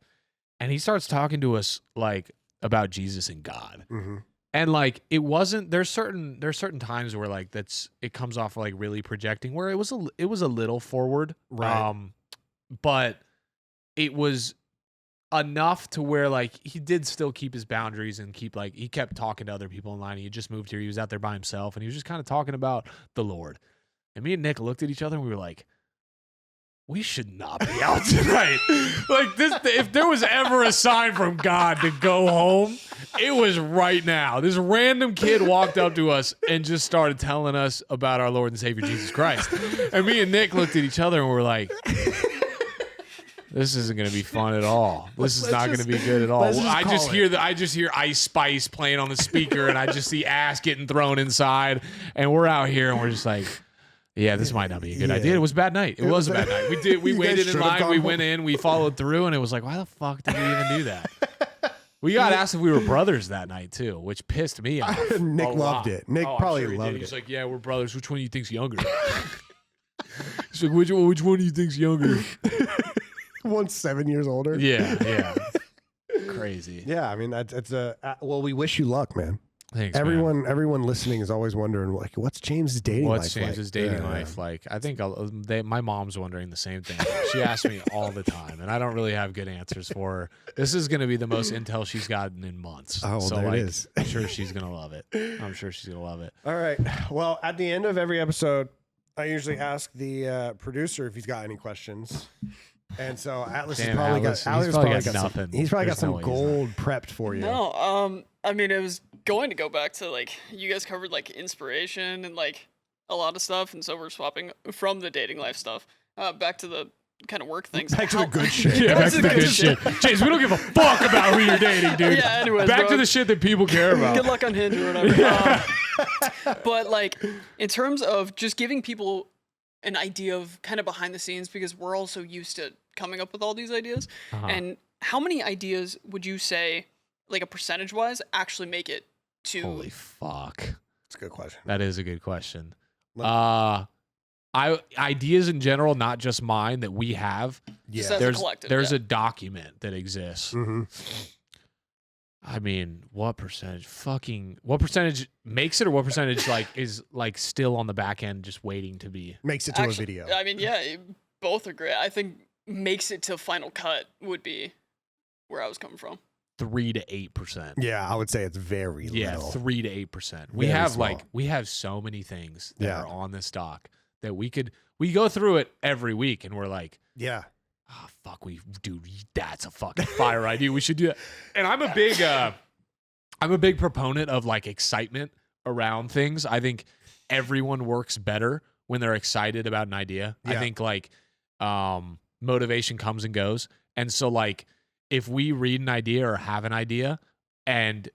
and he starts talking to us like about Jesus and God. Mm-hmm. And like it wasn't. There's certain times where like it comes off like really projecting, where it was a little forward, right? But it was enough to where like he did still keep his boundaries and he kept talking to other people in line. He had just moved here. He was out there by himself, and he was just kind of talking about the Lord. And me and Nick looked at each other, and we were like, we should not be out tonight. Like this, if there was ever a sign from God to go home, it was right now. This random kid walked up to us and just started telling us about our Lord and Savior Jesus Christ. And me and Nick looked at each other and we were like, this isn't going to be fun at all. This is not going to be good at all. I just hear Ice Spice playing on the speaker, and I just see ass getting thrown inside, and we're out here and we're just like, yeah, this might not be a good idea. It was a bad night. It was a bad night. We waited in line. We went in. We followed through, and it was like, why the fuck did we even do that? We got asked if we were brothers that night too, which pissed me off. Nick loved it. Nick probably loved it. He's like, yeah, we're brothers. Which one do you think's younger? He's like, which one do you think's younger? One's 7 years older. Yeah. Crazy. Yeah, I mean that's well, we wish you luck, man. Thanks, everyone listening is always wondering, like, what's James's dating life like? What's James's dating life like? I think my mom's wondering the same thing. She asks me all the time, and I don't really have good answers for her. This is going to be the most intel she's gotten in months. Oh, well, so there like, it is. I'm sure she's going to love it. All right. Well, at the end of every episode, I usually ask the producer if he's got any questions. And so Atlas has probably got nothing. He's probably got some gold prepped for you. No, I mean, it was going to go back to like you guys covered like inspiration and like a lot of stuff, and so we're swapping from the dating life stuff back to the kind of work things. Back to the good shit. Yeah, back to the good shit. James, we don't give a fuck about who you're dating, dude. Yeah, anyways, back to the shit that people care about. Good luck on Hinge or whatever. But like in terms of just giving people an idea of kind of behind the scenes, because we're all so used to coming up with all these ideas. And how many ideas would you say, like a percentage wise, actually make it to? Holy fuck. That's a good question. That is a good question. Ideas in general, not just mine, that we have. Yeah. There's a document that exists. Mm-hmm. I mean, what percentage makes it, or what percentage like is like still on the back end just waiting to be makes it to a video? I mean, yeah, both are great. I think makes it to final cut would be where I was coming from. 3 to 8%. Yeah, I would say it's very little. Yeah, 3 to 8%. We have so many things that are on this doc that we go through it every week, and we're like, yeah. Oh, fuck, that's a fucking fire idea. We should do that. And I'm a big proponent of like excitement around things. I think everyone works better when they're excited about an idea. Yeah. I think like motivation comes and goes. And so like if we read an idea or have an idea and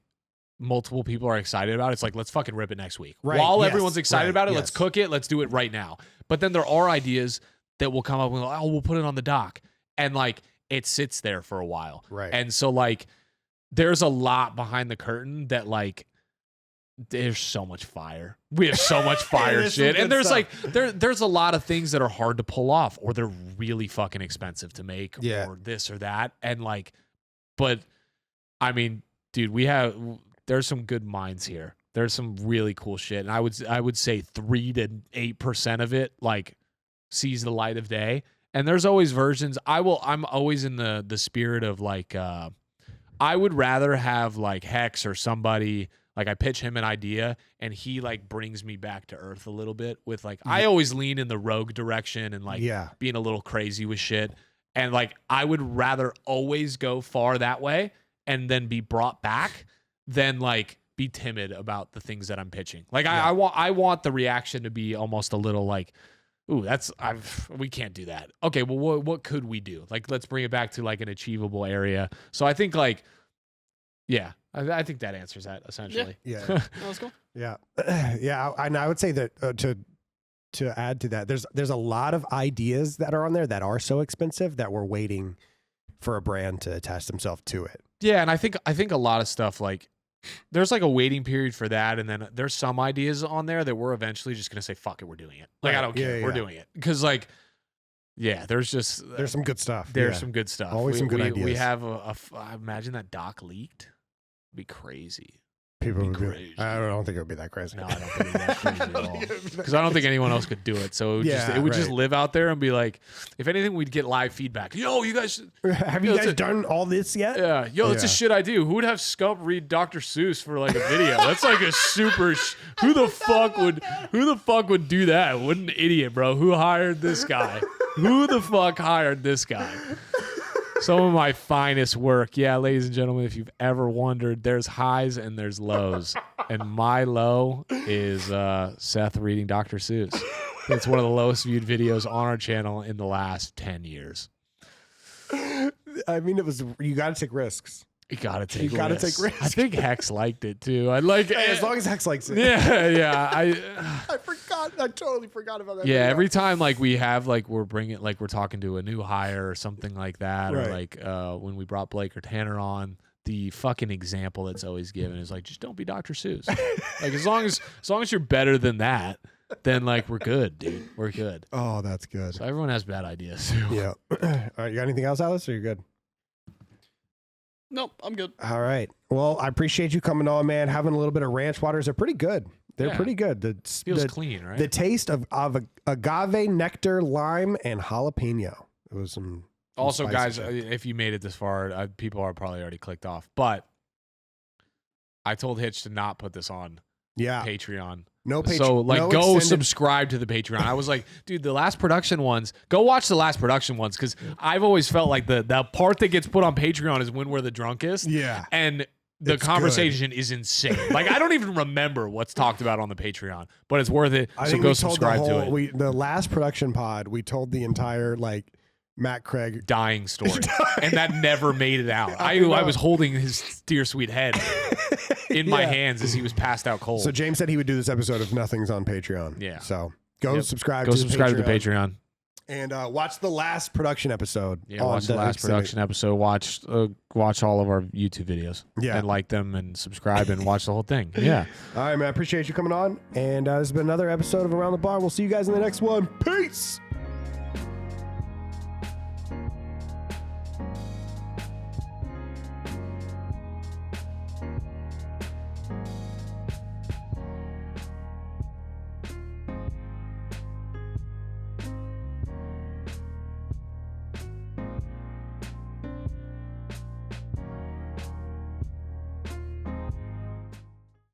multiple people are excited about it, it's like, let's fucking rip it next week. Right, While yes, everyone's excited right, about it, yes. let's cook it. Let's do it right now. But then there are ideas that will come up with, oh, we'll put it on the dock. And like, it sits there for a while. Right. And so like, there's a lot behind the curtain that like, there's so much fire. We have so much fire shit. And there's like, there's a lot of things that are hard to pull off, or they're really fucking expensive to make, or this or that. And like, but I mean, dude, there's some good minds here. There's some really cool shit. And I would say 3 to 8% of it like sees the light of day. And there's always versions. I'm always in the spirit of like, I would rather have like Hex or somebody, like I pitch him an idea and he like brings me back to earth a little bit with like, I always lean in the rogue direction and like being a little crazy with shit. And like, I would rather always go far that way and then be brought back than like be timid about the things that I'm pitching. Like I want the reaction to be almost a little like, ooh, we can't do that. Okay, well, what could we do? Like, let's bring it back to like an achievable area. So I think like, yeah, I think that answers that essentially. Yeah. That was cool. Yeah. Yeah. And I would say that to add to that, there's a lot of ideas that are on there that are so expensive that we're waiting for a brand to attach themselves to it. Yeah, and I think a lot of stuff like there's like a waiting period for that, and then there's some ideas on there that we're eventually just gonna say, fuck it, we're doing it. Like I don't care, we're doing it because like, yeah, there's some good stuff. There's some good stuff. Always some good ideas. We have I imagine that doc leaked. It'd be crazy. People would be crazy. I don't think it would be that crazy. No, I don't think it'd be that crazy at all. Because I don't think anyone else could do it. So it would just live out there and be like, if anything, we'd get live feedback. Yo, you guys, have you guys done all this yet? Yeah. Yo, that's a shit I do. Who would have Scump read Dr. Seuss for like a video? That's like a super. Who the fuck would do that? What an idiot, bro. Who hired this guy? Who the fuck hired this guy? Some of my finest work. Yeah, ladies and gentlemen, if you've ever wondered, there's highs and there's lows. And my low is Seth reading Dr. Seuss. It's one of the lowest viewed videos on our channel in the last 10 years. I mean, you got to take risks. You gotta take risks. I think Hex liked it too. I like hey, as long as Hex likes it. Yeah. I forgot. I totally forgot about that. Yeah, every time like we have like we're talking to a new hire or something like that, or like when we brought Blake or Tanner on, the fucking example that's always given is like, just don't be Dr. Seuss. Like as long as you're better than that, then like we're good, dude. We're good. Oh, that's good. So everyone has bad ideas too. Yeah. All right, you got anything else, Alice, or you're good? Nope, I'm good. All right. Well, I appreciate you coming on, man. Having a little bit of ranch waters are pretty good. They're pretty good. Feels clean, right? The taste of agave, nectar, lime, and jalapeno. It was some. Also, guys, if you made it this far, people are probably already clicked off. But I told Hitch to not put this on Patreon. No Patreon. So, like, go subscribe to the Patreon. I was like, dude, the last production ones, go watch the last production ones, because I've always felt like the part that gets put on Patreon is when we're the drunkest. Yeah. And the conversation is insane. Like, I don't even remember what's talked about on the Patreon, but it's worth it. So go subscribe to it. The last production pod, we told the entire, like, Matt Craig dying story. And that never made it out. I was holding his dear sweet head in my hands as he was passed out cold. So James said he would do this episode if nothing's on Patreon. Yeah. So go subscribe to the Patreon. And watch the last production episode. Yeah, watch the last production episode. Watch all of our YouTube videos. Yeah. And like them and subscribe and watch the whole thing. Yeah. All right, man. I appreciate you coming on. And this has been another episode of Around the Bar. We'll see you guys in the next one. Peace.